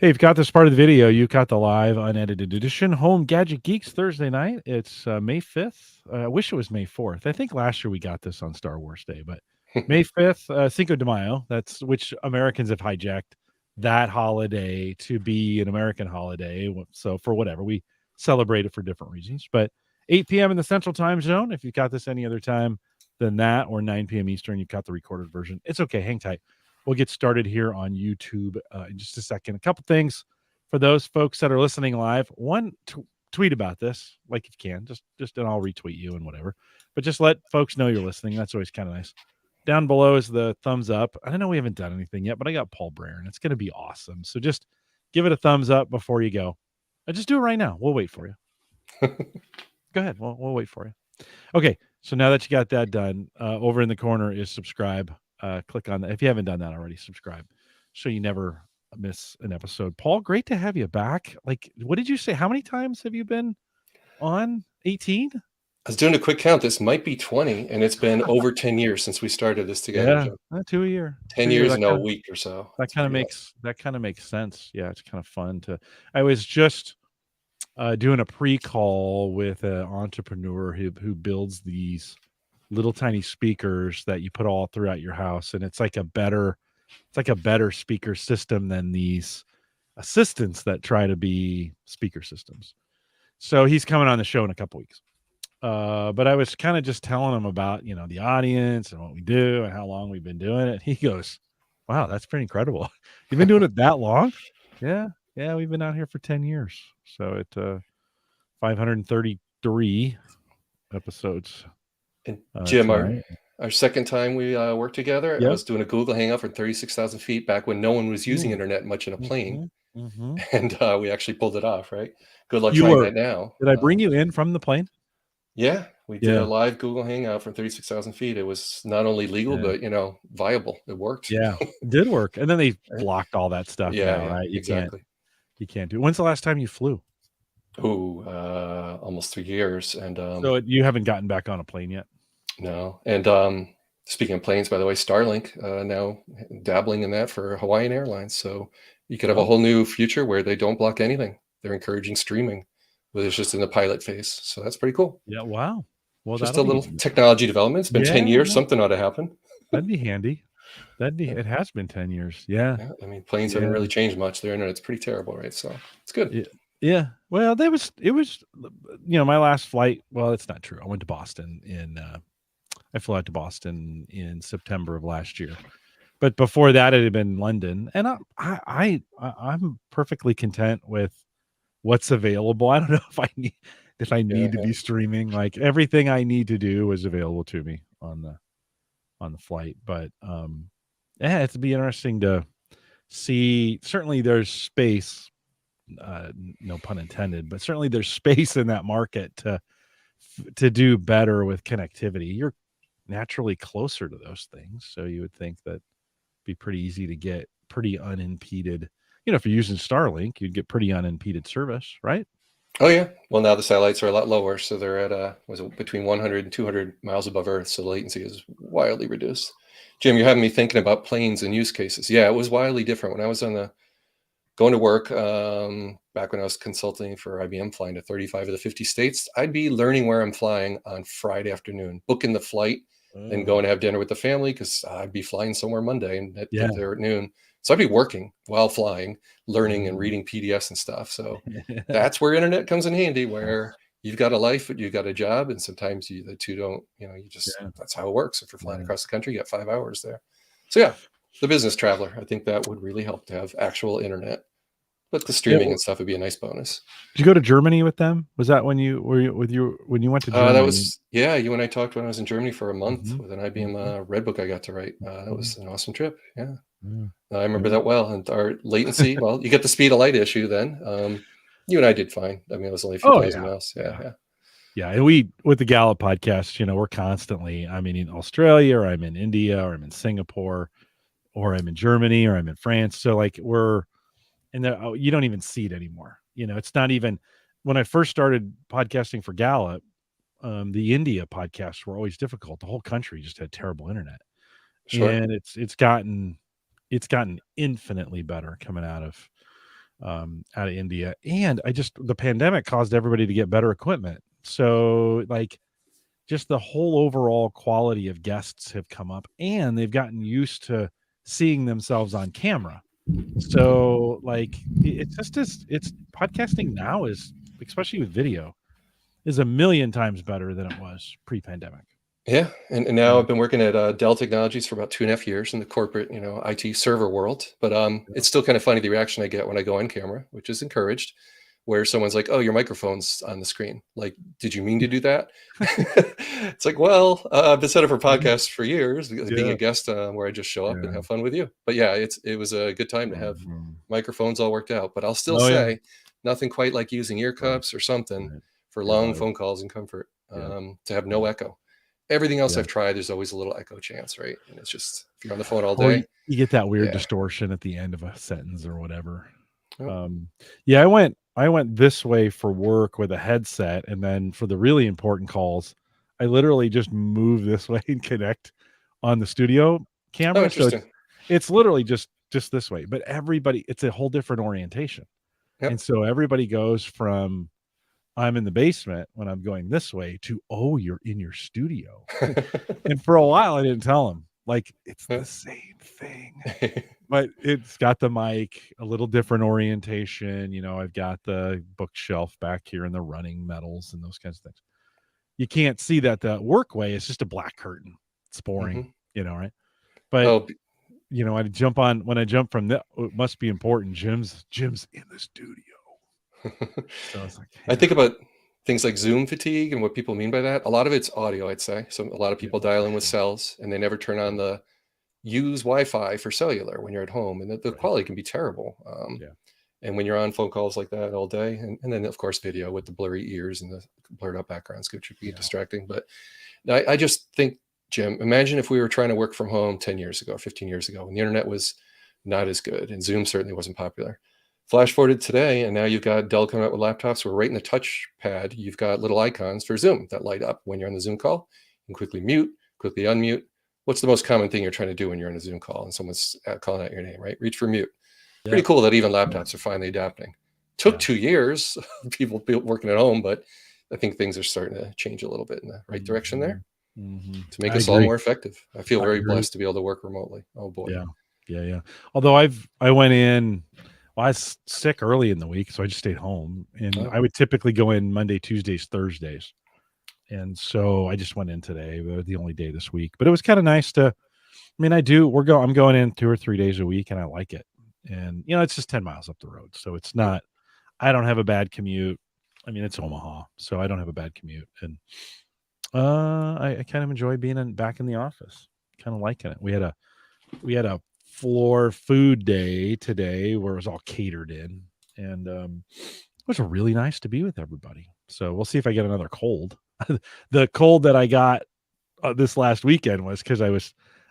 Hey, if you got this part of the video, you got the live unedited edition. Home Gadget Geeks Thursday night. It's May 5th. I wish it was May 4th. I think last year we got this on Star Wars Day, but May 5th, Cinco de Mayo. That's which Americans have hijacked that holiday to be an American holiday. So for whatever, we celebrate it for different reasons. But 8 p.m. in the Central Time Zone. If you got this any other time than that, or 9 p.m. Eastern, you've got the recorded version. It's okay. Hang tight. We'll get started here on YouTube in just a second. A couple things for those folks that are listening live. One, tweet about this, like if you can, just and I'll retweet you and whatever. But just let folks know you're listening. That's always kind of nice. Down below is the thumbs up. I know we haven't done anything yet, but I got Paul Braren. It's going to be awesome. So just give it a thumbs up before you go. Just do it right now. We'll wait for you. Go ahead. We'll wait for you. Okay. So now that you got that done, over in the corner is subscribe. Click on that if you haven't done that already. Subscribe so you never miss an episode. Paul, great to have you back. Like, what did you say? How many times have you been on? 18? I was doing a quick count. This might be 20, and it's been over 10 years since we started this together. Yeah, Jim. 2 a year. 10 years in a week or so. That kind of makes sense. Yeah, it's kind of fun to. I was just doing a pre-call with an entrepreneur who builds these little tiny speakers that you put all throughout your house, and it's like a better speaker system than these assistants that try to be speaker systems. So he's coming on the show in a couple weeks. But I was kind of just telling him about, the audience and what we do and how long we've been doing it. He goes, wow, that's pretty incredible. You've been doing it that long? Yeah, we've been out here for 10 years. So it 533 episodes. And Jim, our second time we worked together, Yep. I was doing a Google Hangout from 36,000 feet back when no one was using internet much in a plane. And we actually pulled it off, right? Good luck trying that now. Did I bring you in from the plane? Yeah, we did a live Google Hangout from 36,000 feet. It was not only legal, but, viable. It worked. Yeah, it did work. And then they blocked all that stuff now, right? You can't do it. When's the last time you flew? Almost 3 years. And so you haven't gotten back on a plane yet? No. And speaking of planes, by the way, Starlink now dabbling in that for Hawaiian Airlines. So you could have a whole new future where they don't block anything. They're encouraging streaming, but it's just in the pilot phase. So that's pretty cool. Yeah. Wow. Well, just a little technology development. It's been 10 years. Something ought to happen. That'd be handy. It has been 10 years. Yeah. I mean, planes haven't really changed much. Their internet's pretty terrible, right? So it's good. Yeah. Well, it was, my last flight. Well, it's not true. I went to Boston I flew out to Boston in September of last year, but before that it had been London, and I'm perfectly content with what's available. I don't know if I need to be streaming. Like everything I need to do was available to me on the flight, but it'd be interesting to see. Certainly there's space, no pun intended, but certainly there's space in that market to do better with connectivity. You're naturally closer to those things, so you would think that it'd be pretty easy to get pretty unimpeded. If you're using Starlink, you'd get pretty unimpeded service, right? Oh yeah. Well, now the satellites are a lot lower, so they're at between 100 and 200 miles above Earth, so the latency is wildly reduced. Jim, you're having me thinking about planes and use cases. Yeah, it was wildly different when I was going to work back when I was consulting for IBM, flying to 35 of the 50 states. I'd be learning where I'm flying on Friday afternoon, booking the flight, and going to have dinner with the family because I'd be flying somewhere Monday and get there at noon. So I'd be working while flying, learning and reading PDFs and stuff. So that's where internet comes in handy, where you've got a life, but you've got a job, and sometimes the two don't. That's how it works. If you're flying across the country, you got 5 hours there. So yeah, the business traveler, I think that would really help to have actual internet. But the streaming and stuff would be a nice bonus. Did you go to Germany with them? Was that when you went to Germany? That was, you and I talked when I was in Germany for a month with an IBM Red Book I got to write. That was an awesome trip. Yeah. I remember that well. And our latency, well, you get the speed of light issue then. You and I did fine. I mean, it was only a few thousand miles. Yeah. And we, with the Gallup podcast, we're constantly, I'm in Australia, or I'm in India, or I'm in Singapore, or I'm in Germany, or I'm in France. So like and you don't even see it anymore. It's not even, when I first started podcasting for Gallup, the India podcasts were always difficult. The whole country just had terrible internet. Sure. And it's gotten infinitely better coming out of out of India. And the pandemic caused everybody to get better equipment. So like just the whole overall quality of guests have come up, and they've gotten used to seeing themselves on camera. So like it's podcasting now is, especially with video, is a million times better than it was pre-pandemic. Yeah, and now I've been working at Dell Technologies for about 2.5 years in the corporate, IT server world. But it's still kind of funny the reaction I get when I go on camera, which is encouraged, where someone's like, "Oh, your microphone's on the screen. Like, did you mean to do that?" It's like, well, I've been set up for podcasts for years, being a guest where I just show up and have fun with you. But yeah, it was a good time to have microphones all worked out. But I'll still say nothing quite like using ear cups or something for long phone calls and comfort, to have no echo. Everything else I've tried, there's always a little echo chance, right? And it's just, if you're on the phone all Or day, you get that weird distortion at the end of a sentence or whatever. Yep. Yeah, I went this way for work with a headset, and then for the really important calls, I literally just move this way and connect on the studio Oh, camera. So interesting. it's literally just this way. But everybody, it's a whole different orientation. Yep. And so everybody goes from I'm in the basement when I'm going this way to, oh, you're in your studio. And for a while I didn't tell them, like, it's the same thing. But it's got the mic, a little different orientation. I've got the bookshelf back here and the running metals and those kinds of things. You can't see that the work way is just a black curtain. It's boring, right? But I jump on when I jump from that. It must be important. Jim's in the studio. So it's like, I think about things like Zoom fatigue and what people mean by that. A lot of it's audio, I'd say. So a lot of people dial in with cells and they never turn on the use Wi-Fi for cellular when you're at home, and the quality can be terrible. And when you're on phone calls like that all day, and then of course video with the blurry ears and the blurred out backgrounds, which would be distracting. But I just think, Jim, imagine if we were trying to work from home 10 years ago, 15 years ago, when the internet was not as good and Zoom certainly wasn't popular. Flash forward today, and now you've got Dell coming out with laptops where right in the touch pad, you've got little icons for Zoom that light up when you're on the Zoom call. You can quickly mute, quickly unmute. What's the most common thing you're trying to do when you're in a Zoom call and someone's calling out your name, right? Reach for mute. Pretty cool that even laptops are finally adapting. Took 2 years of people working at home, but I think things are starting to change a little bit in the right direction there to make us all more effective. I feel very blessed to be able to work remotely. Oh boy. Yeah. Although I went in, I was sick early in the week, so I just stayed home, and I would typically go in Monday, Tuesdays, Thursdays. And so I just went in today, the only day this week. But it was kind of nice to, I'm going in 2 or 3 days a week, and I like it. And it's just 10 miles up the road. So it's not, I don't have a bad commute. It's Omaha, so I don't have a bad commute. And I kind of enjoy being back in the office. Kind of liking it. We had a floor food day today where it was all catered in, and it was really nice to be with everybody. So we'll see if I get another cold. The cold that I got this last weekend was because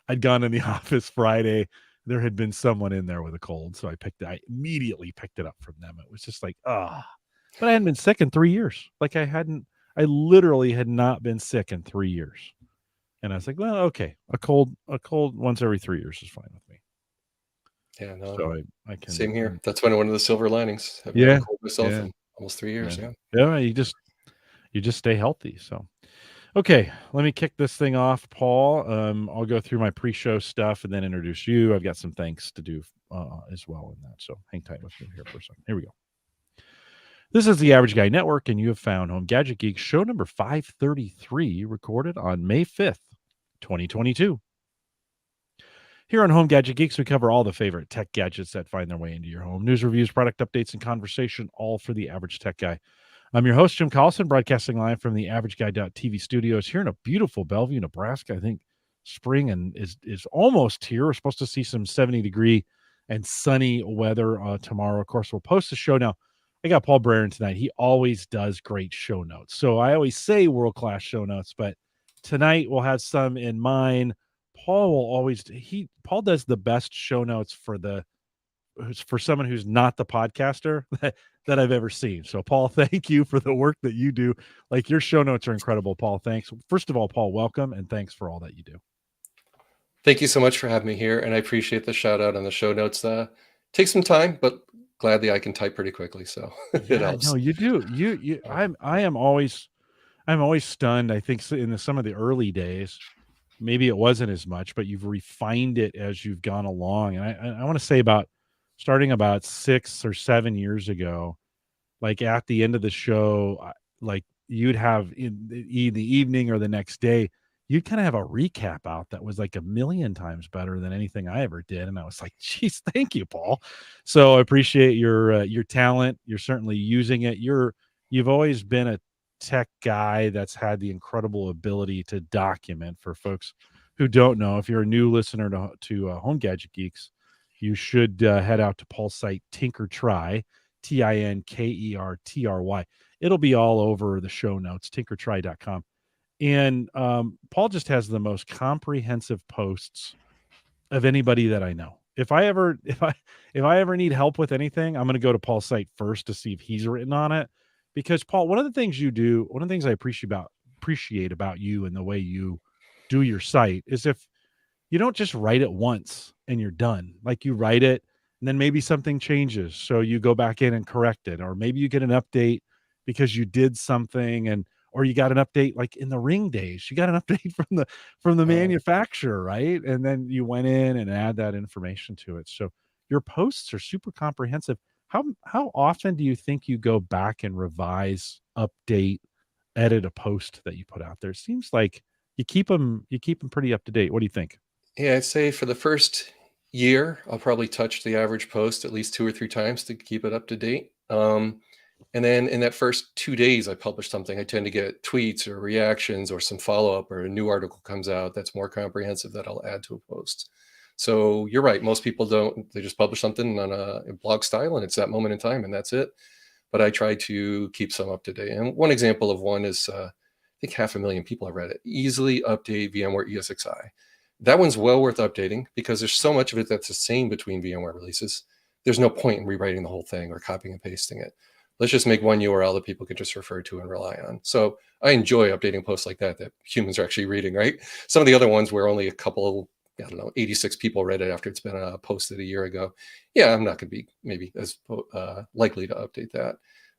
I'd gone in the office Friday. There had been someone in there with a cold, so I immediately picked it up from them. It was just like, but I hadn't been sick in 3 years. Like I literally had not been sick in 3 years. And I was like, well, okay, a cold once every 3 years is fine with me. Yeah, no. So I can. Same here. That's one of the silver linings. I've had a cold myself in almost 3 years. Yeah. You just stay healthy. So, okay, let me kick this thing off, Paul. I'll go through my pre-show stuff and then introduce you. I've got some thanks to do as well in that. So hang tight with me here for a second. Here we go. This is the Average Guy Network, and you have found Home Gadget Geeks show number 533, recorded on May 5th, 2022. Here on Home Gadget Geeks, we cover all the favorite tech gadgets that find their way into your home. News, reviews, product updates, and conversation, all for the average tech guy. I'm your host, Jim Collison, broadcasting live from the AverageGuy.tv studios here in a beautiful Bellevue, Nebraska. I think spring is almost here. We're supposed to see some 70-degree and sunny weather tomorrow. Of course, we'll post the show now. I got Paul Braren tonight. He always does great show notes. So I always say world-class show notes, but tonight we'll have some in mind. Paul does the best show notes for someone who's not the podcaster that I've ever seen. So Paul, thank you for the work that you do. Like, your show notes are incredible, Paul. Thanks. First of all, Paul, welcome, and thanks for all that you do. Thank you so much for having me here, and I appreciate the shout out on the show notes. Take some time, but gladly I can type pretty quickly, so it Yeah, no, helps. you do. I'm always stunned. I think in some of the early days, maybe it wasn't as much, but you've refined it as you've gone along. And I want to say starting about 6 or 7 years ago, like at the end of the show, like you'd have in the evening or the next day, you'd kind of have a recap out that was like a million times better than anything I ever did. And I was like, geez, thank you, Paul. So I appreciate your talent. You're certainly using it. You've always been a tech guy that's had the incredible ability to document. For folks who don't know, if you're a new listener to Home Gadget Geeks, you should head out to Paul's site, Tinker Try, TINKERTRY. It'll be all over the show notes, tinkertry.com. And Paul just has the most comprehensive posts of anybody that I know. If I ever need help with anything, I'm going to go to Paul's site first to see if he's written on it. Because Paul, one of the things I appreciate about you and the way you do your site is if you don't just write it once and you're done. Like you write it and then maybe something changes. So you go back in and correct it. Or maybe you get an update because you did something or you got an update like in the Ring days. You got an update from the Oh, manufacturer, right? And then you went in and add that information to it. So your posts are super comprehensive. How often do you think you go back and revise, update, edit a post that you put out there? It seems like you keep them pretty up to date. What do you think? yeah, I'd say for the first year, I'll probably touch the average post at least 2 or 3 times to keep it up to date. And then in that first 2 days I publish something, I tend to get tweets or reactions or some follow-up or a new article comes out that's more comprehensive that I'll add to a post. So you're right, most people don't. They just publish something on a blog style and it's that moment in time and that's it. But I try to keep some up to date. And one example of one is I think 500,000 people have read it. Easily update VMware ESXi. That one's well worth updating because there's so much of it that's the same between VMware releases. There's no point in rewriting the whole thing or copying and pasting it. Let's just make one URL that people can just refer to and rely on. So I enjoy updating posts like that humans are actually reading, right? Some of the other ones where only a couple, I don't know, 86 people read it after it's been posted a year ago. Yeah, I'm not going to be maybe as likely to update that.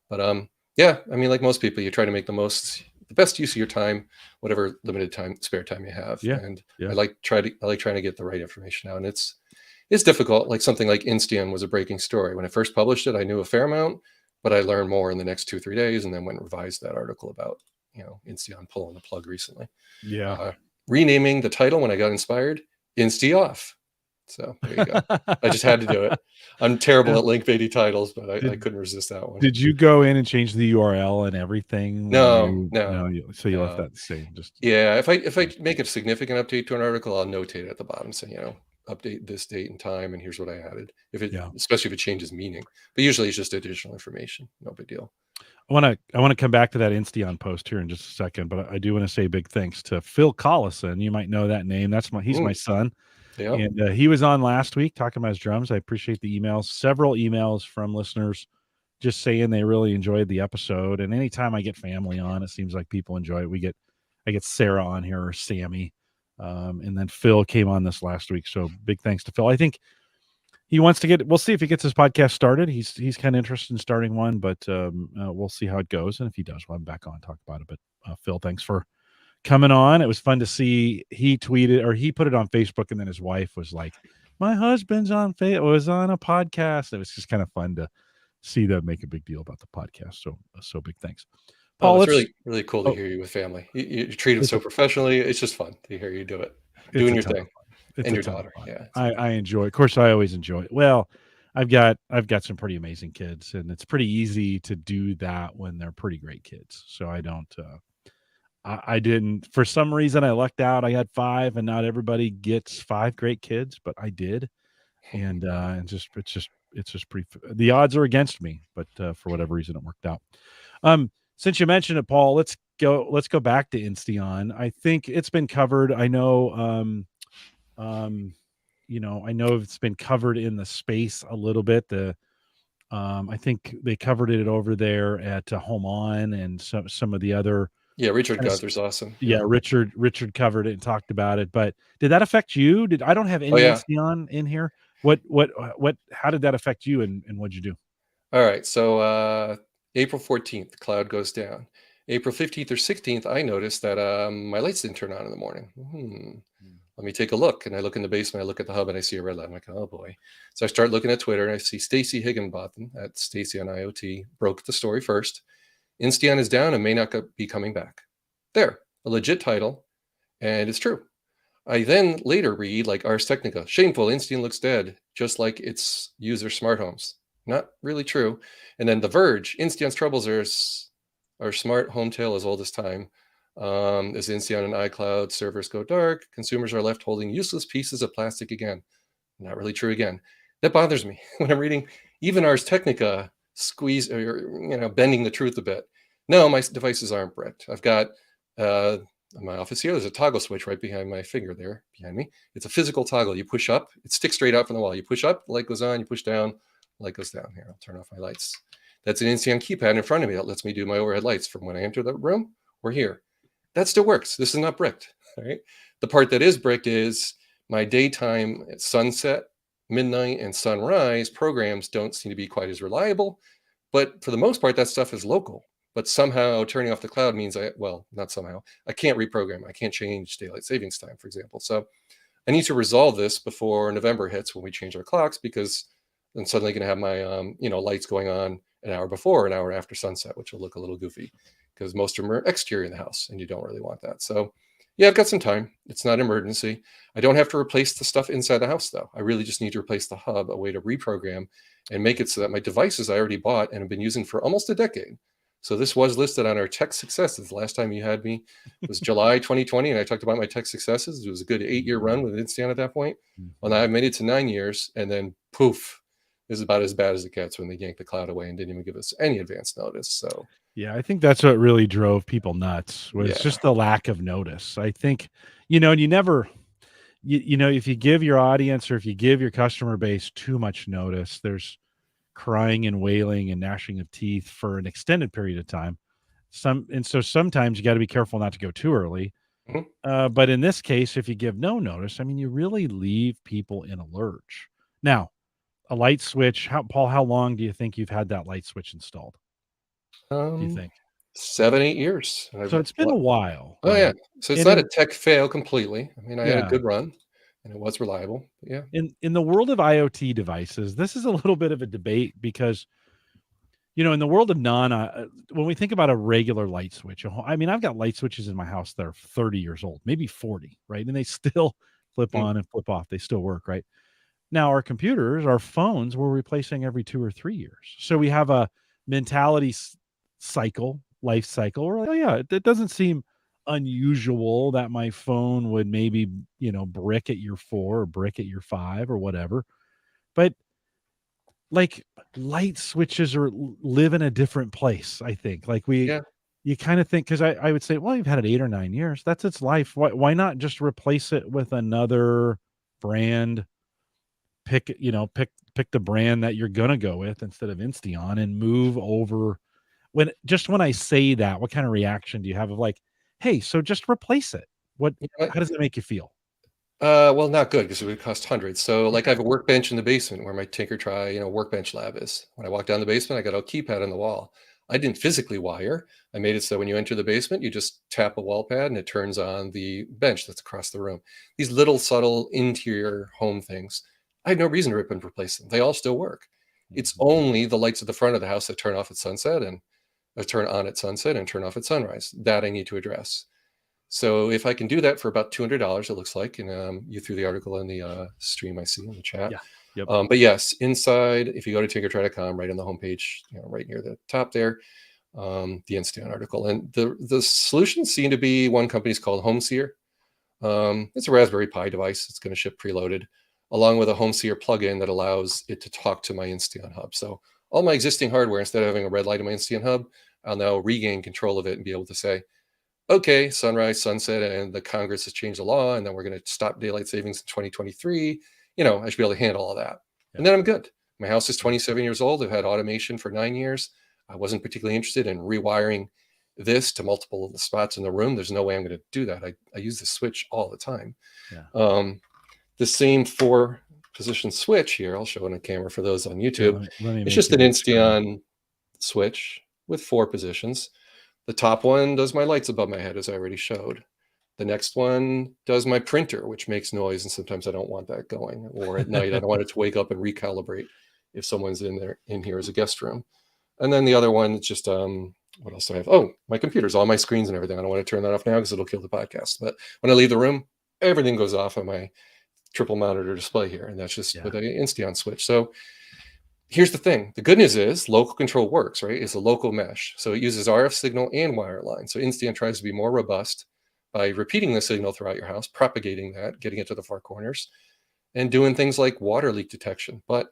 But yeah, I mean, like most people, you try to make the best use of your time, whatever limited spare time you have. Yeah. And Yeah. I like trying to get the right information out. And it's difficult. Like something like Insteon was a breaking story. When I first published it, I knew a fair amount, but I learned more in the next 2 or 3 days and then went and revised that article about, Insteon pulling the plug recently. Yeah. Renaming the title when I got inspired, InsteOFF. So there you go. I just had to do it. I'm terrible at link baity titles, but I couldn't resist that one. Did you go in and change the URL and everything when No, so you left no. that the same? Just Yeah, if I make a significant update to an article, I'll notate it at the bottom, say, update this date and time, and here's what I added. yeah. Especially if it changes meaning, but usually it's just additional information. No big deal. I want to come back to that Insteon post here in just a second, but I do want to say big thanks to Phil Collison. You might know that name. He's my son. Yeah. And he was on last week talking about his drums. I appreciate the emails. Several emails from listeners just saying they really enjoyed the episode. And anytime I get family on, it seems like people enjoy it. I get Sarah on here or Sammy. And then Phil came on this last week. So big thanks to Phil. I think he wants to we'll see if he gets his podcast started. He's kind of interested in starting one, but we'll see how it goes. And if he does, we'll have him back on and talk about it. But Phil, thanks for coming on. It was fun to see. He tweeted or he put it on Facebook, and then his wife was like, "My husband's was on a podcast." It was just kind of fun to see them make a big deal about the podcast. So big thanks, Paul. It's really, really cool to hear you with family. You treat it so professionally. It's just fun to hear you do it, doing your thing, and your daughter. Yeah, I enjoy it. Of course, I always enjoy it. Well, I've got some pretty amazing kids, and it's pretty easy to do that when they're pretty great kids. So I don't. I didn't, for some reason, I lucked out. I had 5, and not everybody gets 5 great kids, but I did. And it's just pretty, the odds are against me, but for whatever reason, it worked out. Since you mentioned it, Paul, let's go back to Insteon. I think it's been covered. I know, I know it's been covered in the space a little bit. I think they covered it over there at Home On and some of the other. Yeah, Richard Gunther's awesome. Yeah, Richard covered it and talked about it. But did that affect you? I don't have any Insteon in here. How did that affect you and what'd you do? All right. So April 14th, cloud goes down. April 15th or 16th, I noticed that my lights didn't turn on in the morning. Let me take a look. And I look in the basement, I look at the hub, and I see a red light. I'm like, oh boy. So I start looking at Twitter, and I see Stacy Higginbotham at Stacy on IoT broke the story first. Insteon is down and may not be coming back. There, a legit title, and it's true. I then later read, like Ars Technica, shameful, Insteon looks dead, just like its user smart homes. Not really true. And then The Verge, Insteon's troubles are smart home tale as old as time. As Insteon and iCloud servers go dark, consumers are left holding useless pieces of plastic again. Not really true again. That bothers me when I'm reading even Ars Technica bending the truth a bit. No, my devices aren't bricked. I've got in my office here, there's a toggle switch right behind my finger there, behind me. It's a physical toggle. You push up, it sticks straight out from the wall. You push up, light goes on. You push down, light goes down. Here, I'll turn off my lights. That's an Insteon keypad in front of me that lets me do my overhead lights from when I enter the room or here. That still works. This is not bricked. All right. The part that is bricked is my daytime sunset, midnight, and sunrise programs don't seem to be quite as reliable. But for the most part, that stuff is local. But somehow turning off the cloud means not somehow, I can't reprogram. I can't change daylight savings time, for example. So I need to resolve this before November hits when we change our clocks, because I'm suddenly going to have my lights going on an hour before, an hour after sunset, which will look a little goofy because most of them are exterior in the house and you don't really want that. So yeah, I've got some time. It's not an emergency. I don't have to replace the stuff inside the house though. I really just need to replace the hub, a way to reprogram and make it so that my devices I already bought and have been using for almost a decade. So this was listed on our tech successes. The last time you had me was July 2020, and I talked about my tech successes. It was a good 8-year run with Insteon at that point. Well, now I've made it to 9 years, and then poof, this is about as bad as it gets when they yanked the cloud away and didn't even give us any advance notice. So yeah, I think that's what really drove people nuts was just the lack of notice. I think, and you never, if you give your audience or if you give your customer base too much notice, there's crying and wailing and gnashing of teeth for an extended period of time. So sometimes you got to be careful not to go too early. But in this case, if you give no notice, I mean, you really leave people in a lurch. Now, a light switch, Paul, how long do you think you've had that light switch installed? Do you think? 7, 8 years. So it's been a while. Oh, right? yeah. So it's not a tech fail completely. I mean, I had a Yeah. good run and it was reliable. But yeah. In the world of IoT devices, this is a little bit of a debate because, in the world of when we think about a regular light switch, I mean, I've got light switches in my house that are 30 years old, maybe 40, right? And they still flip on and flip off. They still work, right? Now, our computers, our phones, we're replacing every 2 or 3 years. So we have a mentality life cycle. We're like, oh yeah, it doesn't seem unusual that my phone would maybe, brick at year 4 or brick at year 5 or whatever. But like light switches live in a different place, I think. Like you kind of think, because I would say, well, you've had it 8 or 9 years. That's its life. Why not just replace it with another brand? Pick the brand that you're gonna go with instead of Insteon and move over. When I say that, what kind of reaction do you have of like, hey, so just replace it? How does it make you feel? Well, not good because it would cost hundreds. So like I have a workbench in the basement where my Tinker Try, workbench lab is. When I walk down the basement, I got a keypad on the wall. I didn't physically wire. I made it so when you enter the basement, you just tap a wall pad and it turns on the bench that's across the room. These little subtle interior home things. I had no reason to rip and replace them. They all still work. It's only the lights at the front of the house that turn off at sunset and turn on at sunset and turn off at sunrise. That I need to address. So if I can do that for about $200, it looks like, and you threw the article in the stream I see in the chat. Yeah. Yep. But yes, inside, if you go to tinkertry.com, right on the homepage, right near the top there, the Insteon article. And the solutions seem to be, one company's called HomeSeer. It's a Raspberry Pi device. It's going to ship preloaded, along with a HomeSeer plugin that allows it to talk to my Insteon hub. So all my existing hardware, instead of having a red light in my Insteon hub, I'll now regain control of it and be able to say, okay, sunrise, sunset, and the Congress has changed the law, and then we're going to stop daylight savings in 2023. I should be able to handle all that. Yeah. And then I'm good. My house is 27 years old. I've had automation for 9 years. I wasn't particularly interested in rewiring this to multiple spots in the room. There's no way I'm going to do that. I use the switch all the time. Yeah. The same for position switch here. I'll show it on camera for those on Yeah, YouTube. let me It's make just you an big screen. Insteon switch with 4 positions. The top one does my lights above my head, as I already showed. The next one does my printer, which makes noise, and sometimes I don't want that going. Or at night, I don't want it to wake up and recalibrate if someone's in here as a guest room. And then the other one, it's just what else do I have? Oh, my computer's, all my screens and everything. I don't want to turn that off now because it'll kill the podcast. But when I leave the room, everything goes off on my triple monitor display here, and that's just with an Insteon switch. So here's the thing. The good news is local control works, right? It's a local mesh. So it uses RF signal and wireline. So Insteon tries to be more robust by repeating the signal throughout your house, propagating that, getting it to the far corners, and doing things like water leak detection. But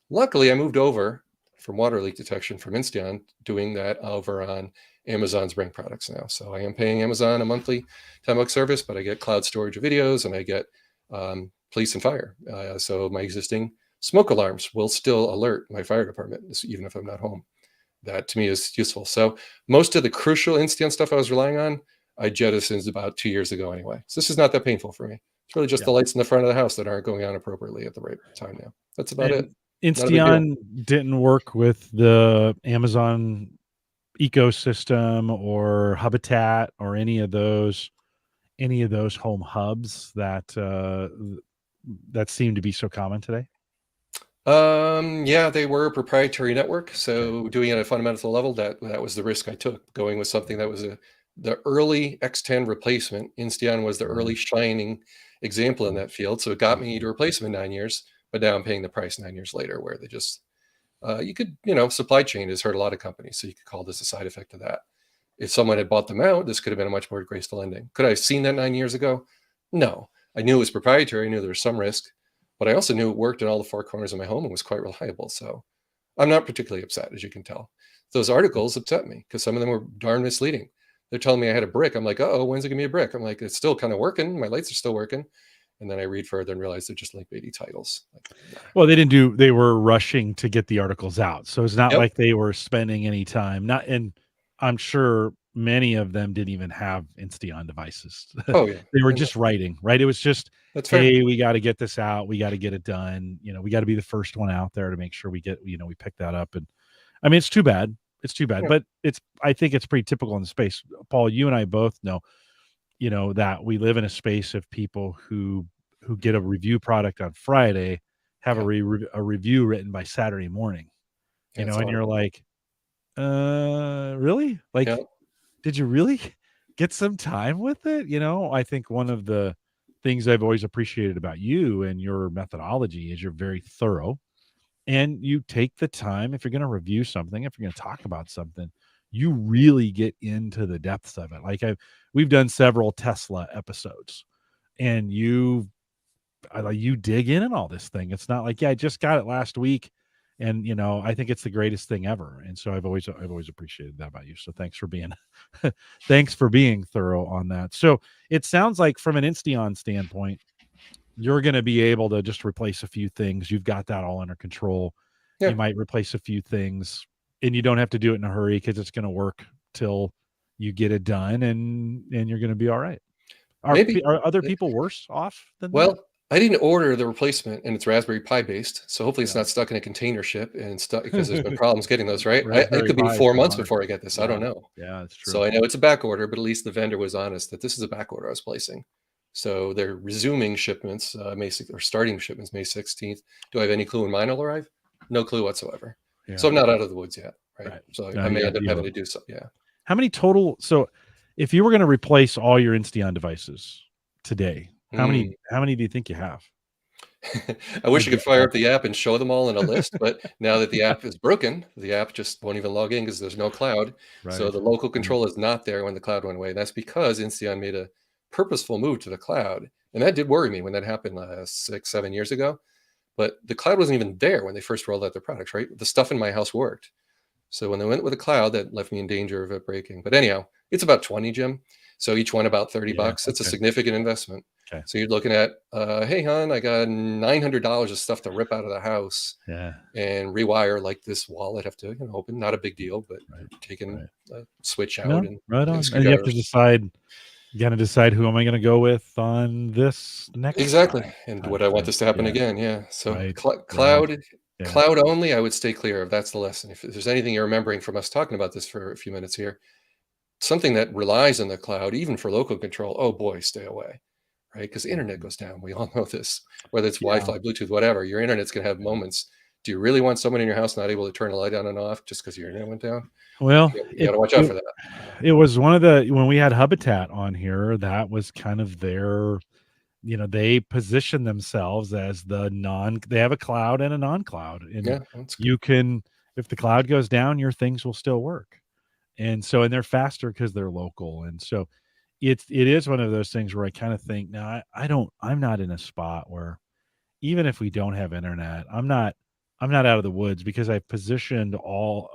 luckily, I moved over from water leak detection from Insteon, doing that over on Amazon's Ring products now. So I am paying Amazon a monthly $10 service, but I get cloud storage of videos, and I get police and fire. So my existing smoke alarms will still alert my fire department, even if I'm not home. That to me is useful. So most of the crucial Insteon stuff I was relying on, I jettisoned about 2 years ago anyway. So this is not that painful for me. It's really just the lights in the front of the house that aren't going on appropriately at the right time now. That's about it. Not a big deal. Insteon didn't work with the Amazon ecosystem or Habitat or any of those home hubs that that seem to be so common today. Yeah, they were a proprietary network. So doing it at a fundamental level, that was the risk I took, going with something that was the early X10 replacement. Insteon was the early shining example in that field. So it got me to replace them in 9 years, but now I'm paying the price 9 years later, where they just, you could, supply chain has hurt a lot of companies. So you could call this a side effect of that. If someone had bought them out, this could have been a much more graceful ending. Could I have seen that 9 years ago? No. I knew it was proprietary. I knew there was some risk, but I also knew it worked in all the 4 corners of my home and was quite reliable. So I'm not particularly upset, as you can tell. Those articles upset me because some of them were darn misleading. They're telling me I had a brick. I'm like, oh, when's it gonna be a brick? I'm like, it's still kind of working. My lights are still working. And then I read further and realize they're just link baity titles. Like, nah. Well, they were rushing to get the articles out. So it's not like they were spending any time. And I'm sure many of them didn't even have Insteon devices. Oh yeah. They were just writing, right? It was just, that's fair. Hey, we got to get this out. We got to get it done. We got to be the first one out there to make sure we get, we pick that up. And I mean, it's too bad. It's too bad, but I think it's pretty typical in the space. Paul, you and I both know, that we live in a space of people who get a review product on Friday, have a review written by Saturday morning, and you're like, really? Like, did you really get some time with it? I think one of the things I've always appreciated about you and your methodology is you're very thorough. And you take the time, if you're going to review something, if you're going to talk about something, you really get into the depths of it. Like we've done several Tesla episodes, and you dig in all this thing. It's not like, I just got it last week, and I think it's the greatest thing ever. And so I've always appreciated that about you. So thanks for being thorough on that. So it sounds like from an Insteon standpoint, you're going to be able to just replace a few things. You've got that all under control. Yeah. You might replace a few things, and you don't have to do it in a hurry because it's going to work till you get it done, and you're going to be all right. Are other people worse off than that? I didn't order the replacement, and it's Raspberry Pi based. So hopefully it's not stuck in a container ship and stuck, because there's been problems getting those, right? It could be 4 months before I get this. I don't know. Yeah, that's true. So I know it's a back order, but at least the vendor was honest that this is a back order I was placing. So they're resuming shipments, or starting shipments May 16th. Do I have any clue when mine will arrive? No clue whatsoever. Yeah. So I'm not out of the woods yet, right? So I may end up having to do something. Yeah. How many total? So if you were going to replace all your Insteon devices today, how many do you think you have? I wish I could fire up the app and show them all in a list, but now that the app is broken, the app just won't even log in because there's no cloud. Right. So the local control is not there when the cloud went away. That's because Insteon made a purposeful move to the cloud. And that did worry me when that happened 6-7 years ago. But the cloud wasn't even there when they first rolled out their products, right? The stuff in my house worked. So when they went with a cloud, that left me in danger of it breaking. But anyhow, it's about 20, Jim. So each one about $30. It's a significant investment. Okay. So you're looking at, hey, hon, I got $900 of stuff to rip out of the house and rewire, like this wall. I'd have to open. Not a big deal, but taking a switch out. And you have to decide You got to decide who am I going to go with on this next Exactly, time and type would I want thing. this to happen Yeah. again? Yeah, so Right. Right. cloud Yeah. cloud only, I would stay clear of. That's the lesson. If there's anything you're remembering from us talking about this for a few minutes here, something that relies on the cloud, even for local control, oh boy, stay away, right? Because the internet Mhm. goes down. We all know this. Whether it's Yeah. Wi-Fi, Bluetooth, whatever, your internet's gonna have Yeah. moments. Do you really want someone in your house not able to turn a light on and off just because your internet went down? Well, You gotta watch out for that. it was one of the when we had Habitat on here, that was kind of their, they position themselves as they have a cloud and a non-cloud, and Yeah, that's good. you can, if the cloud goes down, your things will still work. And they're faster because they're local. And so it is one of those things where I kind of think, now I'm not in a spot where, even if we don't have internet, I'm not out of the woods, because I've positioned all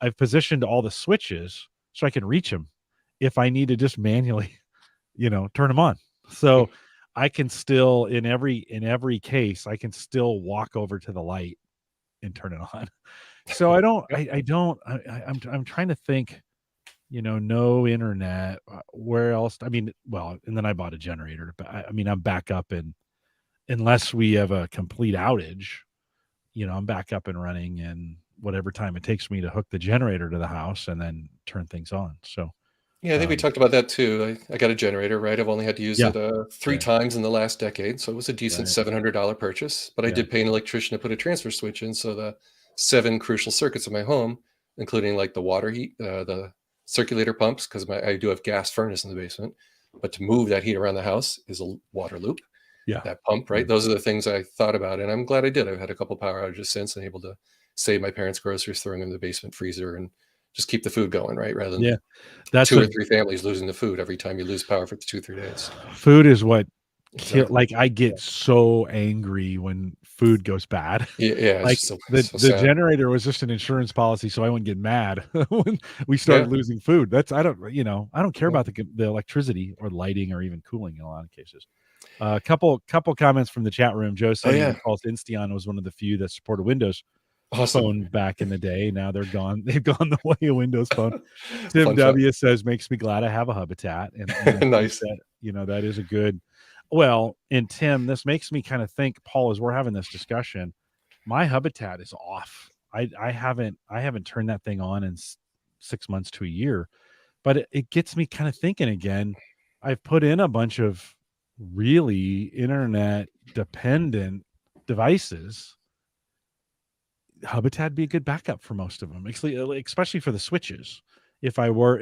the switches so I can reach them if I need to just manually, turn them on. So I can still, in every case, I can still walk over to the light and turn it on. So Yep. I'm trying to think, no internet, where else? I mean, well, and then I bought a generator, but I mean, I'm back up, and unless we have a complete outage, I'm back up and running in whatever time it takes me to hook the generator to the house and then turn things on. So, Yeah, I think we um, talked about that too. I got a generator, right? I've only had to use yeah, it 3 yeah, times in the last decade, so it was a decent right, $700 purchase. But I yeah, did pay an electrician to put a transfer switch in, so the 7 crucial circuits of my home, including like the water heat, the circulator pumps, because I do have gas furnace in the basement. But to move that heat around the house is a water loop, yeah, that pump, yeah, right? Those are the things I thought about, and I'm glad I did. I've had a couple power outages since and able to save my parents' groceries, throwing them in the basement freezer, and just keep the food going, right? Rather than yeah. That's 2 a or 3 families losing the food every time you lose power for 2, 3 days. Food is what kill. Exactly. Like, I Yeah. get so angry when food goes bad. Yeah, it's Like, just so the so the sad. generator was just an insurance policy, so I wouldn't get mad when we Yeah, started losing food. That's I don't care yeah. about the electricity or lighting or even cooling in a lot of cases. A couple comments from the chat room. Joe Oh, saying yeah. he calls Insteon was one of the few that supported Windows Awesome. Phone back in the day. Now they're gone. They've gone the way of Windows Phone. Tim Fun fact. W says, "Makes me glad I have a Habitat," and I think Nice. that, that is a good. Well, and Tim, this makes me kind of think, Paul, as we're having this discussion, my Habitat is off. I haven't turned that thing on in 6 months to a year, but it gets me kind of thinking again. I've put in a bunch of really internet dependent devices. Habitat be a good backup for most of them, especially for the switches. If I were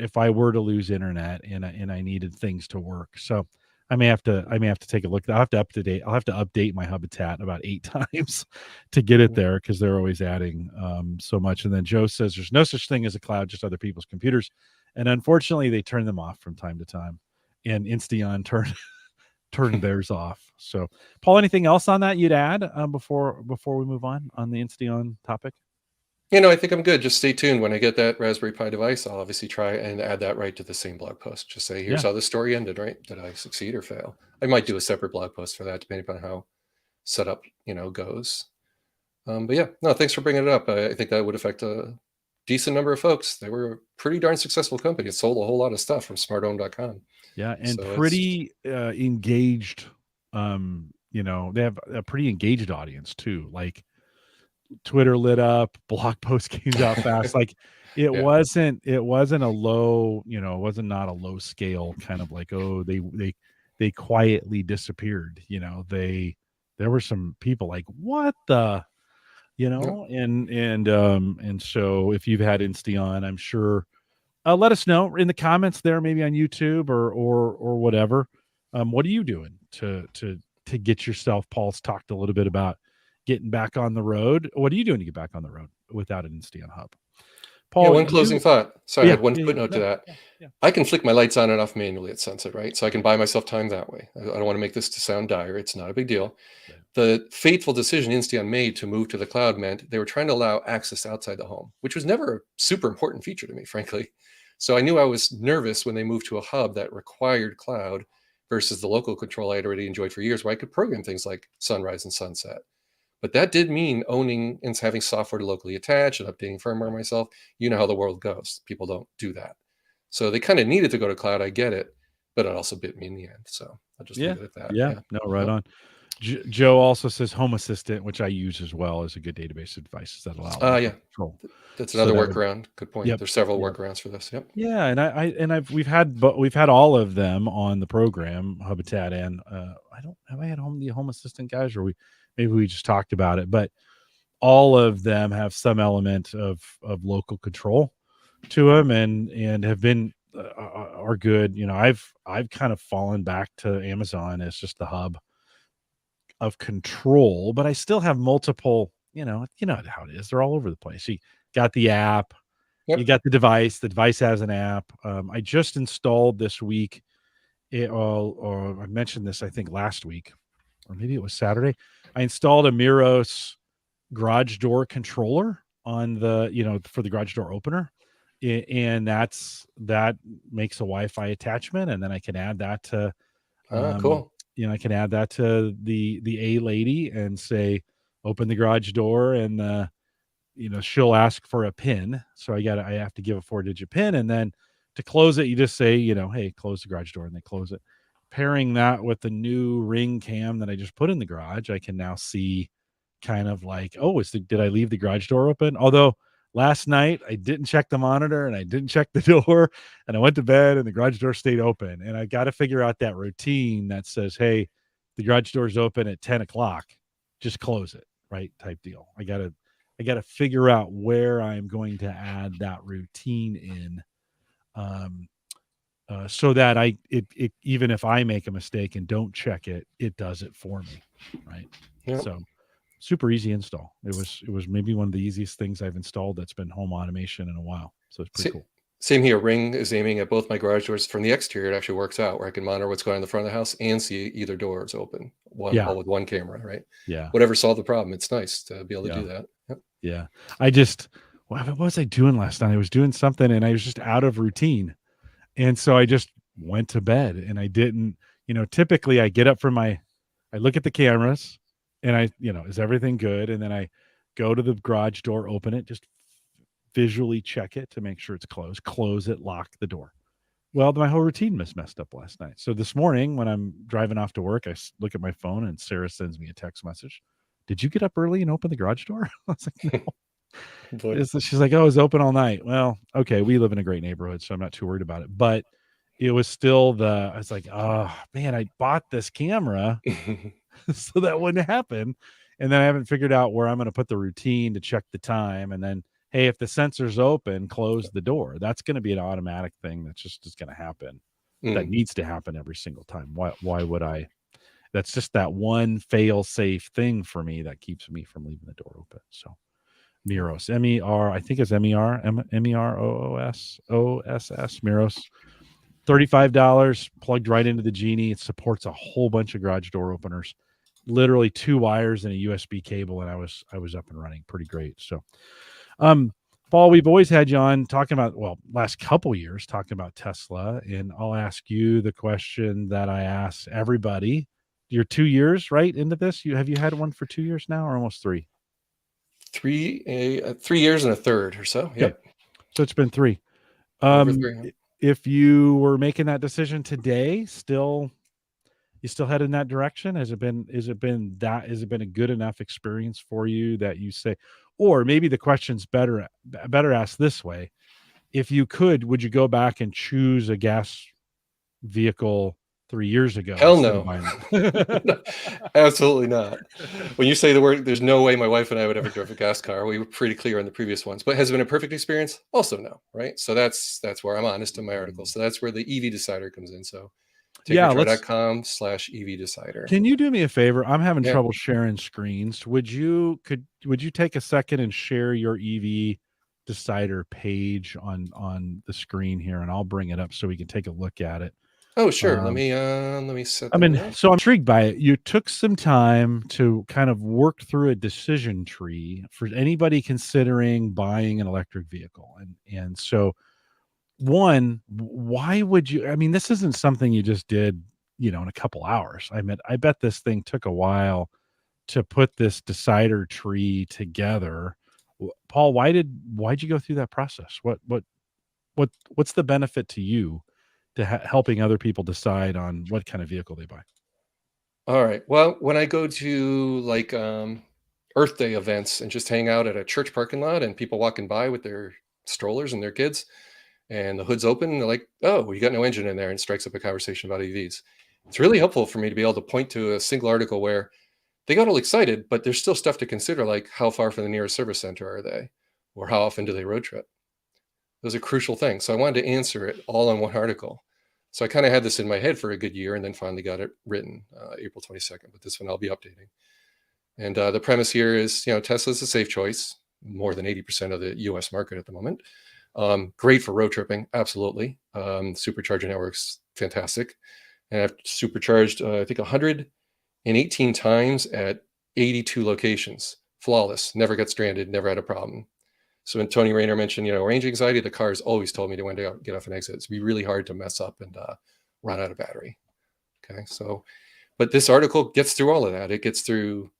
to lose internet and I needed things to work, so I may have to take a look. I'll have to update my Habitat about 8 times to get it Mm. there, because they're always adding so much. And then Joe says there's no such thing as a cloud, just other people's computers, and unfortunately they turn them off from time to time. And Insteon turned theirs off. So, Paul, anything else on that you'd add before we move on the Insteon topic? I think I'm good. Just stay tuned. When I get that Raspberry Pi device, I'll obviously try and add that right to the same blog post. Just say, "Here's Yeah, how the story ended," right? Did I succeed or fail? I might do a separate blog post for that, depending on how setup, goes. But yeah, no, thanks for bringing it up. I think that would affect a decent number of folks. They were a pretty darn successful company. It sold a whole lot of stuff from smarthome.com. yeah, and So it's pretty engaged. They have a pretty engaged audience too. Like, Twitter lit up, blog post came out fast. Like, yeah. it wasn't a low, it wasn't not a low scale kind of like, oh, they quietly disappeared. There were some people like, what the, Yeah. and so if you've had Insteon, I'm sure, let us know in the comments there, maybe on YouTube or whatever. What are you doing to get yourself? Paul's talked a little bit about getting back on the road. What are you doing to get back on the road without an Insteon hub? Yeah, Paul, one closing thought. Sorry, I yeah, had one yeah, yeah, footnote to no, that. yeah, yeah, I can flick my lights on and off manually at sunset, right? So I can buy myself time that way. I don't want to make this to sound dire. It's not a big deal. right. The fateful decision Insteon made to move to the cloud meant they were trying to allow access outside the home, which was never a super important feature to me, frankly. So I knew I was nervous when they moved to a hub that required cloud versus the local control I'd already enjoyed for years, where I could program things like sunrise and sunset. But that did mean owning and having software to locally attach and updating firmware myself. You know how the world goes. People don't do that. So they kind of needed to go to cloud. I get it. but it also bit me in the end. So I'll just leave it at that. Yeah. Yeah. No, right Yep. on. Joe also says Home Assistant, which I use as well, as a good database of devices that allow local Yeah. control. That's So another that would, workaround. Good point. yep, There's several yep. workarounds for this. Yep. Yeah, and we've had all of them on the program, Habitat, and I don't have I had the Home Assistant guys, or maybe we just talked about it, but all of them have some element of local control to them, and have been are good. I've kind of fallen back to Amazon as just the hub of control, but I still have multiple. You know how it is. They're all over the place. You got the app, you Yep. got the device. The device has an app. I just installed this week. Or I mentioned this, I think, last week, or maybe it was Saturday. I installed a Miros garage door controller on for the garage door opener, and that makes a Wi-Fi attachment, and then I can add that to um, Cool. I can add that to the A lady and say, open the garage door, and she'll ask for a pin. So I have to give a 4-digit pin, and then to close it, you just say, hey, close the garage door, and they close it. Pairing that with the new Ring cam that I just put in the garage, I can now see kind of like, oh, did I leave the garage door open? Although last night I didn't check the monitor and I didn't check the door, and I went to bed and the garage door stayed open. And I got to figure out that routine that says, hey, the garage door's open at 10 o'clock, just close it, right? Type deal. I gotta figure out where I'm going to add that routine in, um, so that it even if I make a mistake and don't check it, it does it for me, right? Yep. So super easy install. It was maybe one of the easiest things I've installed that's been home automation in a while. So it's pretty cool. Same here. Ring is aiming at both my garage doors from the exterior. It actually works out where I can monitor what's going on in the front of the house and see either door is open. Yeah, All with one camera, right? yeah, Whatever solved the problem. It's nice to be able to yeah, do that. Yep. yeah. What was I doing last night? I was doing something and I was just out of routine. And so I just went to bed, and I didn't, typically I get up I look at the cameras, and is everything good? And then I go to the garage door, open it, just visually check it to make sure it's closed, close it, lock the door. Well, my whole routine was messed up last night. So this morning when I'm driving off to work, I look at my phone and Sarah sends me a text message. Did you get up early and open the garage door? I was like, no. Boy. She's like, oh, it was open all night. Well, okay, we live in a great neighborhood, so I'm not too worried about it. But it was still I was like, oh man, I bought this camera so that wouldn't happen. And then I haven't figured out where I'm going to put the routine to check the time. And then, hey, if the sensor's open, close the door. That's going to be an automatic thing that's just is going to happen. That needs to happen every single time. Why would I? That's just that one fail safe thing for me that keeps me from leaving the door open. So Miros, MER, I think it's MER, MEROOS, Miros. $35 plugged right into the Genie. It supports a whole bunch of garage door openers, literally 2 wires and a USB cable, and I was up and running pretty great. So, Paul, we've always had you on talking about, last couple years talking about Tesla, and I'll ask you the question that I ask everybody. You're 2 years right into this. Have you had one for 2 years now, or almost 3? 3 years and a third or so. Okay, Yep. so it's been 3. Over 3. If you were making that decision today, you still head in that direction? Has it been a good enough experience for you that you say, or maybe the question's better asked this way: if you could, would you go back and choose a gas vehicle 3 years ago Hell instead of no. buying it? No, absolutely not. When you say the word, there's no way my wife and I would ever drive a gas car. We were pretty clear on the previous ones, but has it been a perfect experience? Also no, right? So that's where I'm honest in my article. So that's where the EV Decider comes in. So Yeah, let's. takeyourtry.com/EV Decider. Can you do me a favor? I'm having Yeah. trouble sharing screens. Would you take a second and share your EV Decider page on the screen here, and I'll bring it up so we can take a look at it. Oh, sure. Let Um, me set I that mean, up. so I'm intrigued by it. You took some time to kind of work through a decision tree for anybody considering buying an electric vehicle. And so, one, why would you? I mean, this isn't something you just did, in a couple hours. I bet this thing took a while to put this decider tree together. Paul, why'd you go through that process? What's the benefit to you to helping other people decide on what kind of vehicle they buy. All right. Well, when I go to like Earth Day events and just hang out at a church parking lot and people walking by with their strollers and their kids and the hood's open, and they're like, "Oh, you got no engine in there," and strikes up a conversation about EVs. It's really helpful for me to be able to point to a single article where they got all excited, but there's still stuff to consider, like how far from the nearest service center are they, or how often do they road trip? Those are crucial things. So I wanted to answer it all in one article. So I kind of had this in my head for a good year, and then finally got it written April 22nd. But this one I'll be updating. And the premise here is, Tesla's a safe choice, more than 80% of the U.S. market at the moment. Great for road tripping, absolutely. Supercharger network's fantastic. And I've supercharged, I think, 118 times at 82 locations. Flawless, never got stranded, never had a problem. So when Tony Rayner mentioned, range anxiety, the car's always told me to when to get off an exit. It'd be really hard to mess up and run out of battery. Okay, so, but this article gets through all of that. It gets through.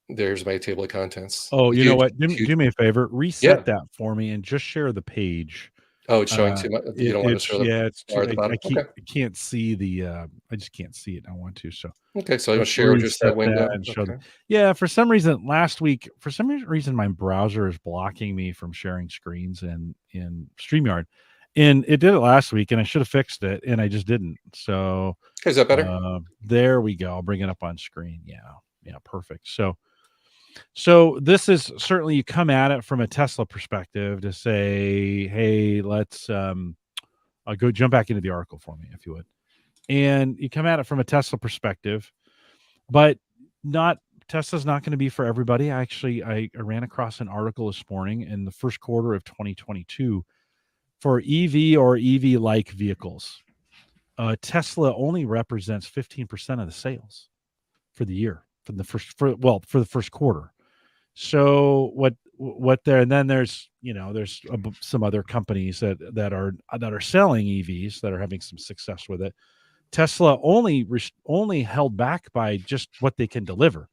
There's my table of contents. Oh, you know what? Do me a favor, Yeah. reset that for me, and just share the page. Oh, it's showing too much. You don't want to show the It's too. bar at the bottom. Okay. I can't see the. I just can't see it. I want to. So okay, so I'll let's share just that reset window. and show Okay. them. Yeah, for some reason last week, my browser is blocking me from sharing screens in StreamYard, and it did it last week, and I should have fixed it, and I just didn't. So Okay, is that better? there we go. I'll bring it up on screen. Yeah, perfect. So this is certainly, you come at it from a Tesla perspective to say, hey, let's go jump back into the article for me, if you would. And you come at it from a Tesla perspective, but Tesla's not going to be for everybody. I ran across an article this morning in the first quarter of 2022 for EV or EV-like vehicles. Tesla only represents 15% of the sales for the year, for the first quarter. So what there, and then there's some other companies that are selling EVs that are having some success with it. Tesla only held back by just what they can deliver.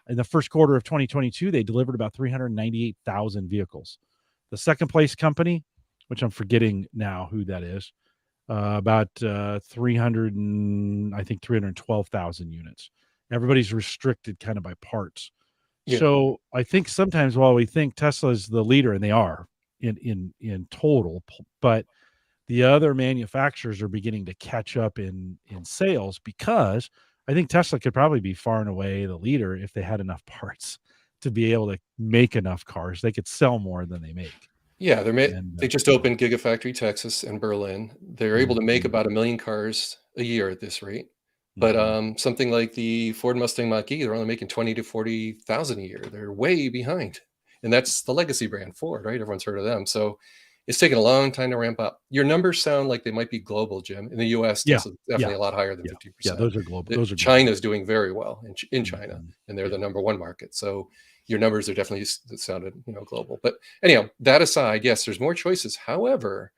In the first quarter of 2022, they delivered about 398,000 vehicles. The second place company, which I'm forgetting now who that is, about 312,000 units. Everybody's restricted kind of by parts. Yeah. So I think sometimes while we think Tesla is the leader, and they are in total, but the other manufacturers are beginning to catch up in sales, because I think Tesla could probably be far and away the leader if they had enough parts to be able to make enough cars. They could sell more than they make. Yeah, And they just opened Gigafactory, Texas, and Berlin. They're able to make about 1 million cars a year at this rate. But something like the Ford Mustang Mach-E, they're only making 20 to 40,000 a year. They're way behind, and that's the legacy brand Ford, right? Everyone's heard of them. So it's taken a long time to ramp up. Your numbers sound like they might be global, Jim. In the U.S., Tesla's definitely a lot higher than 50%. Yeah, those are global. China's doing very well in China, and they're the number one market. So your numbers are definitely sounded, global. But anyhow, that aside, yes, there's more choices. However,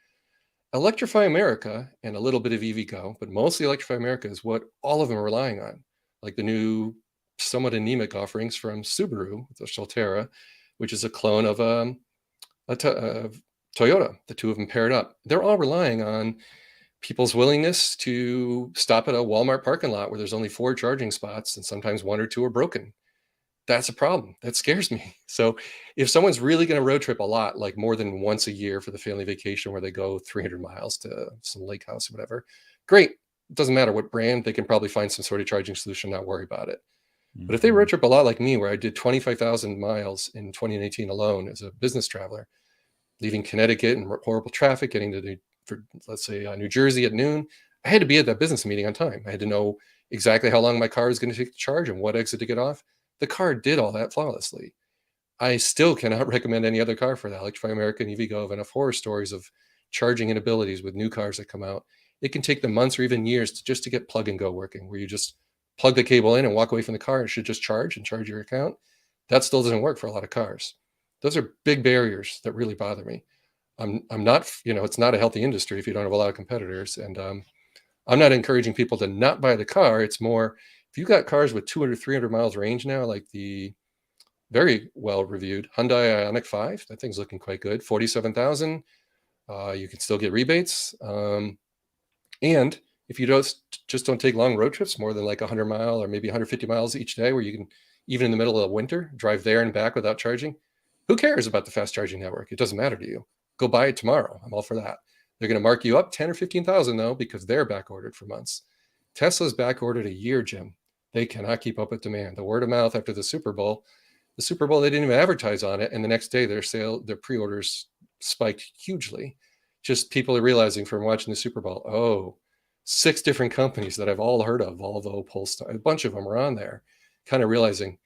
Electrify America and a little bit of EV Go, but mostly Electrify America is what all of them are relying on, like the new, somewhat anemic offerings from Subaru, the Solterra, which is a clone of Toyota. The two of them paired up. They're all relying on people's willingness to stop at a Walmart parking lot where there's only 4 charging spots, and sometimes 1 or 2 are broken. That's a problem. That scares me. So if someone's really going to road trip a lot, like more than once a year for the family vacation where they go 300 miles to some lake house or whatever, great. It doesn't matter what brand, they can probably find some sort of charging solution, not worry about it. But if they road trip a lot like me, where I did 25,000 miles in 2018 alone as a business traveler, leaving Connecticut in horrible traffic, getting to let's say New Jersey at noon, I had to be at that business meeting on time. I had to know exactly how long my car was going to take to charge and what exit to get off. The car did all that flawlessly. I still cannot recommend any other car for that. Electrify America and EVgo have enough horror stories of charging inabilities with new cars that come out. It can take them months or even years just to get plug and go working, where you just plug the cable in and walk away from the car and it should just charge and charge your account. That still doesn't work for a lot of cars. Those are big barriers that really bother me. I'm not, it's not a healthy industry if you don't have a lot of competitors. And I'm not encouraging people to not buy the car. It's more, if you got cars with 200, 300 miles range now, like the very well reviewed Hyundai Ioniq 5, that thing's looking quite good. 47,000. You can still get rebates. And if you just don't take long road trips, more than like 100 mile or maybe 150 miles each day, where you can, even in the middle of winter, drive there and back without charging, who cares about the fast charging network? It doesn't matter to you. Go buy it tomorrow. I'm all for that. They're going to mark you up 10 or 15,000 though, because they're back ordered for months. Tesla's back ordered a year, Jim. They cannot keep up with demand. The word of mouth after the Super Bowl, they didn't even advertise on it, and the next day their pre-orders spiked hugely. Just people are realizing from watching the Super Bowl, oh, 6 different companies that I've all heard of, Volvo, Polestar, a bunch of them are on there, kind of realizing,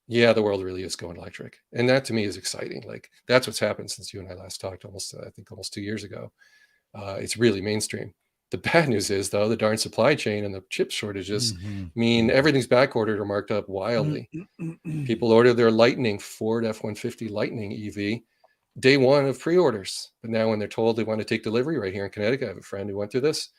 yeah, the world really is going electric. And that to me is exciting. Like, that's what's happened since you and I last talked almost 2 years ago. It's really mainstream. The bad news is, though, the darn supply chain and the chip shortages mean everything's back ordered or marked up wildly. People order their Ford F-150 Lightning EV day one of pre-orders, but now when they're told they want to take delivery right here in Connecticut, I have a friend who went through this.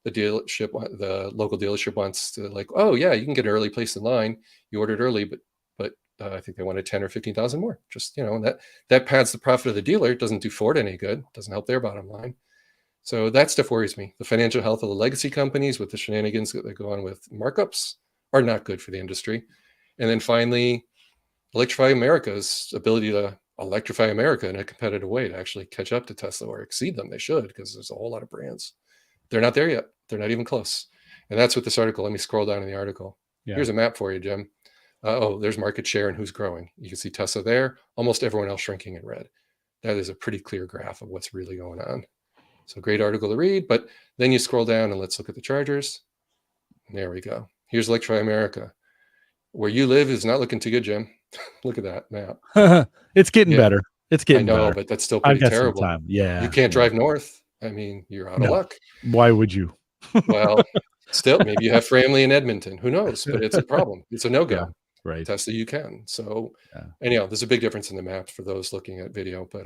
The local dealership wants to, like, oh yeah, you can get an early place in line. You ordered early, but I think they wanted 10 or 15,000 more. Just, and that pads the profit of the dealer. It doesn't do Ford any good. Doesn't help their bottom line. So that stuff worries me. The financial health of the legacy companies with the shenanigans that go on with markups are not good for the industry. And then finally, Electrify America's ability to electrify America in a competitive way to actually catch up to Tesla or exceed them. They should, because there's a whole lot of brands. They're not there yet. They're not even close. And that's what this article, let me scroll down in the article. Yeah. Here's a map for you, Jim. There's market share and who's growing. You can see Tesla there, almost everyone else shrinking in red. That is a pretty clear graph of what's really going on. So great article to read, but then you scroll down and let's look at the chargers. There we go. Here's Electrify America. Where you live is not looking too good, Jim. Look at that map. It's getting better. It's getting better. I know, but that's still pretty terrible. Yeah. You can't drive north. I mean, you're out of luck. Why would you? Well, still, maybe you have family in Edmonton. Who knows? But it's a problem. It's a no-go. Yeah, right. Tesla, you can. So anyhow, there's a big difference in the maps for those looking at video. But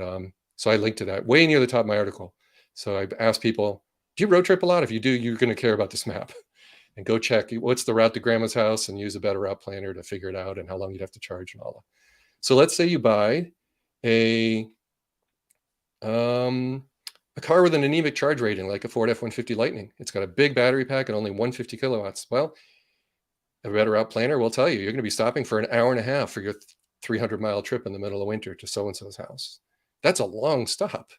so I linked to that way near the top of my article. So I asked people, do you road trip a lot? If you do, you're going to care about this map. And go check what's the route to grandma's house and use a better route planner to figure it out and how long you'd have to charge and all that. So let's say you buy a car with an anemic charge rating, like a Ford F-150 Lightning. It's got a big battery pack and only 150 kilowatts. Well, a better route planner will tell you you're going to be stopping for an hour and a half for your 300-mile trip in the middle of winter to so-and-so's house. That's a long stop.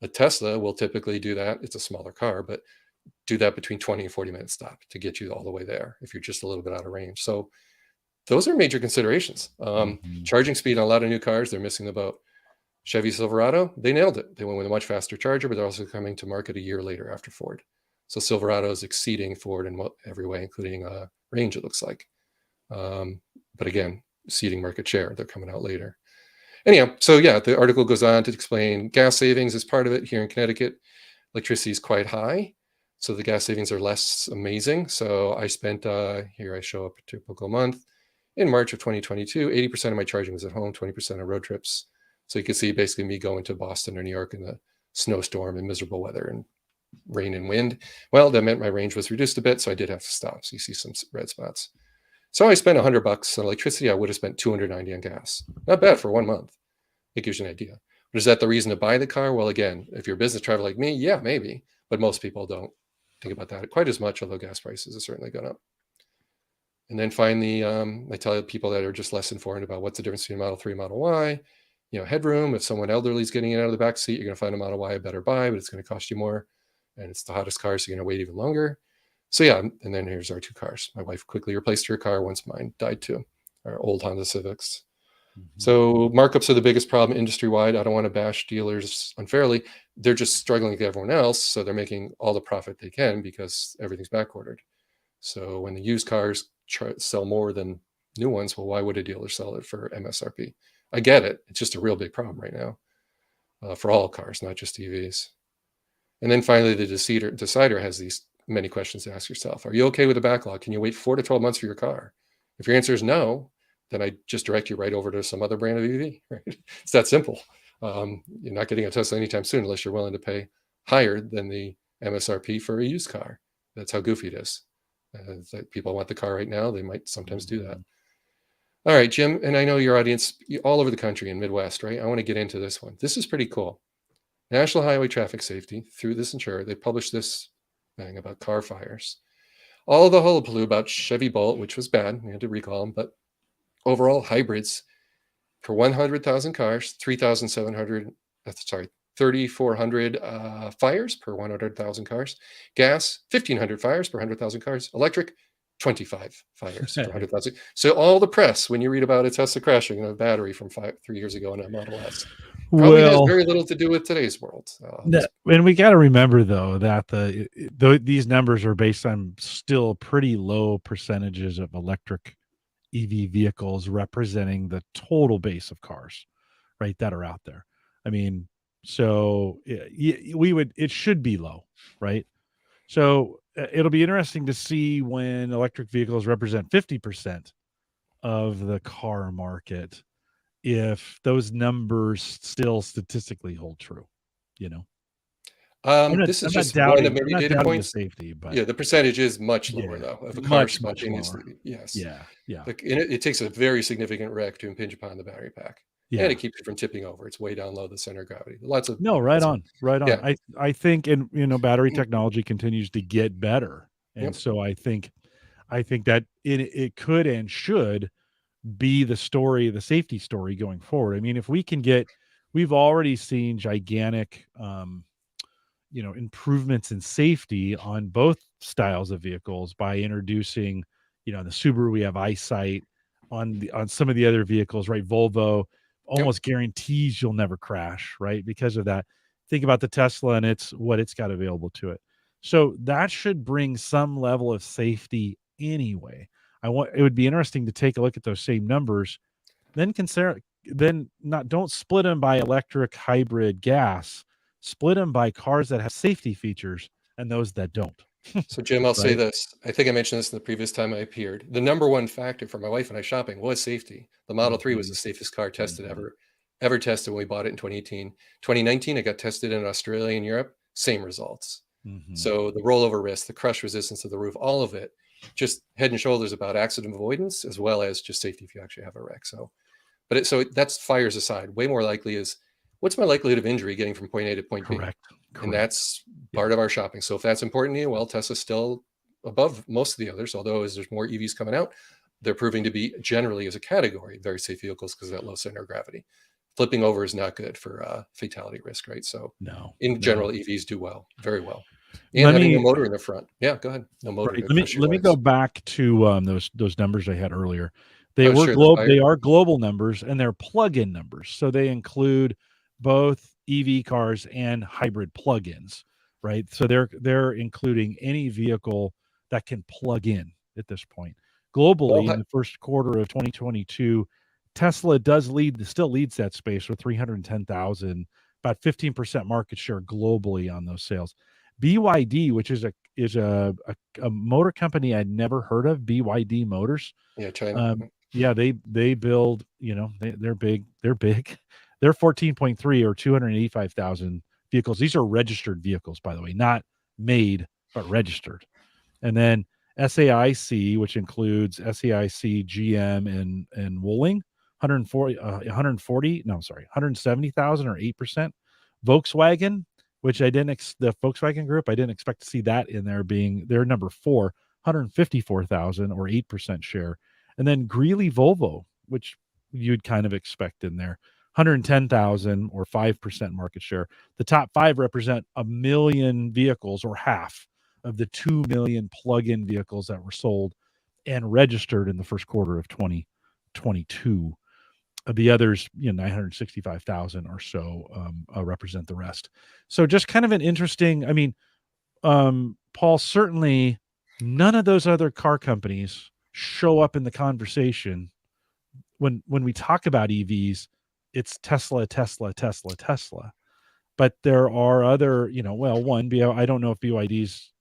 A Tesla will typically do that. It's a smaller car, but do that between 20 and 40-minute stop to get you all the way there if you're just a little bit out of range. So those are major considerations. Charging speed on a lot of new cars, they're missing the boat. Chevy Silverado, they nailed it. They went with a much faster charger, but they're also coming to market a year later after Ford. So Silverado is exceeding Ford in every way, including range, it looks like. But again, ceding market share. They're coming out later. Anyhow, so yeah, the article goes on to explain gas savings as part of it. Here in Connecticut, electricity is quite high. So the gas savings are less amazing. So I spent, here I show up a typical month. In March of 2022, 80% of my charging was at home, 20% on road trips. So you can see basically me going to Boston or New York in the snowstorm and miserable weather and rain and wind. Well, that meant my range was reduced a bit, so I did have to stop. So you see some red spots. So I spent $100 on electricity. I would have spent $290 on gas. Not bad for 1 month. It gives you an idea. But is that the reason to buy the car? Well, again, if you're a business traveler like me, yeah, maybe. But most people don't think about that quite as much, although gas prices have certainly gone up. And then finally, I tell people that are just less informed about what's the difference between Model 3 and Model Y. Headroom. If someone elderly is getting it out of the back seat, you're going to find a Model Y a better buy, but it's going to cost you more. And it's the hottest car, so you're going to wait even longer. So yeah, and then here's our 2 cars. My wife quickly replaced her car once mine died too, our old Honda Civics. So markups are the biggest problem industry-wide. I don't want to bash dealers unfairly. They're just struggling like everyone else, so they're making all the profit they can because everything's back-ordered. So when the used cars sell more than new ones, well, why would a dealer sell it for MSRP? I get it. It's just a real big problem right now for all cars, not just EVs. And then finally, the decider has these many questions to ask yourself. Are you okay with the backlog? Can you wait 4 to 12 months for your car? If your answer is no, then I just direct you right over to some other brand of EV. Right? It's that simple. You're not getting a Tesla anytime soon unless you're willing to pay higher than the MSRP for a used car. That's how goofy it is. That people want the car right now. They might sometimes do that. All right, Jim, and I know your audience all over the country in Midwest, right? I want to get into this one. This is pretty cool. National Highway Traffic Safety, through this insurer, they published this thing about car fires. All the hullabaloo about Chevy Bolt, which was bad, we had to recall them, but overall hybrids per 100,000 cars, 3,700, sorry, 3,400 fires per 100,000 cars. Gas, 1,500 fires per 100,000 cars. Electric, 25 fires per 100,000. So all the press, when you read about a Tesla crashing in a battery from 3 years ago in a Model S, probably has very little to do with today's world. And we got to remember, though, that these numbers are based on still pretty low percentages of electric EV vehicles representing the total base of cars, right, that are out there. I mean, so it should be low, right? So it'll be interesting to see when electric vehicles represent 50% of the car market, if those numbers still statistically hold true, you know. This is I'm not just one of doubting many data the points. safety, but Yeah, the percentage is much lower, yeah, though, of a car much lower. spontaneously. Yes. Yeah, yeah, Like, it takes a very significant wreck to impinge upon the battery pack. And yeah. it keeps it from tipping over. It's way down low, the center of gravity. Lots of No, right on, right on. yeah. I think, and battery technology continues to get better, and Yep. so I think that it could and should be the story, the safety story going forward. I mean, if we can we've already seen gigantic, improvements in safety on both styles of vehicles by introducing, the Subaru, we have eyesight. On some of the other vehicles, right? Volvo Yep. almost guarantees you'll never crash, right? Because of that. Think about the Tesla and what it's got available to it. So that should bring some level of safety anyway. It would be interesting to take a look at those same numbers, then don't split them by electric, hybrid, gas. Split them by cars that have safety features and those that don't. So, Jim, I'll say Right? this. I think I mentioned this in the previous time I appeared. The number one factor for my wife and I shopping was safety. The Model 3 was the Mhm, safest car tested mhm, ever tested when we bought it in 2018. 2019, it got tested in Australia and Europe. Same results. mhm. So the rollover risk, the crush resistance of the roof, all of it, just head and shoulders about accident avoidance as well as just safety if you actually have a wreck. So, so that's fires aside. Way more likely is, what's my likelihood of injury getting from point A to point B? Correct. And Correct. that's Yeah. part of our shopping. So if that's important to you, well, Tesla's still above most of the others, although as there's more EVs coming out, they're proving to be generally as a category very safe vehicles because of that low center of gravity. Flipping over is not good for fatality risk, right? So No. in No. general, EVs do well, very well. And Let having no me motor in the front. Yeah, go ahead. No motor right. to Let me crush your let me go legs. back to those numbers I had earlier. They Oh, were sure, the fire. they are global numbers and they're plug-in numbers. So they include both EV cars and hybrid plug-ins, right? So they're including any vehicle that can plug in at this point. All Globally, in hy- the first quarter of 2022, Tesla still leads that space with 310,000, about 15% market share globally on those sales. BYD, which is a motor company I'd never heard of, BYD Motors. yeah, China. Yeah, they build, they're big. They're big. They're 14.3 or 285,000 vehicles. These are registered vehicles, by the way, not made, but registered. And then SAIC, which includes SAIC, GM, and Wuling, 140, no, sorry, 170,000 or 8%. Volkswagen, which the Volkswagen Group, I didn't expect to see that in there, being their number 4, 154,000 or 8% share. And then Greeley Volvo, which you'd kind of expect in there, 110,000 or 5% market share. The top 5 represent a million vehicles, or half of the 2 million plug-in vehicles that were sold and registered in the first quarter of 2022. The others, 965,000 or so, represent the rest. So just kind of an interesting, I mean, Paul, certainly none of those other car companies show up in the conversation when we talk about EVs. It's Tesla, Tesla, Tesla, Tesla. But there are other, I don't know if BYD's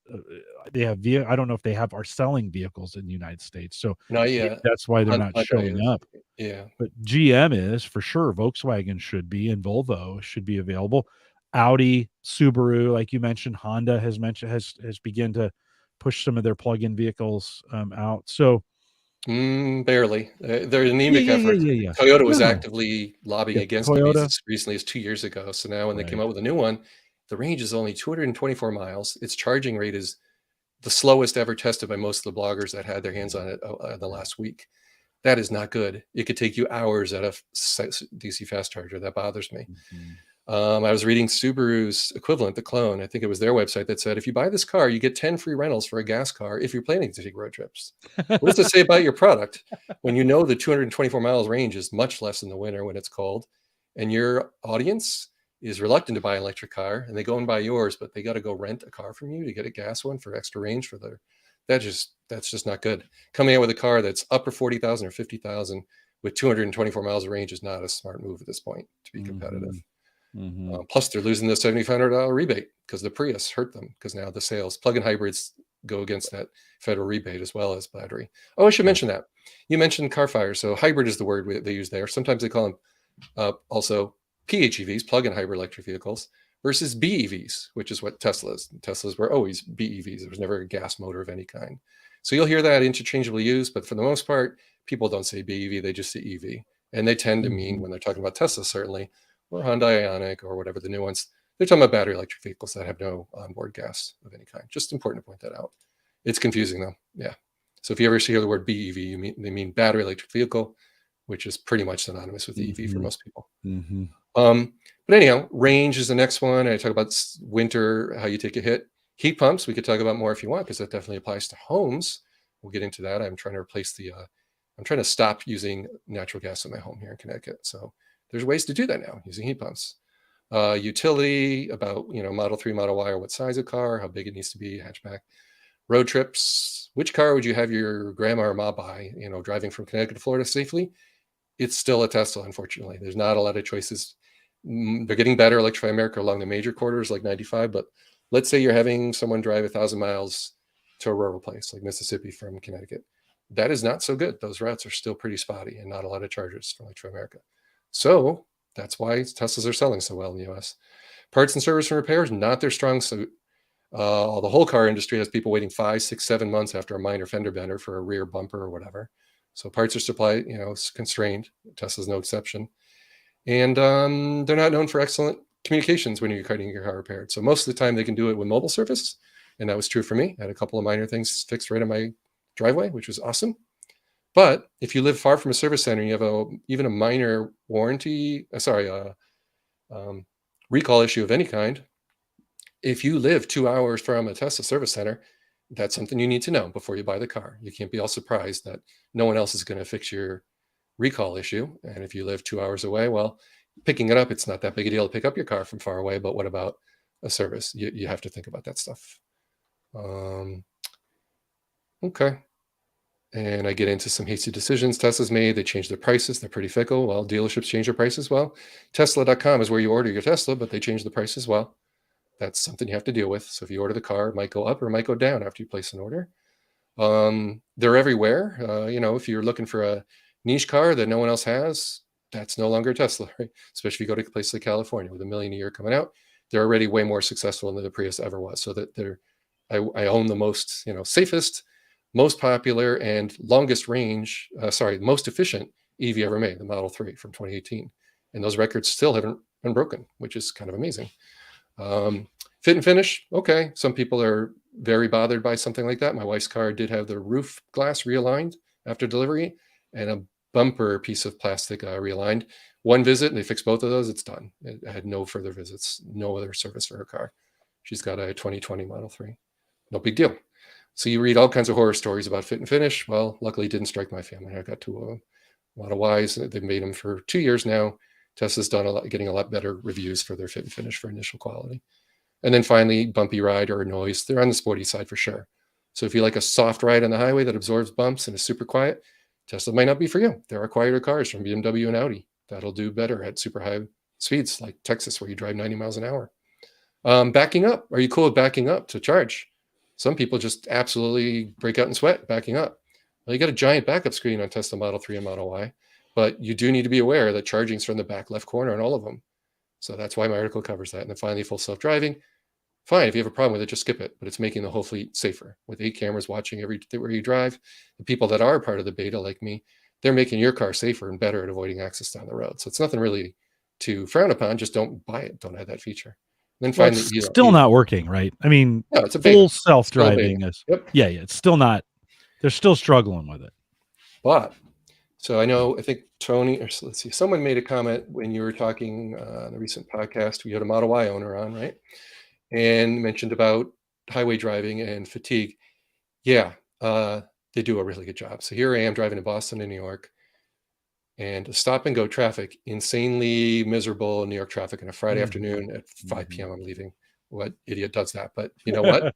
I don't know if they are selling vehicles in the United States. So Not maybe yet. that's why they're not Hyundai showing is. up. Yeah. But GM is for sure. Volkswagen should be, and Volvo should be available. Audi, Subaru, like you mentioned, Honda has begun to push some of their plug-in vehicles out. So Barely. They're an Yeah, anemic yeah, yeah, effort. yeah, yeah. Toyota No, was no. actively lobbying Yeah, against EVs Toyota. as recently as 2 years ago. So now when they came Right. out with a new one, the range is only 224 miles. Its charging rate is the slowest ever tested by most of the bloggers that had their hands on it the Right. last week. That is not good. It could take you hours at a DC fast charger. That bothers me. Mhm. I was reading Subaru's equivalent, the clone. I think it was their website that said, if you buy this car, you get 10 free rentals for a gas car if you're planning to take road trips. What does it say about your product when you know the 224 miles range is much less in the winter when it's cold, and your audience is reluctant to buy an electric car and they go and buy yours, but they got to go rent a car from you to get a gas one for extra range for their that's just not good. Coming out with a car that's upper 40,000 or 50,000 with 224 miles of range is not a smart move at this point to be competitive. Mhm. Mhm. Plus, they're losing the $7,500 rebate because the Prius hurt them because now the sales plug-in hybrids go against that federal rebate as well as battery. Oh, I should Right. mention that. You mentioned car fire. So hybrid is the word they use there. Sometimes they call them also PHEVs, plug-in hybrid electric vehicles, versus BEVs, which is what Tesla is. Teslas were always BEVs. There was never a gas motor of any kind. So you'll hear that interchangeably used, but for the most part, people don't say BEV, they just say EV. And they tend to mean, Mhm. when they're talking about Tesla, certainly, or Hyundai Ioniq or whatever the new ones, they're talking about battery electric vehicles that have no onboard gas of any kind. Just important to point that out. It's confusing though. Yeah. So if you ever hear the word BEV, they mean battery electric vehicle, which is pretty much synonymous with EV for Mhm. most people. Mhm. Um, but anyhow, range is the next one. I talk about winter, how you take a hit. Heat pumps, we could talk about more if you want, because that definitely applies to homes. We'll get into that. I'm trying to replace I'm trying to stop using natural gas in my home here in Connecticut. So there's ways to do that now using heat pumps. Utility, about, Model 3, Model Y, or what size of car, how big it needs to be, hatchback. Road trips, which car would you have your grandma or ma buy, driving from Connecticut to Florida safely? It's still a Tesla, unfortunately. There's not a lot of choices. They're getting better, Electrify America, along the major corridors like 95. But let's say you're having someone drive 1,000 miles to a rural place like Mississippi from Connecticut. That is not so good. Those routes are still pretty spotty and not a lot of chargers from Electrify America. So that's why Teslas are selling so well in the US. Parts and service and repairs, not their strong suit. The whole car industry has people waiting 5, 6, 7 months after a minor fender bender for a rear bumper or whatever. So parts are supply, constrained. Tesla's no exception. And they're not known for excellent communications when you're getting your car repaired. So most of the time they can do it with mobile service. And that was true for me. I had a couple of minor things fixed right in my driveway, which was awesome. But if you live far from a service center and you have even a minor warranty, recall issue of any kind, if you live 2 hours from a Tesla service center, that's something you need to know before you buy the car. You can't be all surprised that no one else is going to fix your recall issue. And if you live 2 hours away, well, picking it up, it's not that big a deal to pick up your car from far away. But what about a service? You have to think about that stuff. Um, okay. And I get into some hasty decisions Tesla's made. They change their prices. They're pretty fickle. Well, dealerships change their prices. Well, Tesla.com is where you order your Tesla, but they change the price as well. That's something you have to deal with. So if you order the car, it might go up or it might go down after you place an order. They're everywhere. If you're looking for a niche car that no one else has, that's no longer a Tesla, right? Especially if you go to places like California with 1 million a year coming out, they're already way more successful than the Prius ever was. So that I own the most, safest, most popular, and longest range, most efficient EV ever made, the Model 3 from 2018. And those records still haven't been broken, which is kind of amazing. Fit and finish, okay. Some people are very bothered by something like that. My wife's car did have the roof glass realigned after delivery and a bumper piece of plastic realigned. One visit, and they fixed both of those. It's done. It had no further visits, no other service for her car. She's got a 2020 Model 3. No big deal. So you read all kinds of horror stories about fit and finish. Well, luckily it didn't strike my family. I got two of them. A lot of Ys. They've made them for 2 years now. Tesla's getting a lot better reviews for their fit and finish for initial quality. And then finally, bumpy ride or noise. They're on the sporty side for sure. So if you like a soft ride on the highway that absorbs bumps and is super quiet, Tesla might not be for you. There are quieter cars from BMW and Audi that'll do better at super high speeds, like Texas, where you drive 90 miles an hour. Backing up. Are you cool with backing up to charge? Some people just absolutely break out in sweat backing up. Well, you got a giant backup screen on Tesla Model 3 and Model Y, but you do need to be aware that charging's from the back left corner on all of them. So that's why my article covers that. And then finally, full self-driving. fine. If you have a problem with it, just skip it. But it's making the whole fleet safer with 8 cameras watching everywhere you drive. The people that are part of the beta, like me, they're making your car safer and better at avoiding accidents down the road. So it's nothing really to frown upon. Just don't buy it. Don't add that feature. And then Well, finally, it's still not working, right? I mean, no, it's a beta. full Still a beta. self-driving is, Yep. yeah, it's still not. They're still struggling with it. But so I think Tony, or let's see, someone made a comment when you were talking on the recent podcast. We had a Model Y owner on, right? And mentioned about highway driving and fatigue. Yeah, they do a really good job. So here I am driving to Boston and New York, and stop and go traffic, insanely miserable New York traffic on a Friday afternoon at 5 p.m. I'm leaving. What idiot does that? But you know what?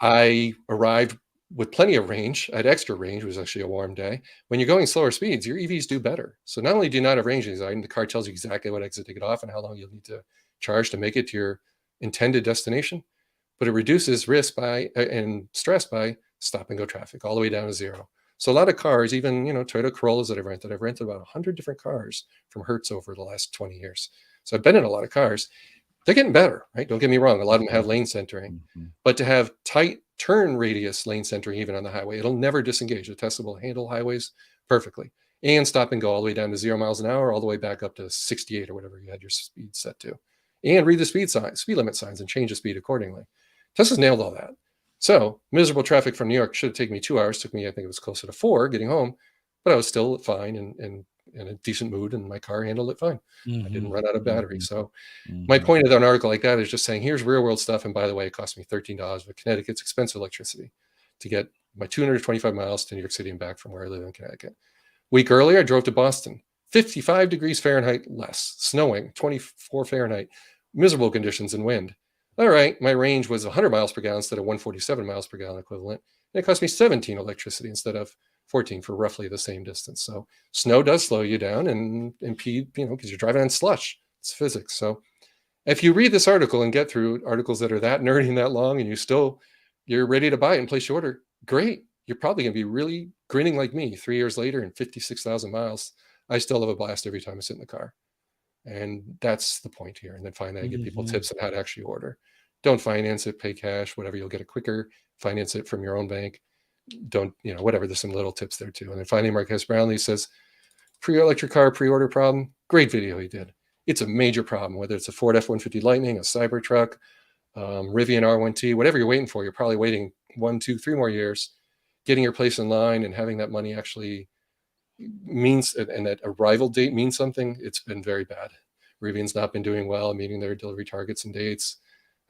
I arrived with plenty of range. I had extra range. It was actually a warm day. When you're going slower speeds, your EVs do better. So not only do you not have range anxiety, the car tells you exactly what exit to get off and how long you'll need to charge to make it to your intended destination, but it reduces risk by and stress by stop and go traffic all the way down to zero. So a lot of cars, even Toyota Corollas that I've rented about 100 different cars from Hertz over the last 20 years. So I've been in a lot of cars. They're getting better, right? Don't get me wrong. A lot of them have lane centering, but to have tight turn radius lane centering even on the highway, it'll never disengage. The Tesla will handle highways perfectly and stop and go all the way down to 0 miles an hour, all the way back up to 68 or whatever you had your speed set to, and read the speed limit signs and change the speed accordingly. Tesla's nailed all that. So miserable traffic from New York should have taken me 2 hours. Took me, I think it was closer to 4 getting home, but I was still fine and in a decent mood, and my car handled it fine. I didn't run out of battery. So my point of an article like that is just saying, here's real world stuff. And by the way, it cost me $13 with Connecticut's expensive electricity to get my 225 miles to New York City and back from where I live in Connecticut. Week earlier, I drove to Boston, 55 degrees Fahrenheit less, snowing, 24 Fahrenheit, miserable conditions and wind. All right, my range was 100 miles per gallon instead of 147 miles per gallon equivalent. And it cost me 17 electricity instead of 14 for roughly the same distance. So snow does slow you down and impede, because you're driving on slush. It's physics. So if you read this article and get through articles that are that nerdy and that long, and you're ready to buy it and place your order, great. You're probably going to be really grinning like me 3 years later and 56,000 miles. I still have a blast every time I sit in the car. And that's the point here. And then finally, I give people tips on how to actually order. Don't finance it, pay cash, whatever. You'll get it quicker. Finance it from your own bank. Don't, whatever. There's some little tips there too. And then finally, Marquez Brownlee says, electric car pre-order problem. Great video he did. It's a major problem, whether it's a Ford F-150 Lightning, a Cybertruck, Rivian R1T, whatever you're waiting for. You're probably waiting 1, 2, 3 more years. Getting your place in line and having that money actually means, and that arrival date means something. It's been very bad. Rivian's not been doing well, meeting their delivery targets and dates.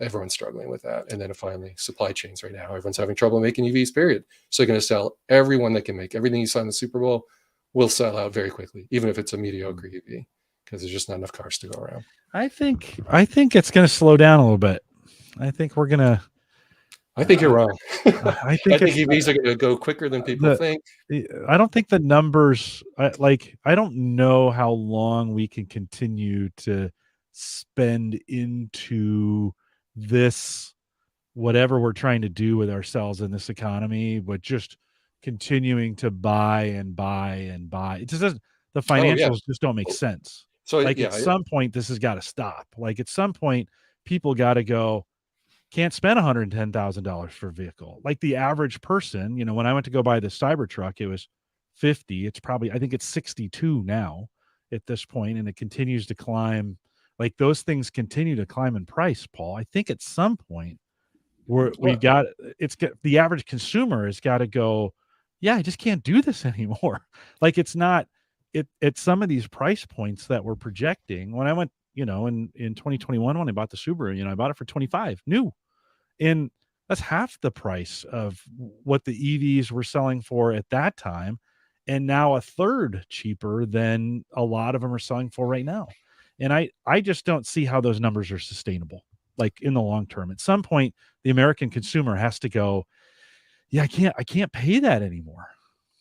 Everyone's struggling with that. And then finally, supply chains right now. Everyone's having trouble making EVs, period. So they're going to sell everyone that can make. Everything you saw in the Super Bowl will sell out very quickly, even if it's a mediocre EV, because there's just not enough cars to go around. I think it's going to slow down a little bit. I think we're going to. I think you're wrong. I think EVs are going to go quicker than people think. I don't think the numbers, I don't know how long we can continue to spend into this, whatever we're trying to do with ourselves in this economy, but just continuing to buy and buy and buy. It just doesn't, the financials just don't make sense. So at some point, this has got to stop. Like at some point, people got to go, can't spend $110,000 for a vehicle. Like the average person, when I went to go buy the Cybertruck, it was 50. It's probably, I think it's 62 now at this point, and it continues to climb. Like those things continue to climb in price, Paul. I think at some point the average consumer has got to go, yeah, I just can't do this anymore. Like it's not at some of these price points that we're projecting. When I went, in 2021, when I bought the Subaru, I bought it for 25 new. And that's half the price of what the EVs were selling for at that time. And now a third cheaper than a lot of them are selling for right now. And I just don't see how those numbers are sustainable, like in the long term. At some point, the American consumer has to go, yeah, I can't pay that anymore.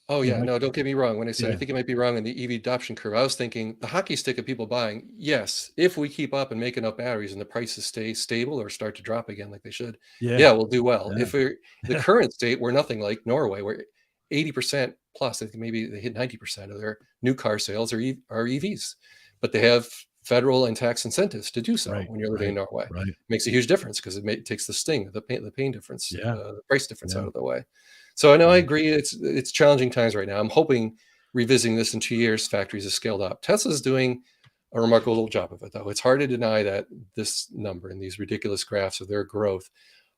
Oh, yeah. No, don't get me wrong. When I say I think it might be wrong in the EV adoption curve, I was thinking the hockey stick of people buying, yes, if we keep up and make enough batteries and the prices stay stable or start to drop again like they should, we'll do well. Yeah. If we're the current state, we're nothing like Norway, where 80% plus, I think maybe they hit 90% of their new car sales are EVs, but they have federal and tax incentives to do so Right. when you're living in Right. Norway. Right. Makes a huge difference because it takes the sting, the pain difference, Yeah. the price difference out Yeah. of the way. So I know I Yeah. agree. It's challenging times right now. I'm hoping revisiting this in 2 years, factories have scaled up. Tesla's doing a remarkable job of it, though. It's hard to deny that this number and these ridiculous graphs of their growth,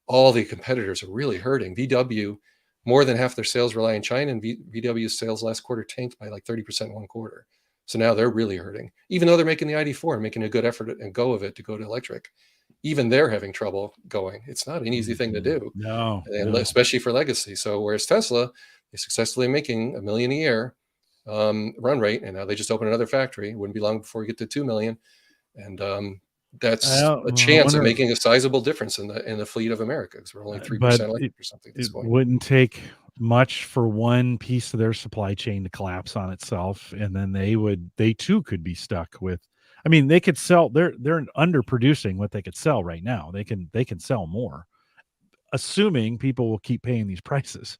all the competitors are really hurting. VW, more than half their sales rely in China, and VW's sales last quarter tanked by like 30% one quarter. So now they're really hurting, even though they're making the ID4 and making a good effort and go of it to go to electric. Even they're having trouble going. It's not an easy thing to do, No. and No. especially for legacy. So whereas Tesla is successfully making $1 million a year run rate, and now they just opened another factory. It wouldn't be long before we get to 2 million, and that's a I chance of wonder, making a sizable difference in the fleet of America because we're only 3% but electric or something at this it point. wouldn't take much for one piece of their supply chain to collapse on itself, and then they too could be stuck with. I mean, they could sell. They're underproducing what they could sell right now. They can sell more, assuming people will keep paying these prices,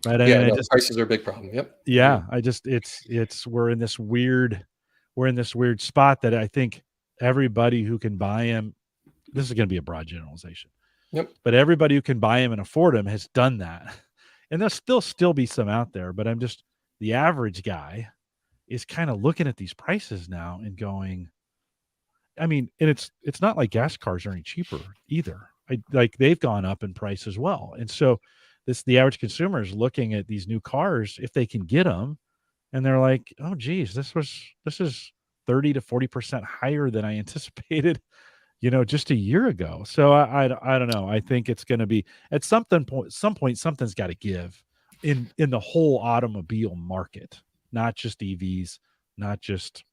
right? I mean, Yeah, I no, the just prices are a big problem. Yep, yeah, agreed. I just it's we're in this weird spot that I think everybody who can buy them. This is going to be a broad generalization, Yep. but everybody who can buy them and afford them has done that. And there'll still be some out there, but the average guy is kind of looking at these prices now and going, I mean, and it's not like gas cars are any cheaper either. Like they've gone up in price as well. And so the average consumer is looking at these new cars if they can get them, and they're like, "Oh geez, this is 30 to 40% higher than I anticipated, just a year ago." So I don't know. I think it's going to be at some point something's got to give in the whole automobile market, not just EVs, not just,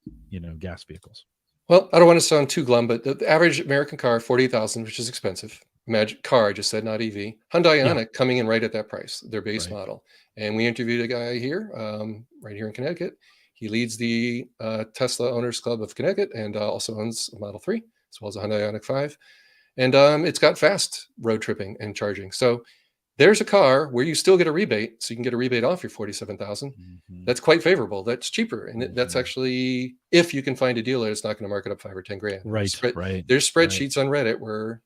gas vehicles. Well, I don't want to sound too glum, but the average American car, 40,000, which is expensive. Imagine car, I just said, not EV. Hyundai Yeah, Ioniq coming in right at that price, their base right. model. And we interviewed a guy here, right here in Connecticut. He leads the Tesla Owners Club of Connecticut and also owns a Model 3, as well as a Hyundai Ioniq 5. And it's got fast road tripping and charging. So there's a car where you still get a rebate, so you can get a rebate off your 47,000. Mhm, That's quite favorable. That's cheaper, and that's mhm. actually if you can find a dealer that's not going to mark it up 5 or 10 grand. And Right, right, there's right. spreadsheets on Reddit where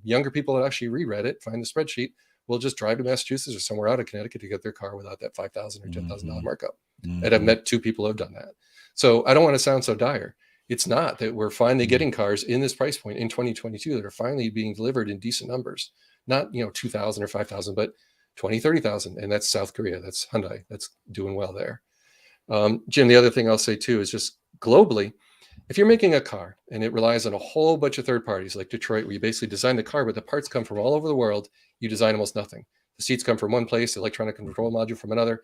younger people that actually reread it, find the spreadsheet, will just drive to Massachusetts or somewhere out of Connecticut to get their car without that $5,000 or $10,000 Mhm, markup. And I've mhm, met two people who have done that. So I don't want to sound so dire. It's not that we're finally mm. getting cars in this price point in 2022 that are finally being delivered in decent numbers, not 2,000 or 5,000, but 20, 30,000. And that's South Korea. That's Hyundai. That's doing well there. Jim, the other thing I'll say too is just globally, if you're making a car and it relies on a whole bunch of third parties like Detroit, where you basically design the car, but the parts come from all over the world, you design almost nothing. The seats come from one place, the electronic control module from another.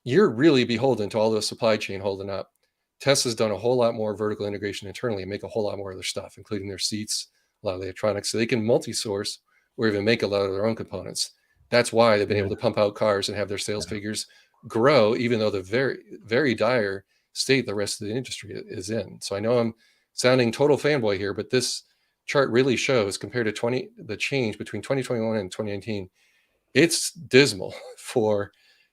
You're really beholden to all those supply chain holding up. Tesla's done a whole lot more vertical integration internally and make a whole lot more of their stuff, including their seats, a lot of the electronics, so they can multi-source or even make a lot of their own components. That's why they've been Yeah, able to pump out cars and have their sales yeah. figures grow, even though the very, very dire state the rest of the industry is in. So I know I'm sounding total fanboy here, but this chart really shows compared to the change between 2021 and 2019, it's dismal for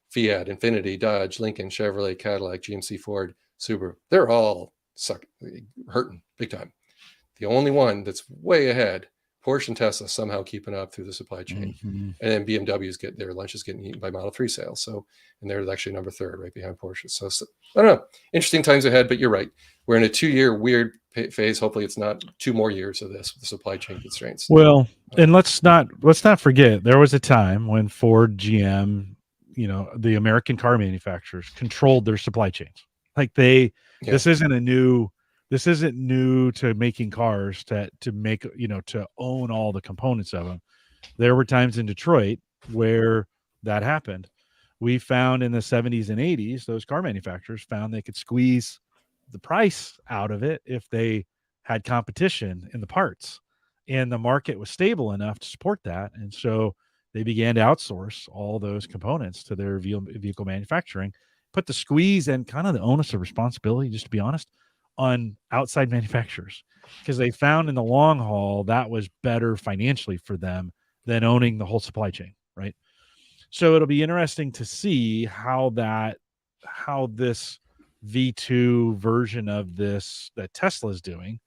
Fiat, Infiniti, Dodge, Lincoln, Chevrolet, Cadillac, GMC, Ford, Subaru. They're all hurting big time. The only one that's way ahead, Porsche and Tesla, somehow keeping up through the supply chain. Mhm. And then BMW's their lunches getting eaten by Model 3 sales. So, and they're actually number third right behind Porsche. So I don't know. Interesting times ahead, but you're right. We're in a 2 year weird phase. Hopefully it's not 2 more years of this with the supply chain constraints. Well, and Um, let's not forget there was a time when Ford, GM, the American car manufacturers controlled their supply chains. Like yeah. this isn't a new, this isn't new to making cars to make, to own all the components of them. There were times in Detroit where that happened. We found in the 70s and 80s, those car manufacturers found they could squeeze the price out of it if they had competition in the parts. And the market was stable enough to support that. And so they began to outsource all those components to their vehicle manufacturing, put the squeeze and kind of the onus of responsibility, just to be honest, on outside manufacturers, because they found in the long haul that was better financially for them than owning the whole supply chain, right? So it'll be interesting to see how this V2 version of this that Tesla is doing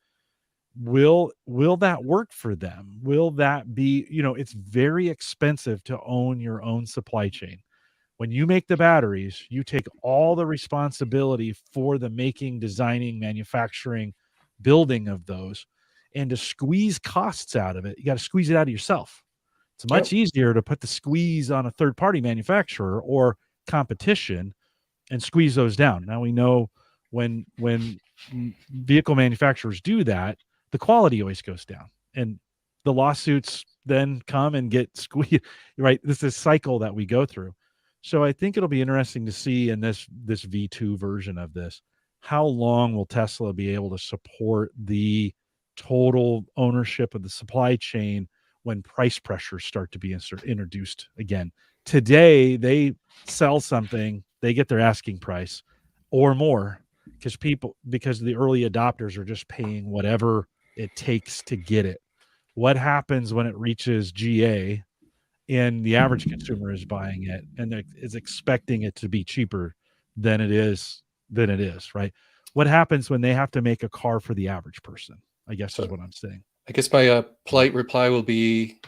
will that work for them? Will that be, it's very expensive to own your own supply chain. When you make the batteries, you take all the responsibility for the making, designing, manufacturing, building of those. And to squeeze costs out of it, you got to squeeze it out of yourself. It's much Yep. easier to put the squeeze on a third party manufacturer or competition and squeeze those down. Now we know when vehicle manufacturers do that, the quality always goes down, and the lawsuits then come and get squeezed. Right, this is a cycle that we go through. So I think it'll be interesting to see in this V2 version of this, how long will Tesla be able to support the total ownership of the supply chain when price pressures start to be introduced again. Today, they sell something, they get their asking price or more because the early adopters are just paying whatever it takes to get it. What happens when it reaches GA and the average consumer is buying it and is expecting it to be cheaper than it is, right? What happens when they have to make a car for the average person, I guess is So what I'm saying. I guess my polite reply will be,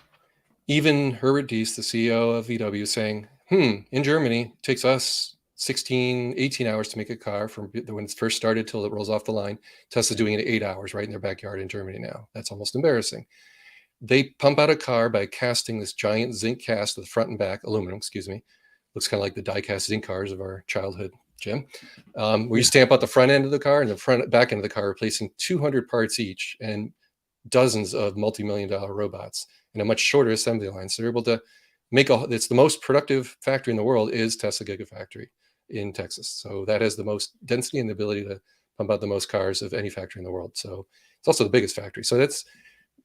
even Herbert Diess, the CEO of VW, saying, in Germany, it takes us 16, 18 hours to make a car from when it's first started till it rolls off the line. Tesla's doing it in 8 hours right in their backyard in Germany now. That's almost embarrassing. They pump out a car by casting this giant zinc cast to the front and back, aluminum, excuse me. Looks kind of like the die-cast zinc cars of our childhood, Jim. Where you stamp out the front end of the car and the back end of the car, replacing 200 parts each and dozens of multi-million-dollar robots in a much shorter assembly line. So they're able to it's the most productive factory in the world is Tesla Gigafactory in Texas. So that has the most density and the ability to pump out the most cars of any factory in the world. So it's also the biggest factory. So that's,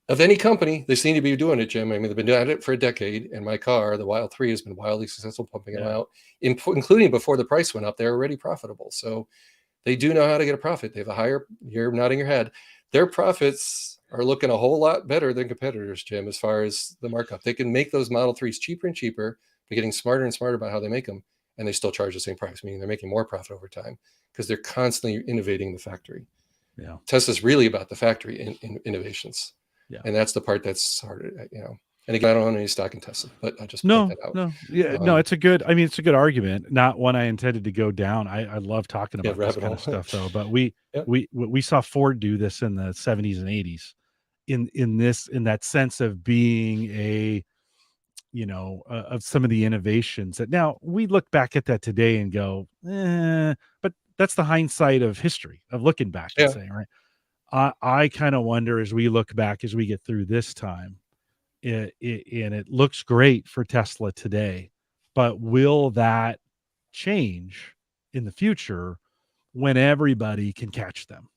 of any company, they seem to be doing it, Jim. I mean, they've been doing it for a decade, and my car, the Wild 3, has been wildly successful pumping them out, including before the price went up. They're already profitable. So they do know how to get a profit. They have a higher, you're nodding your head, their profits are looking a whole lot better than competitors, Jim, as far as the markup. They can make those Model 3s cheaper and cheaper. They're getting smarter and smarter about how they make them, and they still charge the same price, meaning they're making more profit over time because they're constantly innovating the factory. Yeah. Tesla's really about the factory in innovations. Yeah. And that's the part that's harder, And again, I don't own any stock in Tesla, but I just point that out. It's a good argument. Not one I intended to go down. I love talking about this kind of stuff though. But we saw Ford do this in the 70s and 80s in that sense of being a, of some of the innovations that now we look back at that today and go, but that's the hindsight of history, of looking back and saying, right. I kind of wonder as we look back, as we get through this time, and it looks great for Tesla today, but will that change in the future when everybody can catch them,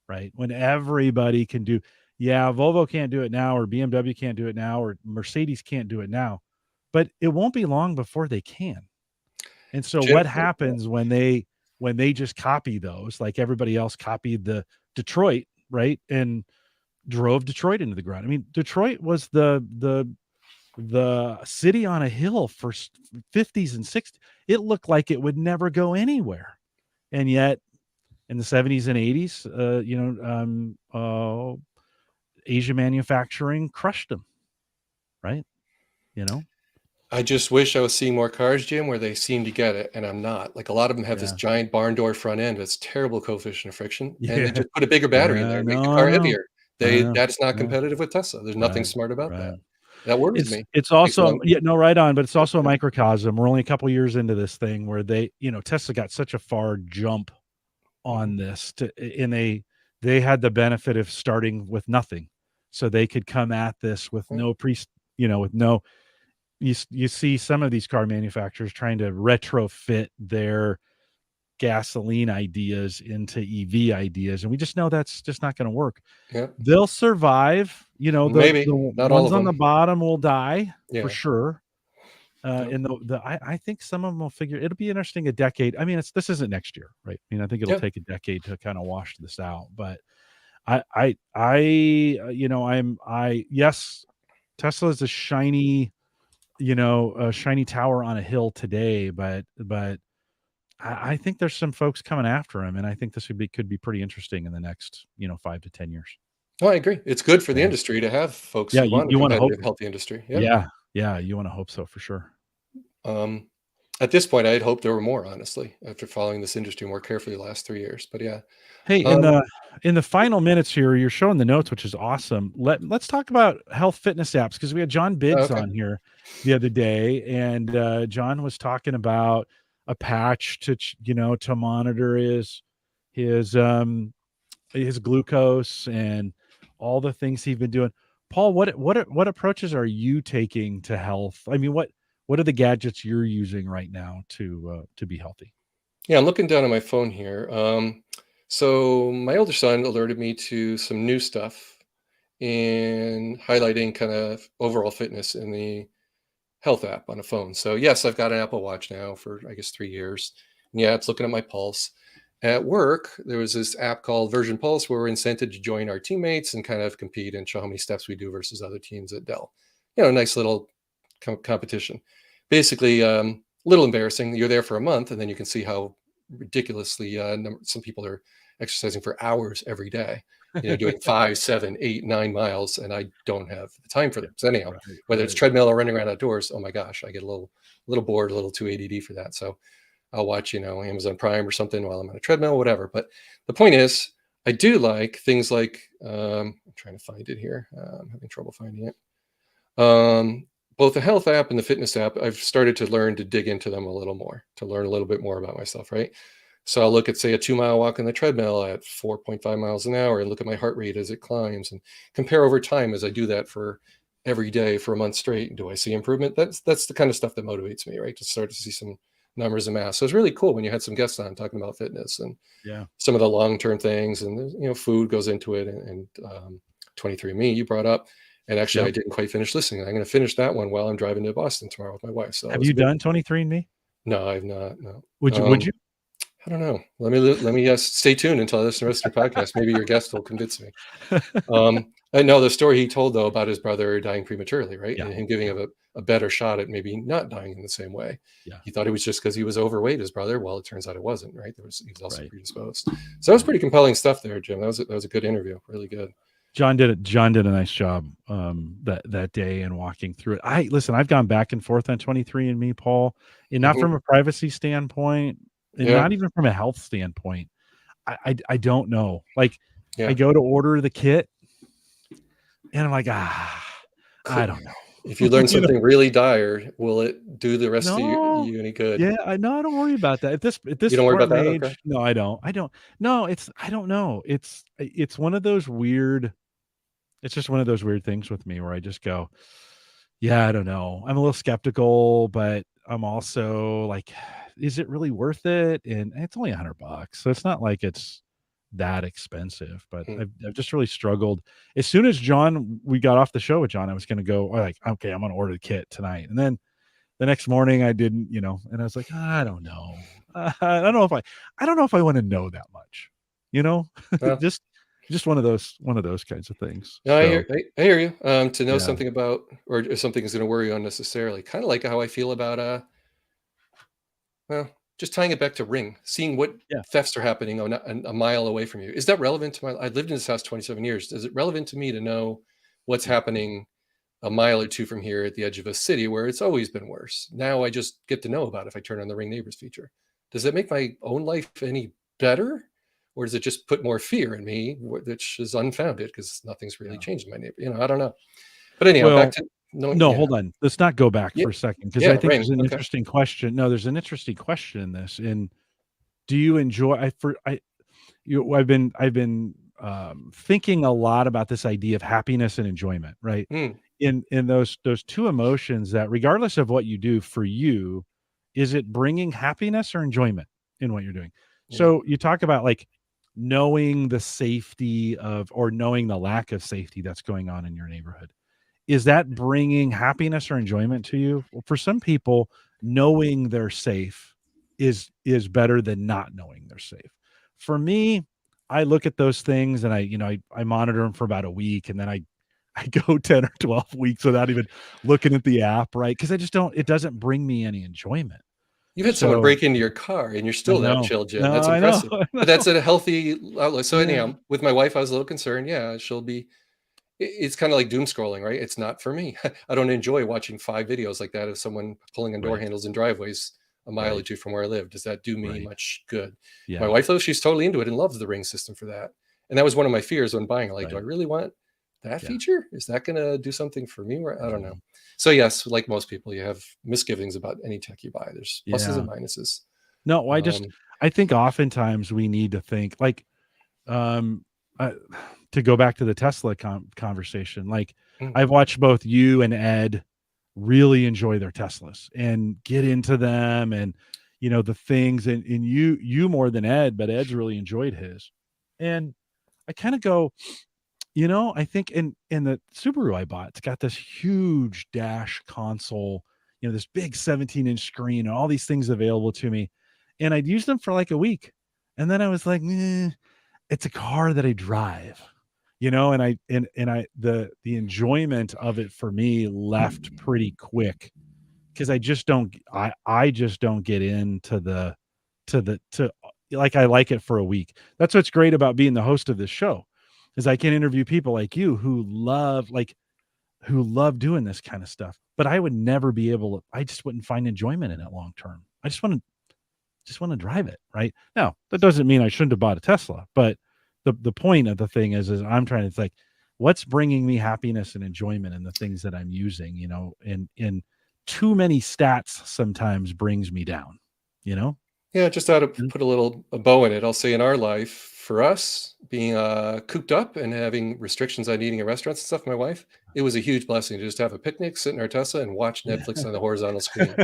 right? When everybody can do, Volvo can't do it now, or BMW can't do it now, or Mercedes can't do it now, but it won't be long before they can. And so what happens when they just copy those, like everybody else copied the Detroit, right? And drove Detroit into the ground. I mean, Detroit was the city on a hill for 50s and 60s. It looked like it would never go anywhere. And yet in the 70s and 80s, Asia manufacturing crushed them, right? I just wish I was seeing more cars, Jim, where they seem to get it, and I'm not. Like, a lot of them have this giant barn door front end that's terrible coefficient of friction, and they just put a bigger battery in there and make the car heavier. That is not competitive with Tesla. There's nothing smart about that. That worries me. It's also right on, but it's also a microcosm. We're only a couple years into this thing where Tesla got such a far jump on this and they had the benefit of starting with nothing, so they could come at this with you see some of these car manufacturers trying to retrofit their gasoline ideas into EV ideas, and we just know that's just not going to work. They'll survive. Maybe the not ones all of on them. the bottom will die for sure. And I think some of them will figure. It'll be interesting. A decade. I mean, this isn't next year, right? I mean, I think it'll take a decade to kind of wash this out. But yes, Tesla is a shiny tower on a hill today, but I think there's some folks coming after him, and I think this could be pretty interesting in the next 5 to 10 years. Oh, I agree. It's good for the Yeah. industry to have folks Yeah, who want a you wanna hope. competitive, healthy industry. Yeah. Yeah, yeah, you wanna hope so for sure. Um, at this point, I'd hoped there were more, honestly, after following this industry more carefully the last 3 years. But yeah. Hey, Um, in the final minutes here, you're showing the notes, which is awesome. Let's talk about health fitness apps because we had John oh, Biggs okay. on here the other day, and John was talking about a patch to to monitor his his glucose and all the things he's been doing. Paul, what approaches are you taking to health? I mean, what are the gadgets you're using right now to be healthy? Yeah, I'm looking down on my phone here. So my older son alerted me to some new stuff and highlighting kind of overall fitness in the health app on a phone. So yes, I've got an Apple Watch now for I guess 3 years. And yeah, it's looking at my pulse. At work, there was this app called Version Pulse where we're incented to join our teammates and kind of compete and show how many steps we do versus other teams at Dell. Nice little competition. Basically, a little embarrassing. You're there for a month, and then you can see how ridiculously some people are exercising for hours every day. Doing 5, 7, 8, 9 miles, and I don't have the time for Yeah, them. So anyhow, right, whether it's right. treadmill or running around outdoors, oh my gosh, I get a little bored, a little too ADD for that. So I'll watch, Amazon Prime or something while I'm on a treadmill, whatever. But the point is, I do like things like I'm trying to find it here. I'm having trouble finding it. Both the health app and the fitness app, I've started to learn to dig into them a little more, to learn a little bit more about myself, right? So I'll look at, say, a 2 mile walk on the treadmill at 4.5 miles an hour and look at my heart rate as it climbs and compare over time as I do that for every day for a month straight. And do I see improvement? That's the kind of stuff that motivates me, right? To start to see some numbers and math. So it's really cool when you had some guests on talking about fitness and Yeah. some of the long-term things, and food goes into it, and 23andMe you brought up, and actually I Yep. didn't quite finish listening. I'm going to finish that one while I'm driving to Boston tomorrow with my wife. So that Have was you a big. done 23andMe? No, I've not. No. Would you? I don't know. Let me stay tuned until I listen to the rest of your podcast. Maybe your guest will convince me. I know the story he told though about his brother dying prematurely, right, Yeah, and him giving yeah, him a better shot at maybe not dying in the same way. yeah, He thought it was just because he was overweight, his brother. Well, it turns out it wasn't. Right, he was also right. predisposed. So that was Yeah. pretty compelling stuff there, Jim. That was a good interview. Really good. John did a nice job that day and walking through it. I've gone back and forth on 23andMe, Paul, and not Hmm. from a privacy standpoint and Yeah, not even from a health standpoint. I don't know. Like I yeah. go to order the kit and I'm like, I Could, don't if you know. learn You know? something really dire, will it do the rest of No. you any good? Yeah, I no, I don't worry about that. At this You don't worry about important that. Okay. age, no, I don't. I don't. No, I don't know. It's one of those weird. It's just one of those weird things with me where I just go, yeah, I don't know. I'm a little skeptical, but I'm also like, is it really worth it? And it's only $100, so it's not like it's that expensive. But Hmm. I've just really struggled. As soon as we got off the show with John, I was going to go like, okay, I'm going to order the kit tonight, and then the next morning I didn't, and I was like, I don't know. I don't know if I want to know that much, you know, Well, just one of those kinds of things. no, I So hear I hear you. To know yeah, something about, or if something is going to worry you unnecessarily, kind of like how I feel about well, just tying it back to Ring, seeing what yeah, thefts are happening a mile away from you. Is that relevant to my? I lived in this house 27 years. Is it relevant to me to know what's yeah, happening a mile or two from here at the edge of a city where it's always been worse? Now I just get to know about it if I turn on the Ring Neighbors feature. Does that make my own life any better? Or does it just put more fear in me, which is unfounded because nothing's really yeah. changed in my neighbor? I don't know. But anyhow, back Well, to knowing. no, Yeah, hold on. Let's not go back yeah, for a second because I yeah. think Ring. there's an Okay. interesting question. No, there's an interesting question in this. And do you enjoy? I've been thinking a lot about this idea of happiness and enjoyment, right? Hmm. In those two emotions that, regardless of what you do for you, is it bringing happiness or enjoyment in what you're doing? Yeah. So you talk about like knowing the safety of or knowing the lack of safety that's going on in your neighborhood. Is that bringing happiness or enjoyment to you? Well, for some people, knowing they're safe is better than not knowing they're safe. For me, I look at those things and I monitor them for about a week and then I go 10 or 12 weeks without even looking at the app, right? Because I just don't it doesn't bring me any enjoyment. You've had someone So break into your car and you're I still that know. chill, Jim. No, That's I know. impressive. I But that's know. a healthy outlet. So Yeah. anyhow, with my wife, I was a little concerned. Yeah, she'll be it's kind of like doom scrolling, right? It's not for me. I don't enjoy watching 5 videos like that of someone pulling on door Right. handles in driveways a mile or Right. two from where I live. Does that do me Right. much good? My Yeah. wife, though, she's totally into it and loves the ring system for that. And that was one of my fears when buying. Like, do I Right. really want that Yeah. feature? Is that going to do something for me? I don't know. Mhm. So yes, like most people, you have misgivings about any tech you buy. There's pluses Yeah. and minuses. No, Um, I think oftentimes we need to think like, um, uh, to go back to the Tesla conversation, like mm, I've watched both you and Ed really enjoy their Teslas and get into them and, the things and you more than Ed, but Ed's really enjoyed his. And I kind of go, I think in the Subaru I bought, it's got this huge dash console, this big 17-inch screen and all these things available to me. And I'd used them for like a week. And then I was like, it's a car that I drive, and the enjoyment of it for me left pretty quick because I just don't get into to like I like it for a week. That's what's great about being the host of this show is I can interview people like you who love doing this kind of stuff. But I would never be able to, I just wouldn't find enjoyment in it long term. I just want to drive it right now. That doesn't mean I shouldn't have bought a Tesla, but the point of the thing is I'm trying to think what's bringing me happiness and enjoyment in the things that I'm using, and too many stats sometimes brings me down, you know? Yeah, just out of Mm. put a bow in it, I'll say in our life, for us, being cooped up and having restrictions on eating at restaurants and stuff, my wife, it was a huge blessing to just have a picnic, sit in our Tesla, and watch Netflix on the horizontal screen.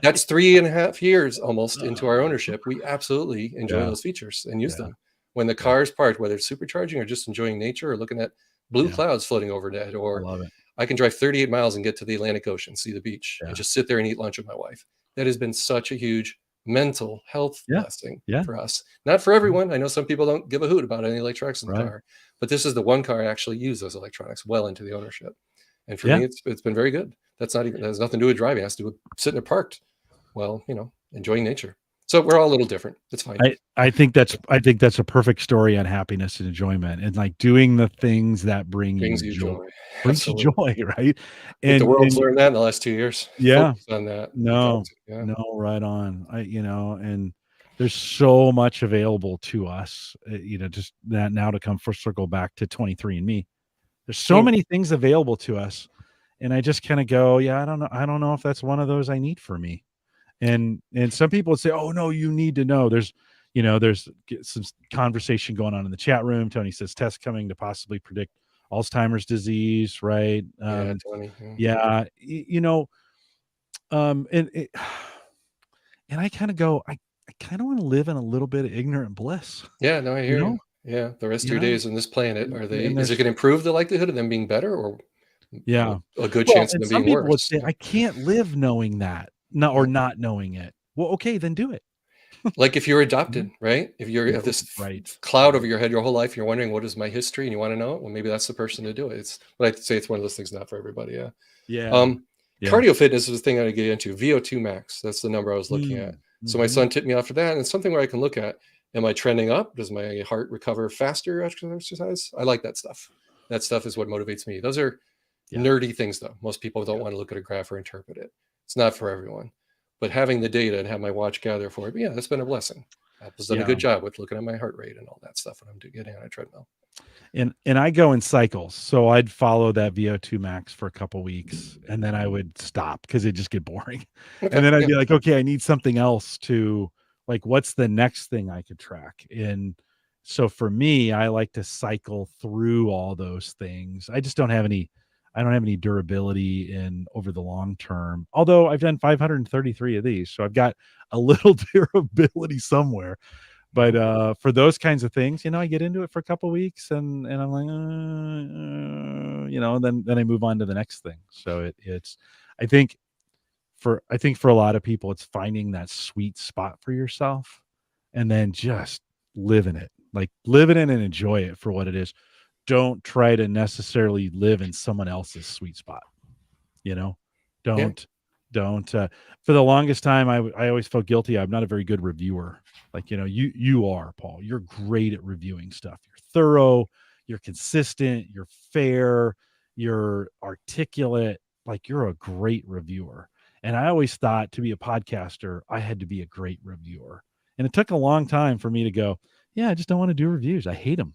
That's 3.5 years almost into our ownership. We absolutely enjoy Yeah, those features and use yeah, them. When the yeah, car is parked, whether it's supercharging or just enjoying nature or looking at blue yeah. clouds floating overhead, I or love it. I can drive 38 miles and get to the Atlantic Ocean, see the beach, and Yeah, just sit there and eat lunch with my wife. That has been such a huge mental health yeah, blessing yeah, for us. Not for yeah. everyone. I know some people don't give a hoot about any electronics in the Right. car, but this is the one car I actually use those electronics well into the ownership. And for Yeah. me, it's been very good. That has nothing to do with driving. It has to do with sitting there parked. Well, enjoying nature. So we're all a little different. It's fine. I think that's a perfect story on happiness and enjoyment and like doing the things that bring Brings you you joy joy. brings you Absolutely. joy, right? I think the world's And learned that in the last 2 years. yeah, Focus on that. You've got no, to. Yeah. no, right on. And there's so much available to us, just that now to come for circle back to 23 and me. There's so Mm. many things available to us. And I just kind of go, yeah, I don't know. I don't know if that's one of those I need for me. And some people would say, "Oh no, you need to know." There's some conversation going on in the chat room. Tony says tests coming to possibly predict Alzheimer's disease, right? Yeah, Tony. Yeah. Yeah, and and I kind of go, I kind of want to live in a little bit of ignorant bliss, Yeah, no, I you hear you. know, Yeah, the rest of you your know, days on this planet, and is it there's gonna improve the likelihood of them being better, or yeah. a good Well, chance of and them some being people would worse? say I can't live knowing that, not or Yeah. not knowing it. Well, okay, then do it. Like if you're You know? adopted, right? If you Yeah, have this right, cloud over right. your head your whole life, you're wondering what is my history, and you want to know it. Well, maybe that's the person to do it. But I'd say it's one of those things not for everybody. Yeah. Yeah, Um, yeah. Cardio fitness is the thing I get into. VO2 max. That's the number I was looking at. Mm, So my mhm. son tipped me off for that, and it's something where I can look at. Am I trending up? Does my heart recover faster after exercise? I like that stuff. That stuff is what motivates me. Those are Yeah, nerdy things, though. Most people don't yeah, want to look at a graph or interpret it. It's not for everyone. But having the data and have my watch gather for it, yeah, that's been a blessing. Apple's done a yeah. good job with looking at my heart rate and all that stuff when I'm getting on a treadmill. And I go in cycles, so I'd follow that VO2 max for a couple weeks, and then I would stop because it just get boring, and Okay. then I'd Yeah. be like, "Okay, I need something else to like, what's the next thing I could track?" And so for me, I like to cycle through all those things. I don't have any durability in over the long term, although I've done 533 of these, so I've got a little durability somewhere. But, Mhm. for those kinds of things, I get into it for a couple weeks and I'm like, then I move on to the next thing. So it's I think I think for a lot of people, it's finding that sweet spot for yourself and then just live in it. Like, live in it and enjoy it for what it is. Don't try to necessarily live in someone else's sweet spot, you know? Yeah. Don't Don't. For the longest time, I always felt guilty. I'm not a very good reviewer. Like, you are, Paul. You're great at reviewing stuff. You're thorough. You're consistent. You're fair. You're articulate. Like, you're a great reviewer. And I always thought to be a podcaster, I had to be a great reviewer. And it took a long time for me to go, yeah, I just don't want to do reviews. I hate them.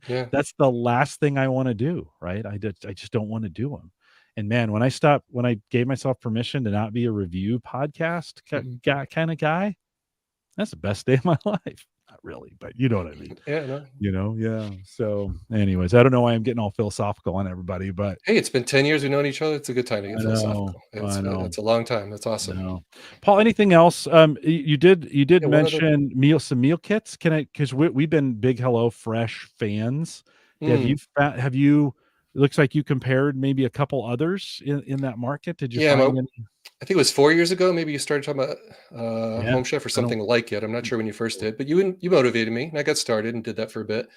Yeah. That's the last thing I want to do. Right. I just don't want to do them. And man, when I gave myself permission to not be a review podcast Mhm. kind of guy, that's the best day of my life. Not really, but you know what I mean. Yeah, no. Yeah. So, anyways, I don't know why I'm getting all philosophical on everybody, but Hey, it's been 10 years we've known each other. It's a good time to get I know, philosophical. I know, It's a long time. That's I awesome. know. Paul, anything else? You did Yeah, one other. mention some meal kits. Can I? Because we've been big Hello Fresh fans. Mm. Have you? It looks like you compared maybe a couple others in that market. Did you Yeah, find any? I think it was 4 years ago, maybe you started talking about, Yeah, Home Chef or I don't. something like it. I'm not sure when you first did, but you motivated me, and I got started and did that for a bit.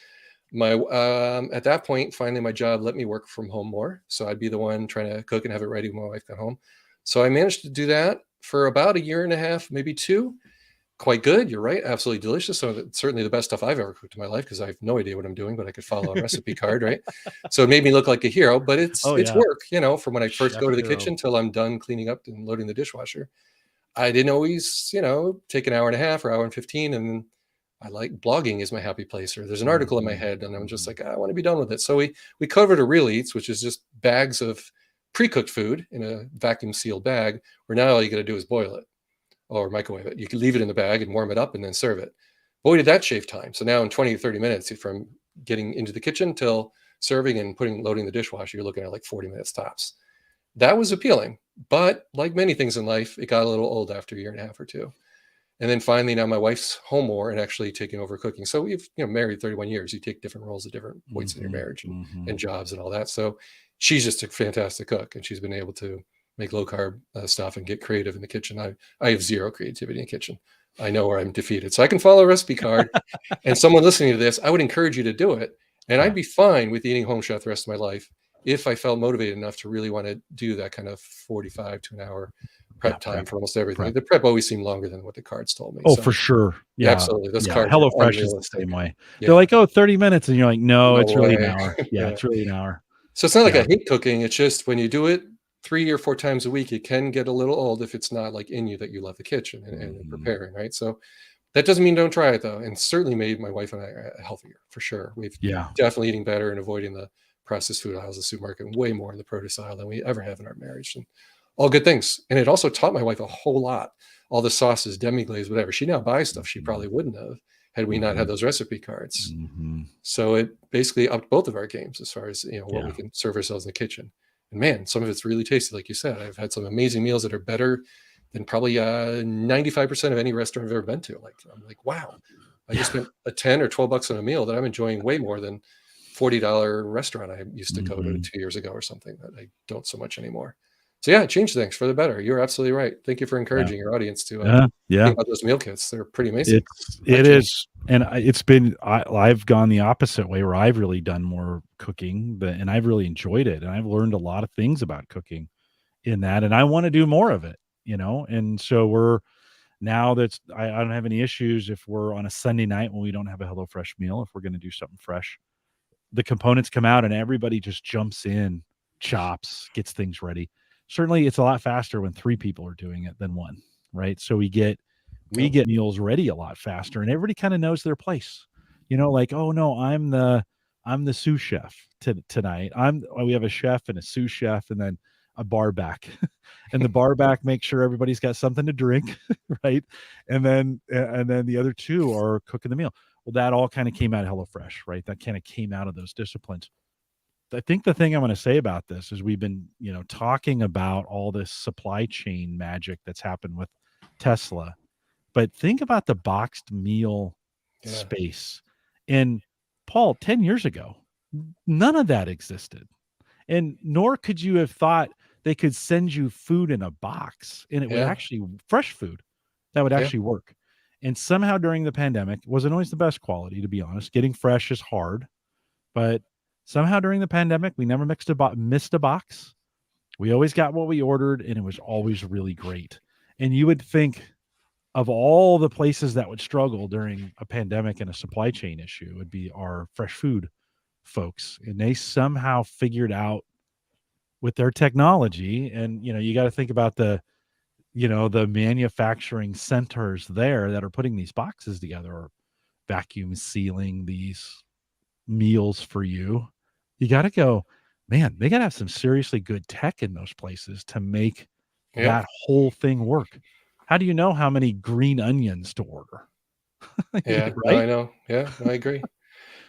At that point, finally, my job let me work from home more, so I'd be the one trying to cook and have it ready when my wife got home. So I managed to do that for about a year and a half, maybe 2. Quite good, you're right, absolutely delicious. So that's certainly the best stuff I've ever cooked in my life because I have no idea what I'm doing, but I could follow a recipe card, right? So it made me look like a hero, but it's Oh it's yeah, work, from when I first chef go to the hero. kitchen till I'm done cleaning up and loading the dishwasher. I didn't always, take an hour and a half or hour and 15. And I like blogging is my happy place, or there's an article in my Mhm, head and I'm just mhm. like, I want to be done with it. So we covered a real eats, which is just bags of pre-cooked food in a vacuum sealed bag, where now all you got to do is boil it or microwave it. You can leave it in the bag and warm it up and then serve it. Boy, did that shave time. So now in 20 to 30 minutes from getting into the kitchen till serving and loading the dishwasher, you're looking at like 40 minutes tops. That was appealing, but like many things in life, it got a little old after a year and a half or two. And then finally, now my wife's home more and actually taking over cooking. So we've married 31 years. You take different roles at different points in your Mhm, marriage and mhm. jobs and all that. So she's just a fantastic cook, and she's been able to make low carb stuff and get creative in the kitchen. I have zero creativity in the kitchen. I know where I'm defeated. So I can follow a recipe card. And someone listening to this, I would encourage you to do it. And I'd Yeah, be fine with eating home chef the rest of my life if I felt motivated enough to really want to do that kind of 45 to an hour yeah, prep time for almost everything. prep. The prep always seemed longer than what the cards told me. Oh, So for sure. Yeah, absolutely, those yeah. cards are HelloFresh is the unrealistic. same way. They're Yeah, like, "Oh, 30 minutes," and you're like, "No, no it's really an way. hour." Yeah, Yeah. it's really an hour. So it's not like Yeah. I hate cooking. It's just when you do it 3 or 4 times a week, it can get a little old if it's not like in you that you love the kitchen and Mhm. preparing, right? So that doesn't mean don't try it though, and certainly made my wife and I healthier for sure. We've Yeah. definitely eating better and avoiding the processed food aisles of the supermarket, and way more in the produce aisle than we ever have in our marriage. And all good things. And it also taught my wife a whole lot. All the sauces, demi-glaze, whatever. She now buys stuff she Mhm. probably wouldn't have had we not had Mhm. those recipe cards. Mhm. So it basically upped both of our games as far as what we Yeah. can serve ourselves in the kitchen. And man, some of it's really tasty, like you said. I've had some amazing meals that are better than probably 95% of any restaurant I've ever been to. Like I'm like, wow, I just Yeah. spent a 10 or 12 bucks on a meal that I'm enjoying way more than $40 restaurant I used to go to Mhm. 2 years ago or something that I don't so much anymore. So yeah, change things for the better. You're absolutely right. Thank you for Yeah. encouraging your audience to Yeah. Yeah. think about those meal kits. They're pretty amazing. It Life changing. is, and it's been I've gone the opposite way where I've really done more cooking, and I've really enjoyed it, and I've learned a lot of things about cooking in that, and I wanna do more of it, and so we're now that's I don't have any issues if we're on a Sunday night when we don't have a HelloFresh meal, if we're gonna do something fresh. The components come out and everybody just jumps in, chops, gets things ready. Certainly, it's a lot faster when 3 people are doing it than 1, right? So we Yep. get meals ready a lot faster and everybody kinda knows their place. Like, "Oh, no, I'm the sous chef tonight. We have a chef and a sous chef and then a bar back." And the bar back makes sure everybody's got something to drink, right? And then the other 2 are cooking the meal. Well, that all kinda came out of HelloFresh, right? That kinda came out of those disciplines. I think the thing I wanna say about this is we've been, talking about all this supply chain magic that's happened with Tesla, but think about the boxed meal Yeah. space. And Paul, 10 years ago, none of that existed. And nor could you have thought they could send you food in a box and it would Yeah. actually fresh food that would Yeah. actually work. And somehow during the pandemic, wasn't always the best quality, to be honest. Getting fresh is hard, but somehow during the pandemic, we never missed a box. We always got what we ordered, and it was always really great. And you would think of all the places that would struggle during a pandemic and a supply chain issue would be our fresh food folks. And they somehow figured out with their technology, and you got to think about the manufacturing centers there that are putting these boxes together or vacuum sealing these meals for you. You got to go, man, they got to have some seriously good tech in those places to make Yeah. that whole thing work. How do you know how many green onions to order? Yeah. No, Right? I know. Yeah, I agree.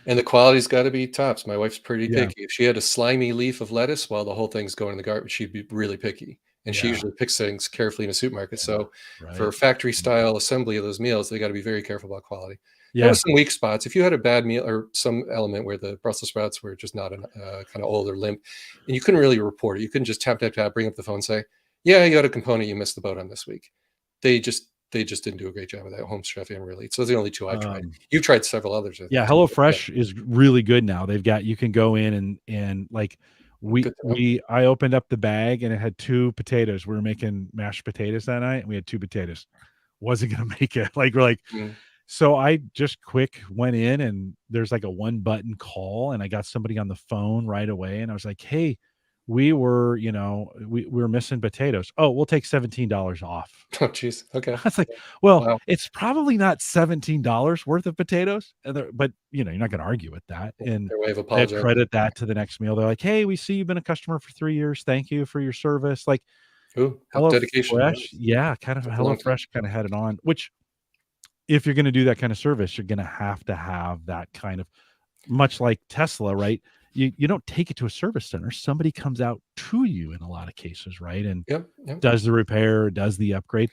And the quality's gotta be tops. My wife's pretty Yeah. picky. If she had a slimy leaf of lettuce, well, the whole thing's going in the garbage. She'd be really picky, and she Yeah. usually picks things carefully in a supermarket. Yeah. So, for Right. factory style assembly of those meals, they gotta be very careful about quality. There Yeah. was some weak spots. If you had a bad meal or some element where the Brussels sprouts were just not kinda old or limp, and you couldn't really report it, you couldn't just tap, tap, tap, bring up the phone, and say, "Yeah, you got a component you missed the boat on this week." They just didn't do a great job of that, Home Chef and Really. So those are the only 2 I tried. Um, You've tried several others, I yeah, think, too. Yeah, HelloFresh is really good now. They've got you can go in and like good to know. I opened up the bag and it had 2 potatoes. We were making mashed potatoes that night and we had 2 potatoes. Wasn't gonna make it. Like we're like, Mm. so I just quick went in and there's like a one button call and I got somebody on the phone right away and I was like, "Hey, we were missing potatoes. Oh, we'll take $17 off." Oh, jeez. I Okay. was like, "Well, Wow. it's probably not $17 worth of potatoes," and but you're not gonna argue with that, and Their way of I apologizing. credit that to the next meal. They're like, "Hey, we see you've been a customer for 3 years. Thank you for your service." Like, Ooh, that's dedication. HelloFresh, Nice. yeah, kind of Took a long time. HelloFresh kinda had it on, which if you're gonna do that kind of service, you're gonna have to have that kind of much like Tesla, right? You don't take it to a service center. Somebody comes out to you in a lot of cases, right? And Yep, yep. does the repair, does the upgrade.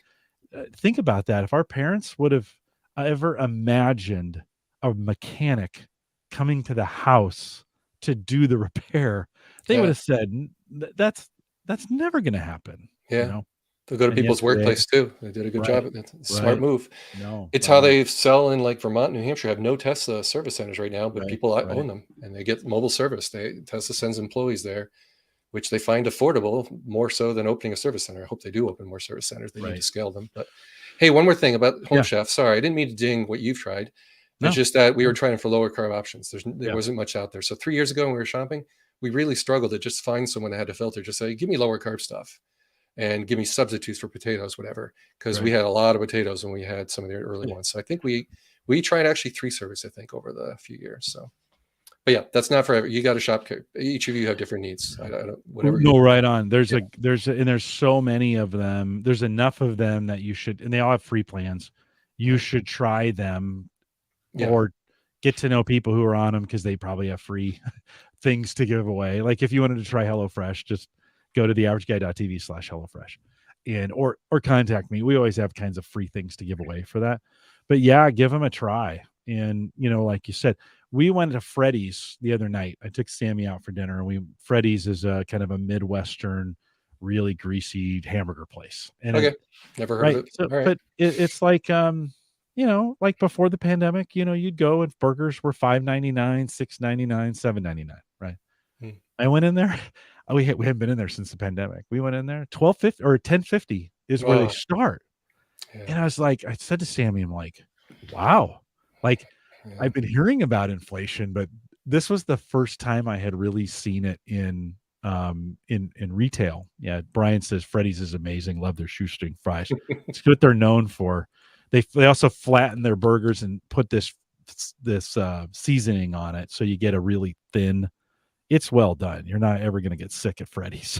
Think about that. If our parents would have ever imagined a mechanic coming to the house to do the repair, they would Yeah, have said, That's never going to happen," you yeah. know. They'll go to And yet people's today, workplace too. They did a good right, job. That's a smart right, move. no, It's how um, they sell in, like, Vermont, New Hampshire, have no Tesla service centers right now, but right, people right, own them, and they get mobile service. Tesla sends employees there, which they find affordable more so than opening a service center. I hope they do open more service centers. They need to right. scale them. But hey, one more thing about Home Yeah, Chef. Sorry, I didn't mean to ding what you've tried. It's no, just that we were no, trying for lower carb options. There yeah, wasn't much out there. So 3 years ago when we were shopping, we really struggled to just find someone that had a filter. Just say, give me lower carb stuff and give me substitutes for potatoes, whatever. Because we right. had a lot of potatoes when we had some of the early Yeah. ones. So I think we tried actually 3 servers, I think, over the few years. So, but yeah, that's not forever. You got to shop. Each of you have different needs. I don't, whatever you. No, right on. Yeah, There's so many of them. There's enough of them that you should, and they all have free plans. You yeah, should try them yeah. or get to know people who are on them because they probably have free things to give away. Like if you wanted to try HelloFresh, just go to theaverageguy.tv/HelloFresh and or contact me. We always have kinds of free things to give away for that. But yeah, give them a try. And like you said, we went to Freddy's the other night. I took Sammy out for dinner and Freddy's is a kind of a Midwestern, really greasy hamburger place. And Okay, never heard of right. it. So, All right. but it's like, like before the pandemic, you'd go and burgers were 5.99, 6.99, 7.99, right? Mm, I went in there. We hadn't been in there since the pandemic. We went in there, 12.50 or 10.50 is where they oh, start. yeah, And I said to Sammy, I'm like, wow, like yeah. I've been hearing about inflation, but this was the first time I had really seen it in retail. Yeah, Brian says Freddy's is amazing. Love their shoestring fries. It's what they're known for. They also flatten their burgers and put this seasoning on it, so you get a really thin. It's well done. You're not ever going to get sick at Freddy's.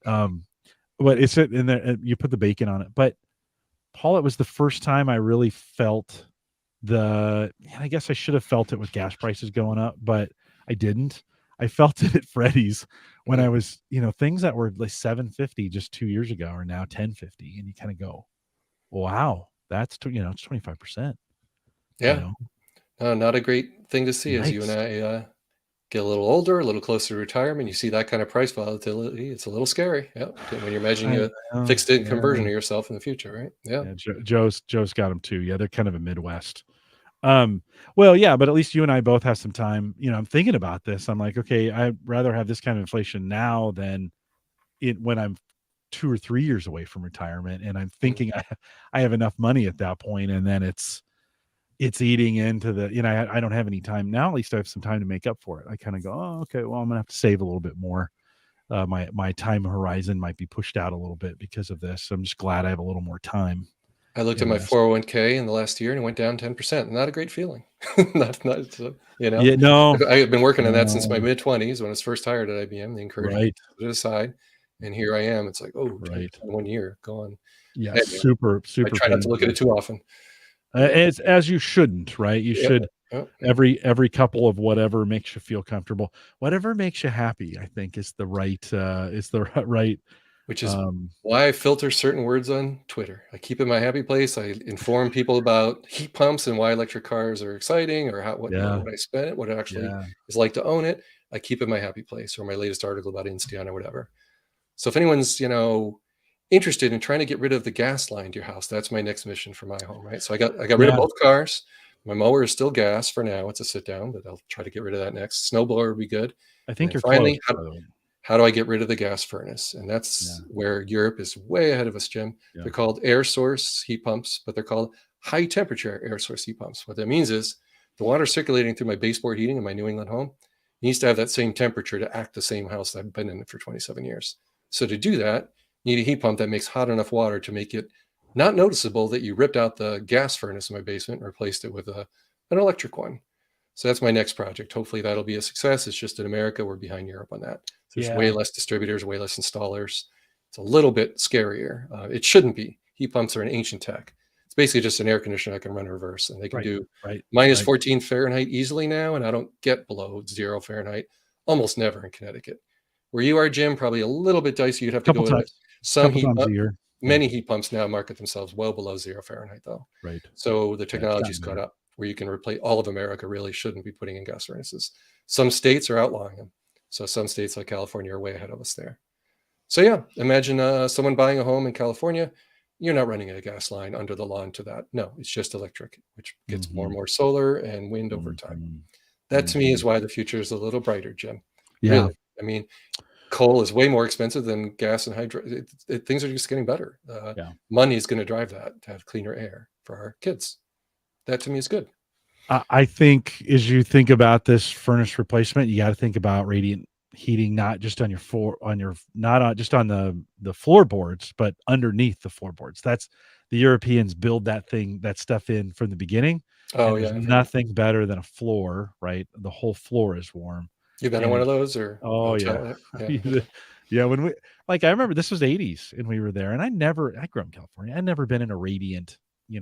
Um, but it's in there. And you put the bacon on it. But Paul, it was the first time I really felt I guess I should have felt it with gas prices going up, but I didn't. I felt it at Freddy's when I Mm, was, things that were like 7.50 just 2 years ago are now 10.50, and you kind of go, "Wow, that's it's 25%." You yeah. know, Not a great thing to see as you and yikes! I get a little older, a little closer to retirement. You see that kind of price volatility. It's a little scary. Yeah, when you're imagining I a know, fixed income yeah, version of yourself in the future, right? Yeah, yeah. Joe's got them too. Yeah, they're kind of a Midwest. Um, well, yeah, but at least you and I both have some time. I'm thinking about this. I'm like, okay, I'd rather have this kind of inflation now than when I'm 2 or 3 years away from retirement, and I'm Mm. thinking I have enough money at that point, and then it's eating into the, I don't have any time now. At least I have some time to make up for it. I kind of go, oh, okay, well, I'm gonna have to save a little bit more. My time horizon might be pushed out a little bit because of this. I'm just glad I have a little more time I looked at in my this. 401k in the last year and it went down 10%. Not a great feeling. not Yeah, no, I had been working on that since my no, mid-20s when I was first hired at IBM. They encouraged me right, to put it aside, and here I am. It's like, oh, 10% right. in 1 year gone. Yeah, Anyway, super, I super try not to look at painful. it too often. Uh, It's as you shouldn't, right? You yeah, should yeah, every couple of whatever makes you feel comfortable, whatever makes you happy, I think is the right. which is Um, why I filter certain words on Twitter. I keep it in my happy place. I inform people about heat pumps and why electric cars are exciting, or yeah, what I spent, what it actually yeah, is like to own it. I keep it in my happy place, or my latest article about Insteon or whatever. So if anyone's, interested in trying to get rid of the gas line to your house, that's my next mission for my home, right? So I got rid of yeah. both cars. My mower is still gas for now. It's a sit down, but I'll try to get rid of that next. Snowblower would be good. I And think then you're close, finally, by the way. how do I get rid of the gas furnace? And Yeah, that's where Europe is way ahead of us, Jim. yeah, They're called air source heat pumps, but they're called high temperature air source heat pumps. What that means is the water circulating through my baseboard heating in my New England home needs to have that same temperature to act the same house that I've been in for 27 years. So to do that, you need a heat pump that makes hot enough water to make it not noticeable that you ripped out the gas furnace in my basement and replaced it with an electric one. So that's my next project. Hopefully that'll be a success. It's just in America, we're behind Europe on that. There's way yeah, less distributors, way less installers. It's a little bit scarier. It shouldn't be. Heat pumps are an ancient tech. It's basically just an air conditioner that can run in reverse, and they can right, do right, minus right. 14 Fahrenheit easily now, and I don't get below 0 Fahrenheit almost never in Connecticut. Where you are, Jim, probably a little bit dicey. You'd have to Couple go to times, some couple heat times pump. a year. Yeah, Many heat pumps now market themselves well below 0 Fahrenheit, though. right. So the Yeah, it's technology's gotten caught better. up where you can replace all of America really shouldn't be putting in gas furnaces. Some states are outlawing them. So some states like California are way ahead of us there. So yeah, imagine someone buying a home in California. You're not running a gas line under the lawn to that. No, it's just electric, which gets more Mhm, and more solar and wind over time. mhm, That to me is mhm. why the future is a little brighter, Jim. Yeah, Really. I mean, coal is way more expensive than gas and hydro. Things are just getting better. yeah. Money is going to drive that to have cleaner air for our kids. That to me is good. I think as you think about this furnace replacement, you gotta think about radiant heating, not just on your floor on your not on just on the floorboards, but underneath the floorboards. That's the Europeans build that stuff in from the beginning, Oh and there's yeah, I've heard that. nothing better than a floor, right? The whole floor is warm, You've been in and one of it those or a oh, yeah. hotel? Yeah. Okay. Yeah, when we like, I remember this was '80s, and we were there, and I grew up in California. I'd never been in a radiant,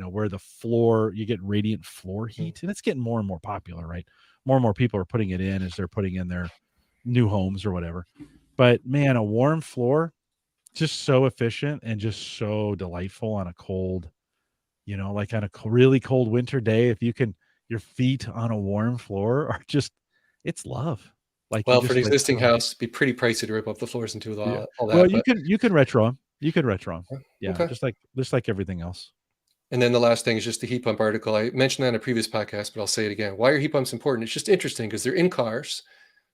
where the floor you get radiant floor Mm. heat, and it's getting more and more popular, right? More and more people are putting it in as they're putting in their new homes or whatever. But man, a warm floor, just so efficient and just so delightful on a cold, like on a really cold winter day. If you can, your feet on a warm floor are just, it's love. Like you Well, for just an like existing feel like, house, it'd be pretty pricey to rip up the floors and do yeah. all Well, that. But you can retro 'em. You can retro 'em. Yeah, okay. just like everything else. And then the last thing is just the heat pump article. I mentioned that in a previous podcast, but I'll say it again. Why are heat pumps important? It's just interesting because they're in cars.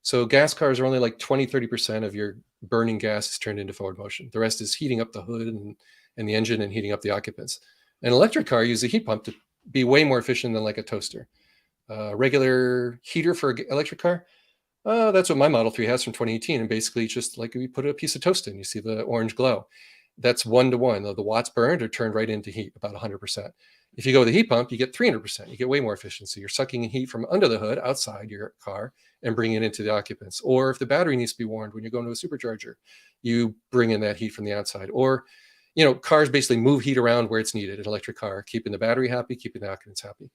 So gas cars are only like 20-30% of your burning gas is turned into forward motion. The rest is heating up the hood and the engine and heating up the occupants. An electric car uses a heat pump to be way more efficient than like a toaster. Regular heater for an electric car, that's what my Model 3 has from 2018. And basically, it's just like we put a piece of toast in, you see the orange glow. That's 1 to 1. The watts burned are turned right into heat, about 100%. If you go with a heat pump, you get 300%. You get way more efficiency. You're sucking in heat from under the hood outside your car and bringing it into the occupants. Or if the battery needs to be warmed when you go into a supercharger, you bring in that heat from the outside. Or, cars basically move heat around where it's needed. An electric car, keeping the battery happy, keeping the occupants happy.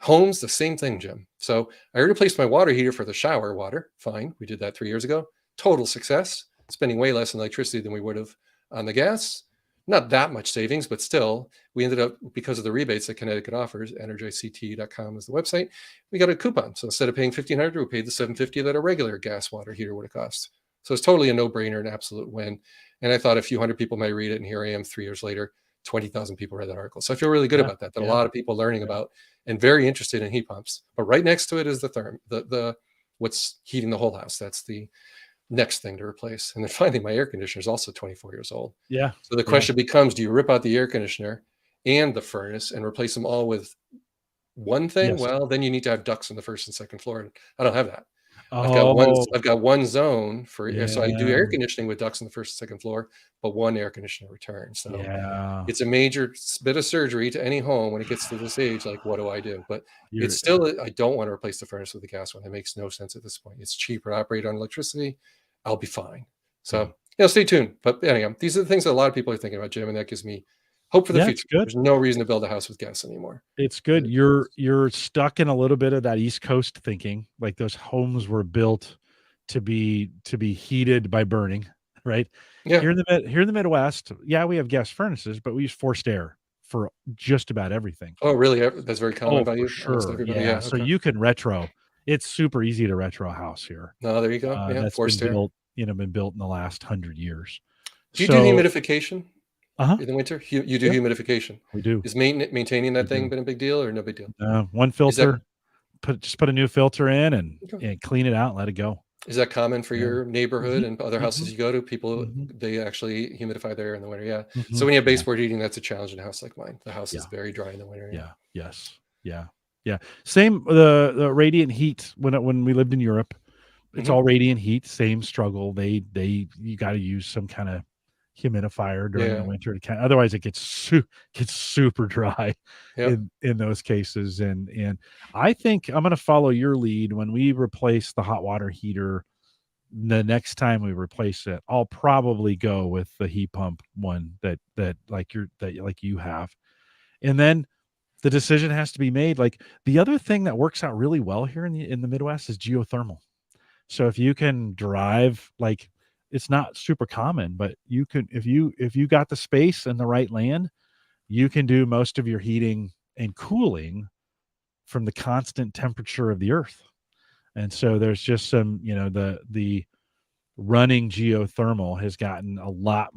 Homes, the same thing, Jim. So I replaced my water heater for the shower water. Fine. We did that 3 years ago. Total success. Spending way less in electricity than we would have on the gas. Not that much savings, but still, we ended up, because of the rebates that Connecticut offers, energizect.com is the website, we got a coupon. So instead of paying $1,500, we paid the $750 that a regular gas water heater would have cost. So it's totally a no-brainer, an absolute win. And I thought a few hundred people might read it, and here I am 3 years later, 20,000 people read that article. So I feel really good Yeah, about that, that a yeah, lot of people learning yeah. about and very interested in heat pumps. But right next to it is the what's heating the whole house. That's the next thing to replace. And then finally, my air conditioner is also 24 years old. Yeah. So the Yeah. question becomes, do you rip out the air conditioner and the furnace and replace them all with one thing? Yes. Well, then you need to have ducts on the first and second floor. And I don't have that. Oh, I've got one zone for, so I do yeah. air conditioning with ducts on the first and second floor, but one air conditioner return. So Yeah. it's a major bit of surgery to any home when it gets to this age. Like, what do I do? But You're it's still, I don't want to replace the furnace with a gas one. It makes no sense at this point. It's cheaper to operate on electricity. I'll be fine. yeah. So, stay tuned. But anyhow, these are the things that a lot of people are thinking about, Jim, and that gives me hope for the Yeah, it's future. good. There's no reason to build a house with gas anymore. It's good. You're stuck in a little bit of that East Coast thinking, like those homes were built to be heated by burning, right? Yeah. Here in the Midwest, yeah, we have gas furnaces, but we use forced air for just about everything. Oh, really? That's very common Oh, by for you? Almost sure. everybody. Yeah. Yeah. So Okay. you can retro. It's super easy to retro a house here. No, there you go. Yeah. That's been Forced air. built, been built in the last 100 years. Do you do So, humidification uh-huh. in the winter? You do Yeah, humidification. we do. Is maintaining We that thing do. been a big deal or no big deal? One Is that filter, put a new filter in okay. and clean it out, and let it go. Is that common for Yeah. your neighborhood Mhm. and other houses Mhm. you go to? People, Mhm. they actually humidify their air in the winter. Yeah. So Mhm. when you have Yeah. baseboard heating, that's a challenge in a house like mine. The house is Yeah. very dry in the winter. Yeah. Yeah. Yes. Yeah. Yeah. Same, the radiant heat when we lived in Europe, it's Hmm. all radiant heat, same struggle. They you gotta use some kinda humidifier during the Yeah. winter to otherwise it gets super dry Yep. in those cases, and I think I'm gonna follow your lead when we replace the hot water heater. The next time we replace it, I'll probably go with the heat pump one that you have. And then the decision has to be made. Like, the other thing that works out really well here in the Midwest is geothermal. So if you can drive, like, it's not super common, but you can, if you got the space and the right land, you can do most of your heating and cooling from the constant temperature of the earth. And so there's just some, the running geothermal has gotten a lot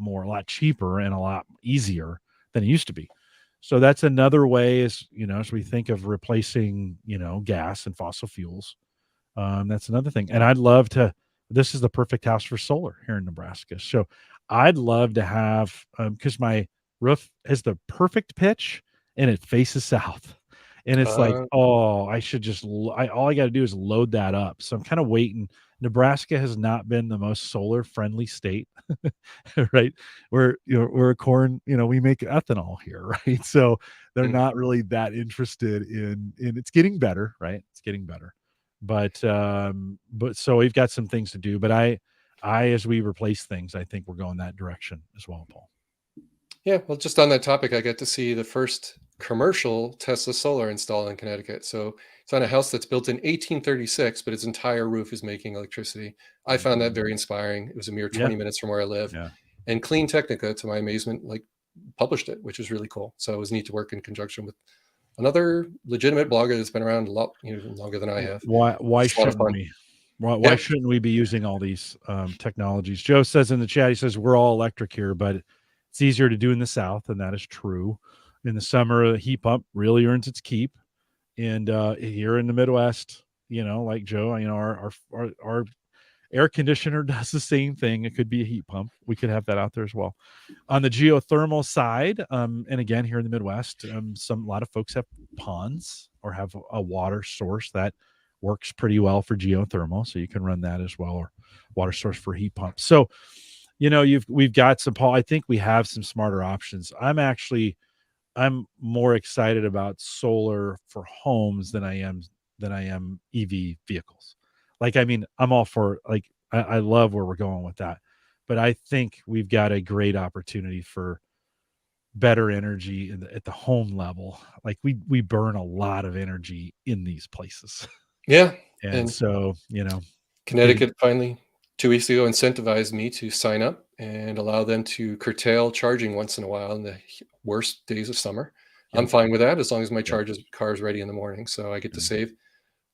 cheaper and a lot easier than it used to be. So that's another way, as we think of replacing, gas and fossil fuels. That's another thing. And I'd love to, this is the perfect house for solar here in Nebraska. So I'd love to have, because my roof has the perfect pitch and it faces south. And it's like, Uh, oh, I should just, all I got to do is load that up. So I'm kind of waiting. Nebraska has not been the most solar friendly state, right? We're a corn, we make ethanol here, right? So they're mm. not really that interested in it's getting better, right? It's getting better. But so we've got some things to do. But as we replace things, I think we're going that direction as well, Paul. Yeah. Well, just on that topic, I got to see the first commercial Tesla solar installed in Connecticut. So it's on a house that's built in 1836, but its entire roof is making electricity. I found that very inspiring. It was a mere Yeah, 20 minutes from where I live. yeah. And Clean Technica, to my amazement, like published it, which was really cool. So it was neat to work in conjunction with another legitimate blogger that's been around a lot, longer than I have. Why It's a lot of shouldn't fun. we? Why Yeah. shouldn't we be using all these technologies? Joe says in the chat, he says we're all electric here, but it's easier to do in the South, and that is true. In the summer, a heat pump really earns its keep, and here in the Midwest, like Joe, our air conditioner does the same thing. It could be a heat pump. We could have that out there as well. On the geothermal side, and again here in the Midwest, a lot of folks have ponds or have a water source that works pretty well for geothermal, so you can run that as well, or water source for heat pumps. So we've got some, Paul. I think we have some smarter options. I'm more excited about solar for homes than I am EV vehicles. Like, I mean, I'm all for, like, I love where we're going with that, but I think we've got a great opportunity for better energy at the home level. Like, we burn a lot of energy in these places, Yeah. and And so getting Connecticut finally 2 weeks ago incentivized me to sign up and allow them to curtail charging once in a while in the worst days of summer. I'm yep, fine with that as long as my yep, car is ready in the morning. So I get to yeah. save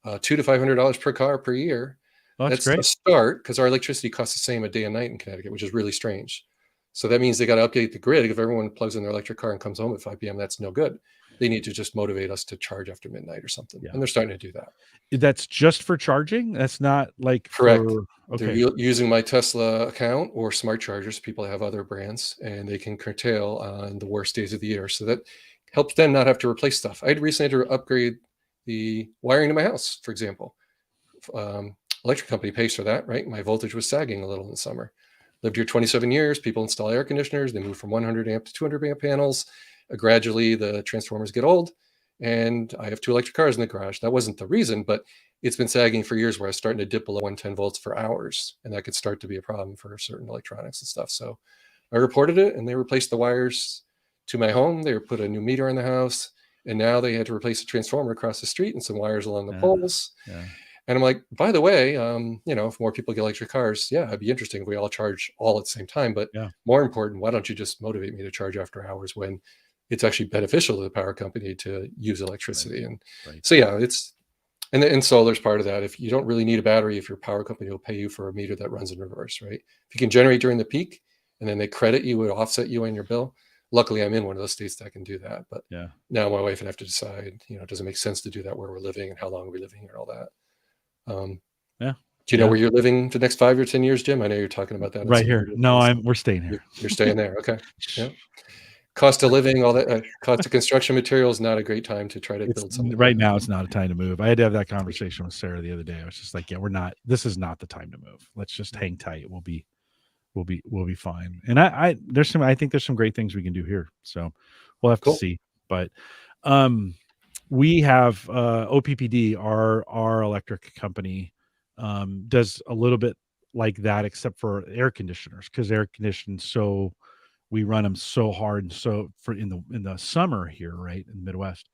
$200 to $500 per car per year. Oh, that's That's a great. start because our electricity costs the same a day and night in Connecticut, which is really strange. So that means they got to update the grid. If everyone plugs in their electric car and comes home at 5 p.m., that's no good. they need to just motivate us to charge after midnight or something. Yeah. And they're starting to do that. That's just for charging? That's not like Correct. for They're okay. using my Tesla account or smart chargers. People have other brands, and they can curtail on the worst days of the year. So that helps them not have to replace stuff. I had recently had to upgrade the wiring to my house, for example. Electric company pays for that, right? My voltage was sagging a little in the summer. Lived here 27 years. People install air conditioners. They move from 100 amp to 200 amp panels. Gradually, the transformers get old, and I have 2 electric cars in the garage. That wasn't the reason, but it's been sagging for years where I was starting to dip below 110 volts for hours, and that could start to be a problem for certain electronics and stuff. So I reported it, and they replaced the wires to my home. They put a new meter in the house, and now they had to replace a transformer across the street and some wires along the poles. Yeah. And I'm like, by the way, if more people get electric cars, yeah, it'd be interesting if we all charge all at the same time. But more important, why don't you just motivate me to charge after hours when it's actually beneficial to the power company to use electricity? And so, yeah, it's, and solar's part of that. If you don't really need a battery, if your power company will pay you for a meter that runs in reverse, right? If you can generate during the peak and then they credit you, would offset you on your bill. Luckily, I'm in one of those states that can do that. But now my wife would have to decide, does it make sense to do that where we're living and how long are we living here and all that? Do you know where you're living the next 5 or 10 years, Jim? I know you're talking about that. Right here. No, we're staying here. You're staying there. Okay. Yeah. Cost of living, all that, cost of construction materials, not a great time to try to build something. Right now, it's not a time to move. I had to have that conversation with Sarah the other day. I was just like, this is not the time to move. Let's just hang tight. We'll be fine. And I think there's some great things we can do here. So we'll have to see. But we have OPPD, our electric company, does a little bit like that, except for air conditioners, because air conditioners, so we run them so hard, and so for in the summer here, right in the Midwest.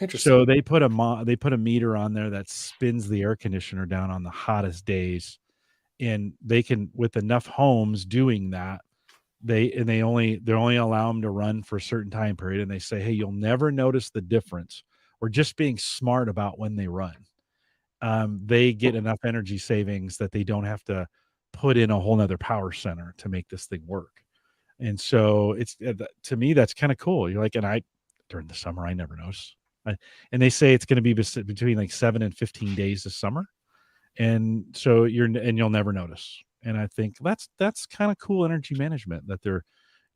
Interesting. So they put a meter on there that spins the air conditioner down on the hottest days, and they can, with enough homes doing that, they only allow them to run for a certain time period, and they say, hey, you'll never notice the difference. We're just being smart about when they run. They get enough energy savings that they don't have to put in a whole nother power center to make this thing work. And so it's, to me, that's kind of cool. You're like, and during the summer, I never notice. And they say it's going to be between like 7 and 15 days this summer. And so you'll never notice. And I think that's kind of cool energy management, that they're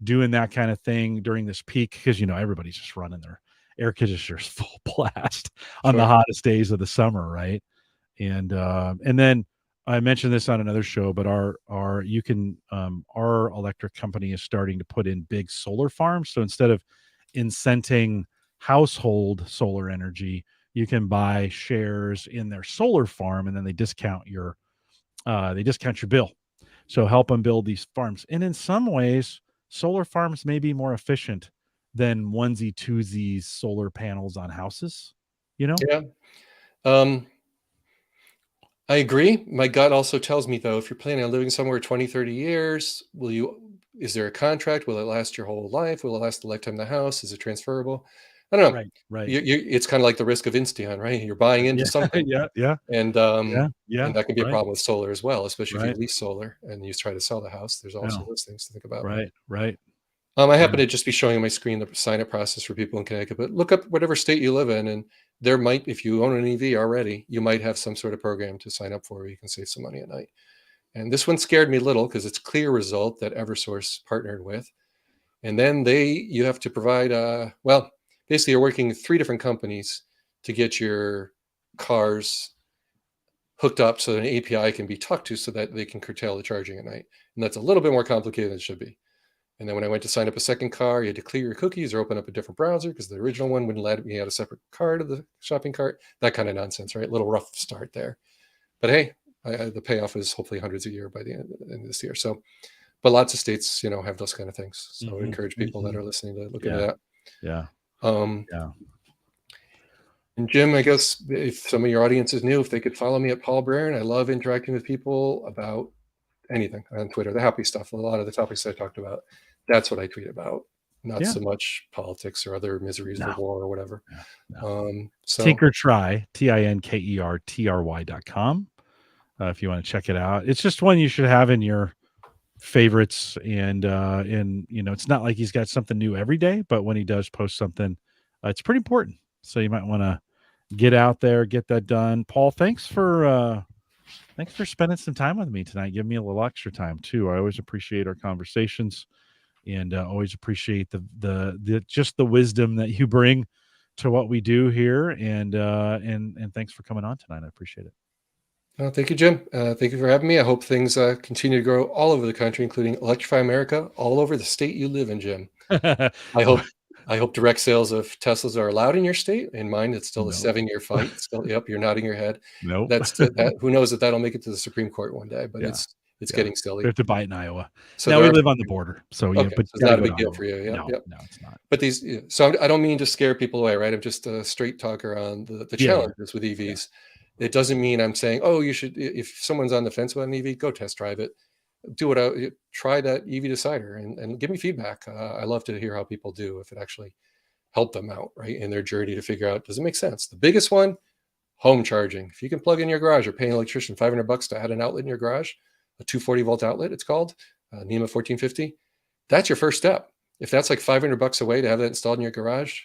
doing that kind of thing during this peak, because everybody's just running their air conditioners full blast on the hottest days of the summer, right? And then I mentioned this on another show, but our electric company is starting to put in big solar farms. So instead of incenting household solar energy, you can buy shares in their solar farm, and then they discount your bill. So help them build these farms. And in some ways, solar farms may be more efficient than onesie twosies solar panels on houses. Yeah. I agree. My gut also tells me, though, if you're planning on living somewhere 20, 30 years, is there a contract? Will it last your whole life? Will it last the lifetime of the house? Is it transferable? I don't know. Right. It's kind of like the risk of Insteon, right? You're buying into something. Yeah. And and that can be a problem with solar as well, especially if you lease solar and you try to sell the house. There's also those things to think about. Right. I happen to just be showing on my screen the sign-up process for people in Connecticut, but look up whatever state you live in, and there might, if you own an EV already, you might have some sort of program to sign up for where you can save some money at night. And this one scared me a little because it's Clear Result that Eversource partnered with. And then you have to provide, basically you're working with 3 different companies to get your cars hooked up so that an API can be talked to so that they can curtail the charging at night. And that's a little bit more complicated than it should be. And then when I went to sign up a second car, you had to clear your cookies or open up a different browser because the original one wouldn't let me add a separate card of the shopping cart. That kind of nonsense, right? Little rough start there. But hey, the payoff is hopefully hundreds a year by the end of this year. So, but lots of states, have those kind of things. So I would encourage people that are listening to look into that. Yeah. And Jim, I guess if some of your audience is new, if they could follow me at Paul Braren, I love interacting with people about anything on Twitter, the happy stuff. A lot of the topics I talked about, that's what I tweet about, not so much politics or other miseries of war or whatever. So Tinkertry, TINKERTRY.com. If you want to check it out, it's just one you should have in your favorites. And it's not like he's got something new every day, but when he does post something, it's pretty important. So you might want to get out there, get that done. Paul, thanks for spending some time with me tonight. Give me a little extra time too. I always appreciate our conversations, and always appreciate the just the wisdom that you bring to what we do here. And thanks for coming on tonight. I appreciate Well, thank you, Jim. Thank you for having me. I hope things continue to grow all over the country, including Electrify America, all over the state you live in, Jim. it. I hope I hope direct sales of Teslas are allowed in your state. In mine, it's still a No, 7-year fight. Still, yep, you're nodding your head. nope. That. Who knows if that'll make it to the Supreme Court one day? But Yeah, it's yeah. getting We silly. have to buy it in Iowa. So Now there we are live on the border, so yeah, okay. but So you it's got to not a go to big deal Iowa. for you. Yep, No, yep. no, it's not. But these, yeah, so I don't mean to scare people away, right? I'm just a straight talker on the Yeah, yeah, challenges with yeah. EVs. It doesn't mean I'm saying, oh, you should. If someone's on the fence about an EV, go test drive it. Do what try that EV decider and give me feedback. I love to hear how people do if it actually help them out, right, in their journey to figure out, does it make sense? The biggest one, home charging. If you can plug in your garage or pay an electrician $500 to add an outlet in your garage, a 240-volt outlet, it's called, NEMA 1450, that's your first step. If that's like $500 away to have that installed in your garage,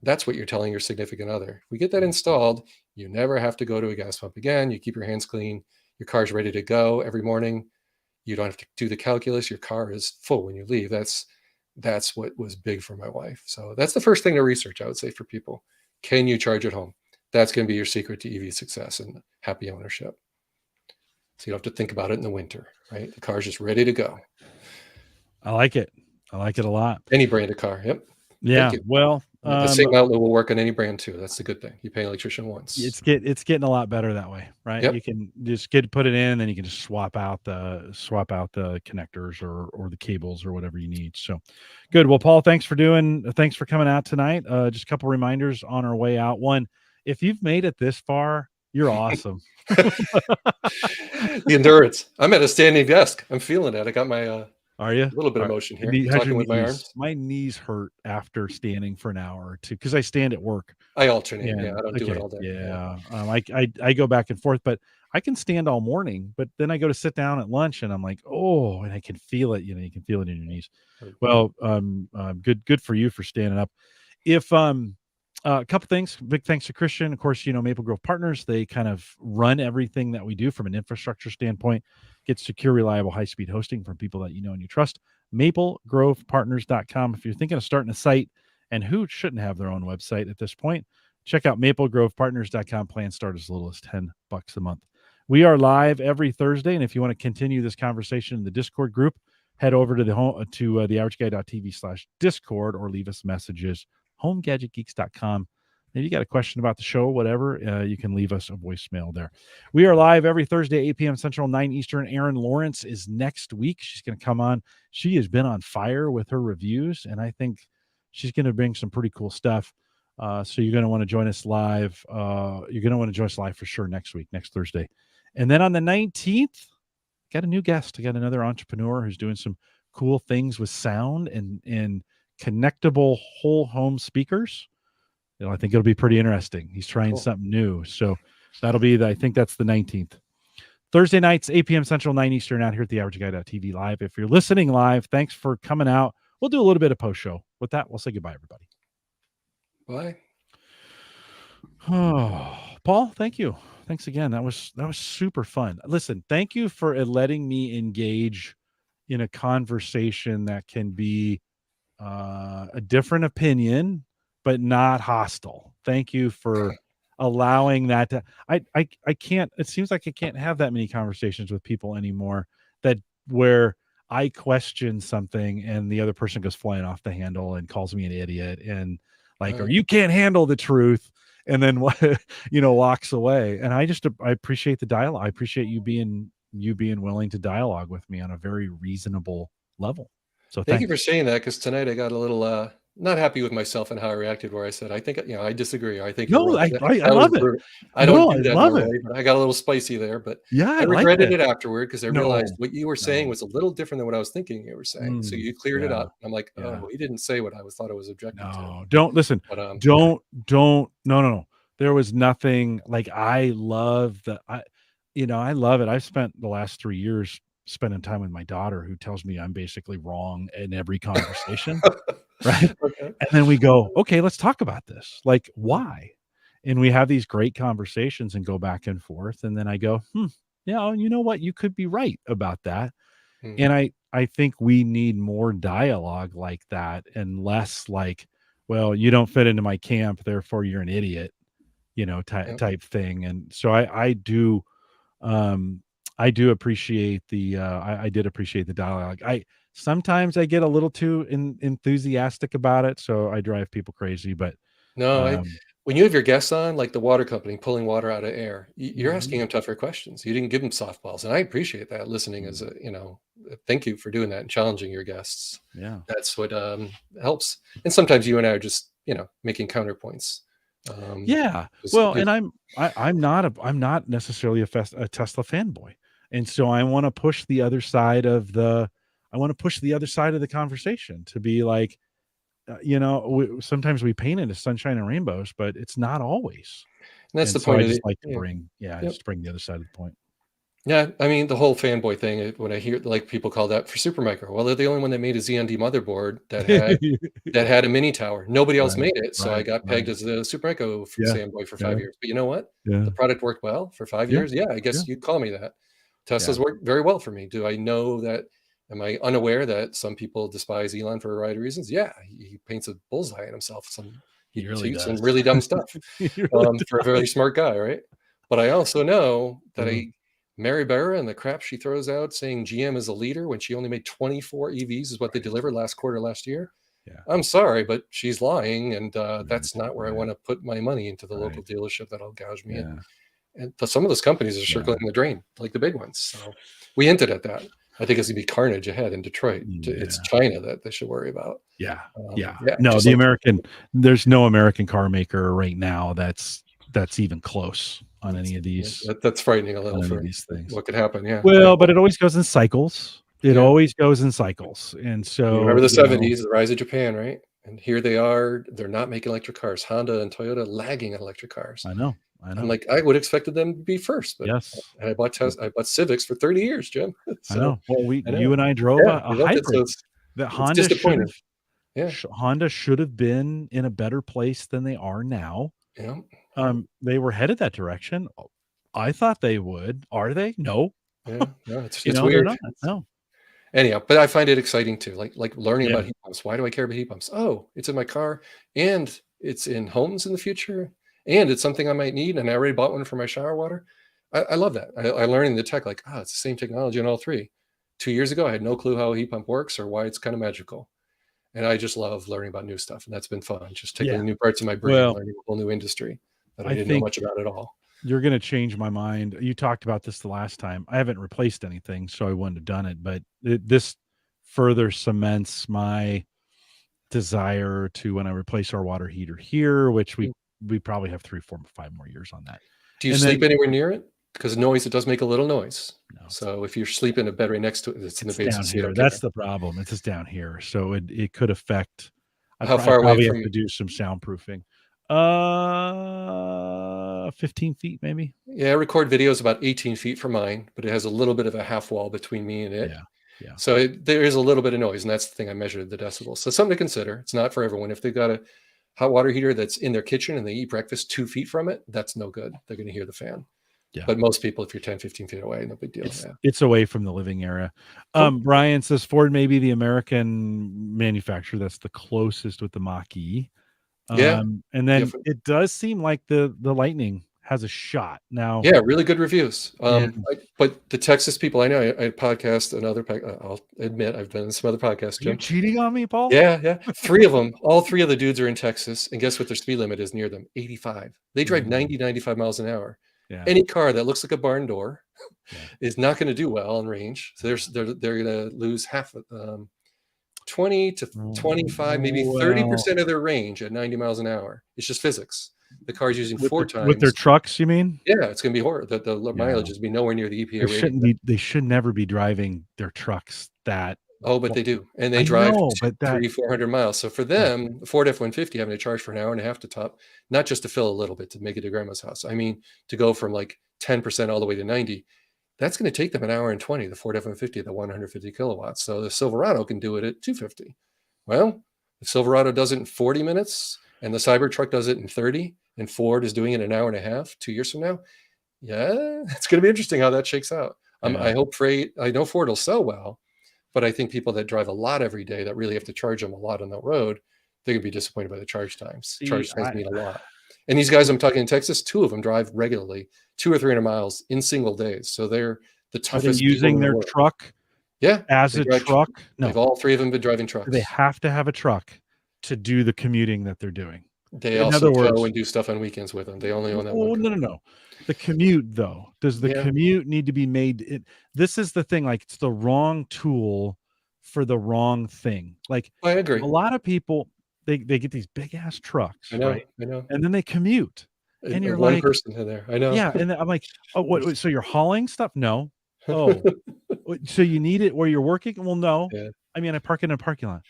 that's what you're telling your significant other. If we get that installed, you never have to go to a gas pump again. You keep your hands clean. Your car's ready to go every morning. You don't have to do the calculus. Your car is full when you leave. That's what was big for my wife. So that's the first thing to research, I would say, for people. Can you charge at home? That's going to be your secret to EV success and happy ownership. So you don't have to think about it in the winter, right? The car's just ready to go. I like it. I like it a lot. Any brand of car. Yep. Yeah. Thank you. Well, The same outlet will work on any brand too. That's the good thing. You pay an electrician once. it's getting a lot better that way, right? Yep. You can just put it in, and then you can just swap out the connectors or the cables or whatever you need. So good. Well, Paul, thanks for coming out tonight. Just a couple reminders on our way out. One, if you've made it this far, you're awesome. The endurance. I'm at a standing desk. I'm feeling it. I got my Are you? a little bit of motion here. Talking with my arms. My knees hurt after standing for an hour or two because I stand at work. I alternate. And, Yeah, I don't do it all day. Yeah. I go back and forth, but I can stand all morning, but then I go to sit down at lunch and I'm like, oh, and I can feel it. You can feel it in your knees. Well, good for you for standing up. If, a couple things, big thanks to Christian. Of course, Maple Grove Partners, they kind of run everything that we do from an infrastructure standpoint, get secure, reliable, high-speed hosting from people that you know and you trust. MapleGrovePartners.com. If you're thinking of starting a site, and who shouldn't have their own website at this point, check out MapleGrovePartners.com. Plans start as little as $10 a month. We are live every Thursday, and if you want to continue this conversation in the Discord group, head over to the theaverageguy.tv/Discord or leave us messages. HomeGadgetGeeks.com. If you got a question about the show, whatever, you can leave us a voicemail there. We are live every Thursday, 8 p.m. Central, 9 Eastern. Erin Lawrence is next week. She's going to come on. She has been on fire with her reviews, and I think she's going to bring some pretty cool stuff. So you're going to want to join us live. You're going to want to join us live for sure next week, next Thursday. And then on the 19th, got a new guest. I got another entrepreneur who's doing some cool things with sound and connectable whole home speakers. I think it'll be pretty interesting. He's trying something new. So that'll be I think that's the 19th. Thursday nights, 8 p.m. Central, 9 Eastern, out here at theaverageguy.tv live. If you're listening live, thanks for coming out. We'll do a little bit of post show. With that, we'll say goodbye, everybody. Bye. Oh, Paul, thank you. Thanks again. That was super fun. Listen, thank you for letting me engage in a conversation that can be a different opinion, but not hostile. Thank you for allowing that to, I can't, it seems like I can't have that many conversations with people anymore where I question something and the other person goes flying off the handle and calls me an idiot and or you can't handle the truth. And then, walks away. And I appreciate the dialogue. I appreciate you being willing to dialogue with me on a very reasonable level. So thank you for saying that, because tonight I got a little not happy with myself and how I reacted, where I said, I think, I disagree. I think you're wrong. I love it. I don't do that normally, but I got a little spicy there, but yeah, I regretted it afterward because I realized what you were saying was a little different than what I was thinking you were saying. So you cleared it up. I'm like, oh, he didn't say what I thought I was objecting to. Don't listen. But, no. There was nothing I love I love it. I've spent the last 3 years spending time with my daughter, who tells me I'm basically wrong in every conversation. right? Okay. And then we go, okay, let's talk about this. Like, why? And we have these great conversations and go back and forth. And then I go, yeah, you know what? You could be right about that. Mm, And I think we need more dialogue like that and less like, well, you don't fit into my camp, therefore you're an idiot, yeah. type thing. And so um I do appreciate I did appreciate the dialogue. I sometimes I get a little too enthusiastic about it, so I drive people crazy, but No, um when you have your guests on, like the water company pulling water out of air, you're asking mhm, them tougher questions. You didn't give them softballs, and I appreciate that. Listening as mm, a, thank you for doing that and challenging your guests. yeah. That's what helps. And sometimes you and I are just, making counterpoints. Um, Yeah. just, Well, and just I'm not necessarily a Tesla fanboy. And so I want to push the other side of the conversation to be like, sometimes we paint it as sunshine and rainbows, but it's not always. and that's And the so point I of just it. like to Yeah. bring, yeah, Yep. just bring the other side of the point. Yeah, I mean, the whole fanboy thing, when I hear like people call that for Supermicro, well, they're the only one that made a ZND motherboard that had a mini tower. Nobody else Right, made it, so I right, got pegged right. as the Supermicro Yeah, fanboy for yeah, 5 years. But you know what? yeah, The product worked well for 5 yeah, years. Yeah, I yeah, guess you'd call me that. yeah. Tesla's worked very well for me. Do I know that? Am I unaware that some people despise Elon for a variety of reasons? Yeah, he paints a bullseye on himself. He He really toots some does. really dumb stuff He really for a very smart guy, right? But I also know that does. Mary Barra and the crap she throws out saying GM is a leader when she only made 24 EVs is what they Right. delivered last quarter last year. Yeah. I'm sorry, but she's lying, and Right, that's not where I right, want to put my money into the local right. dealership that'll gouge me. Yeah, And some of those companies are yeah, circling the drain, like the big ones. So we hinted at that. I think it's gonna be carnage ahead in Detroit. It's yeah, China that they should worry about. yeah, yeah. Yeah, No, just like there's no American car maker right now that's even close on that's any of these that's frightening a little for things. what could happen. Yeah, I Well, but hope. it always goes in cycles. It Yeah. always goes in cycles, and You remember so, the '70s, the rise of Japan, right? And here they are, they're not making electric cars. Honda and Toyota lagging at electric cars. I know, I I'm know. like, I would expected them to be first, but Yes. I bought Civics for 30 years, Jim. I So, know. Well, I you know. and I drove Yeah, a we loved it, so hybrid it's that it's disappointing. Yeah, Honda should have been in a better place than they are now. yeah, yeah, They were headed that direction. I thought they would. Are they? No. yeah, no, it's They're weird. not. No. Anyhow, but I find it exciting too, like learning Yeah. about heat pumps. Why do I care about heat pumps? Oh, it's in my car, and it's in homes in the future, and it's something I might need, and I already bought one for my shower water. I love that. I learning the tech, like, it's the same technology in all three. 2 years ago, I had no clue how a heat pump works or why it's kind of magical, and I just love learning about new stuff, and that's been fun, just Yeah. tickling new parts of my brain, Well, learning a whole new industry that I I didn't know think much about at all. you're gonna change my mind. You talked about this the last time. I haven't replaced anything, so I wouldn't have done it, but this further cements my desire to when I replace our water heater here, which we probably have 3, 4, 5 more years on that. Do you And sleep then anywhere near it? Because noise, it does make a little noise. no, So if you're sleeping in a bed right next to it, it's in the it's basement, down so you here. don't That's care. the problem. It's just down here. So it could affect How I'd far away probably have from to do some soundproofing. 15 feet maybe. Yeah, I record videos about 18 feet from mine, but it has a little bit of a half wall between me and it. Yeah. Yeah. So there is a little bit of noise, and that's the thing I measured the decibels. So something to consider. It's not for everyone. If they've got a hot water heater that's in their kitchen and they eat breakfast 2 feet from it, that's no good. They're going to hear the fan. Yeah. But most people, if you're 10, 15 feet away, no big deal. Yeah. It's away from the living area. Cool. Brian says Ford may be the American manufacturer that's the closest with the Mach-E. Yeah. And then Different. it does seem like the Lightning has a shot now. Yeah, really good reviews. Yeah. But the Texas people I know, I podcast another. I'll admit I've been in some other podcasts, Are you Jim. cheating on me, Paul? Yeah, yeah. 3 of them, all 3 of the dudes are in Texas, and guess what their speed limit is near them? 85. They drive Mm, 90, 95 miles an hour. yeah. Any car that looks like a barn door Yeah. is not gonna do well in range. So they're gonna lose half of 20 to 25, maybe Well, 30% of their range at 90 miles an hour. It's just physics. The car's using with 4 their times. trucks, you mean? Yeah, it's gonna be horrible. The Yeah. mileage is be nowhere near the EPA rating. They should never be driving their trucks that Oh, but well, they do, and they I drive know, but 3, 400 miles. So for yeah, them, the Ford F-150 having to charge for an hour and a half to top, not just to fill a little bit to make it to grandma's house. I mean, to go from like 10% all the way to 90, that's going to take them an hour and 20, the Ford F-150 at the 150 kilowatts. So the Silverado can do it at 250. Well, If Silverado does it in 40 minutes and the Cybertruck does it in 30, and Ford is doing it in an hour and a half 2 years from now, yeah, it's going to be interesting how that shakes out. Yeah. I hope I know Ford will sell well, but I think people that drive a lot every day that really have to charge them a lot on the road, they're going to be disappointed by the charge times. See, Charge times mean a lot. And these guys I'm talking in Texas, 2 of them drive regularly, 200 or 300 miles in single days. So they're the are they toughest people using in the their world. truck Yeah, as they a drive. truck? They've No. all 3 of them been driving Do they trucks. have to have a truck to do the commuting that they're doing? They In also other tow words, and do stuff on weekends with them. They only own that one well, car. no. The commute, though, does the Yeah, commute need to be made? This is the thing. Like, it's the wrong tool for the wrong thing. Like, I agree. a lot of people, they get these big ass trucks, I know, right? I know. And then they commute, and you're One like, person in there. I know. yeah. And then I'm like, oh, what? So you're hauling stuff? No. Oh, so you need it where you're working? Well, no. Yeah. I mean, I park in a parking lot.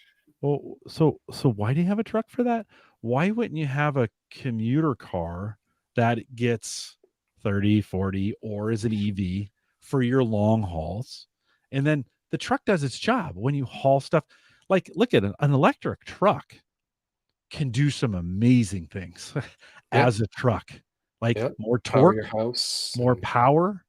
Well, so why do you have a truck for that? Why wouldn't you have a commuter car that gets 30, 40, or is an EV for your long hauls? And then the truck does its job when you haul stuff. Like, look at an electric truck can do some amazing things Yeah, as a truck, like yeah. more Power your torque, house more and power.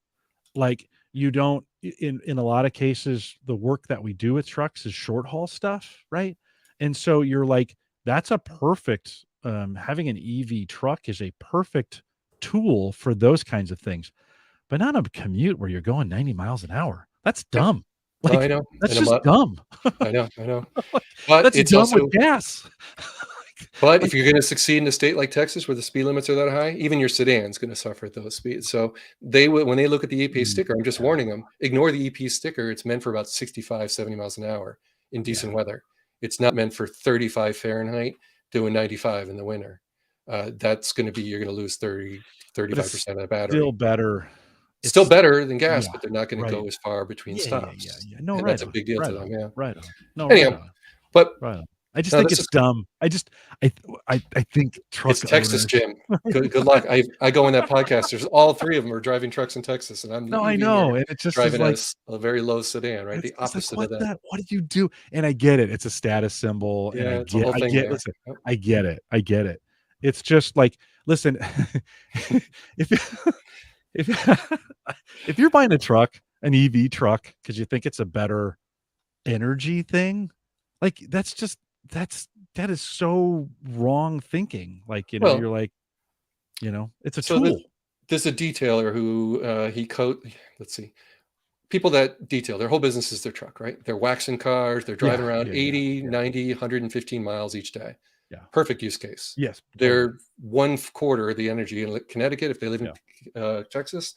Like, you don't, in a lot of cases, the work that we do with trucks is short haul stuff, right? And so you're like, that's a perfect, having an EV truck is a perfect tool for those kinds of things, but not a commute where you're going 90 miles an hour. That's yeah. dumb. No, I Like, know. that's And just dumb. I know, I know. Like, But that's it's dumb with also gas. but if Like, you're gonna succeed in a state like Texas where the speed limits are that high, even your sedan's gonna suffer at those speeds. So they will when they look at the EPA sticker, I'm just yeah, warning them, ignore the EP sticker. It's meant for about 65, 70 miles an hour in decent yeah. weather. It's not meant for 35 Fahrenheit doing 95 in the winter. That's gonna be you're gonna lose 30, But it's 35% of the still battery. better. Still It's better than gas, Yeah, but they're not gonna right. go as far between Yeah. stops, No, and right that's a on, big deal to right them, on, yeah. right on. No, right Anyhow, on, but right on. I just no, think this it's is dumb. I think it's truck Texas, owners. Jim. Good luck. I go in that podcast. There's all 3 of them are driving trucks in Texas, and I'm the No, I EV here know, and it just is driving like, a very low sedan, right? it's The just like, opposite of that. what did you do? And I get it. It's a status symbol, and Yeah, it's a whole I thing get there. listen, Yep. I get it. I get it. It's just like, listen, if if if you're buying a truck, an EV truck, because you think it's a better energy thing, like, that is so wrong thinking. Like, Well, you're like, it's a so tool. there's a detailer who, let's see, people that detail, their whole business is their truck, right? They're waxing cars, they're driving Yeah, around yeah, yeah, 80, yeah, 90, 115 miles each day. yeah. Perfect use case. Yes, totally. They're 1/4 of the energy in Connecticut, if they live in, Yeah, Texas,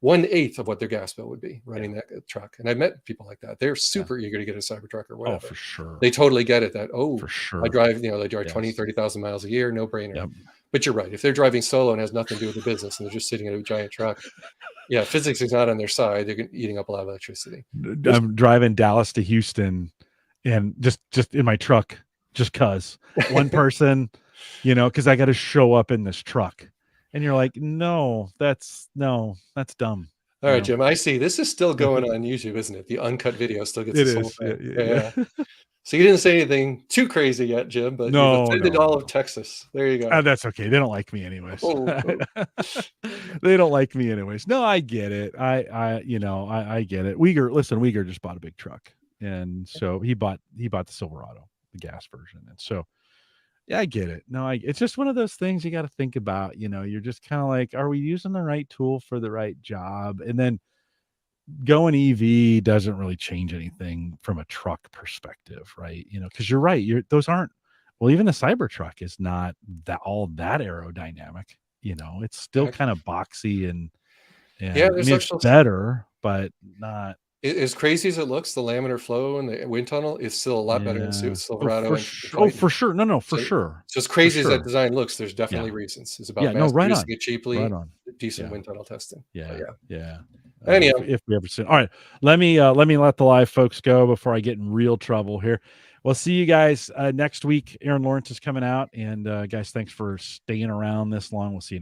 1/8 of what their gas bill would be yeah, running that, truck, and I've met people like that. They're yeah. super eager to get a Cybertruck or Oh, for whatever. sure, They totally get it that, for "Oh, I sure. drive," they drive 20, Yes. 30,000 miles a year, no brainer. Yep. But you're right, if they're driving solo and has nothing to do with the business and they're just sitting in a giant truck, yeah, physics is not on their side, they're eating up a lot of electricity. There's I'm driving Dallas to Houston, and just in my truck, just 'cause. One person, because I gotta show up in this truck. And you're like, "No, that's dumb," All you right, know? Jim, I see. This is still going on YouTube, isn't it? The uncut video still gets It this whole is. Yeah, thing. yeah, Yeah, yeah. yeah. So you didn't say anything too crazy yet, Jim, but you've No, offended no, all of no. Texas. There you go. That's okay. They don't like me anyways. Oh, oh. They don't like me anyways. No, I get it. I get it. Uyghur just bought a big truck. And so he bought the Silverado, the gas version. And so, yeah, I get it. No, it's just one of those things you got to think about. You're just kind of like, are we using the right tool for the right job? And then going EV doesn't really change anything from a truck perspective, right? Because you're right. Those aren't, well, even the Cybertruck is not that aerodynamic. It's still Heck, kind of boxy, yeah, and I there's mean, it's actual better, but not. as crazy as it looks, the laminar flow and the wind tunnel is still a lot better than Yeah. Oh, Silverado for and sure. Oh, Titan. for sure. No, for So sure. so as For crazy as that sure. design looks, there's Yeah. definitely reasons. It's Yeah. about No, mass right producing on. it Right cheaply, on. decent Yeah. wind tunnel testing. But Yeah. yeah. Yeah. Anyhow, If we ever see. All right. Let me let the live folks go before I get in real trouble here. We'll see you guys next week. Aaron Lawrence is coming out, and guys, thanks for staying around this long. We'll see you next.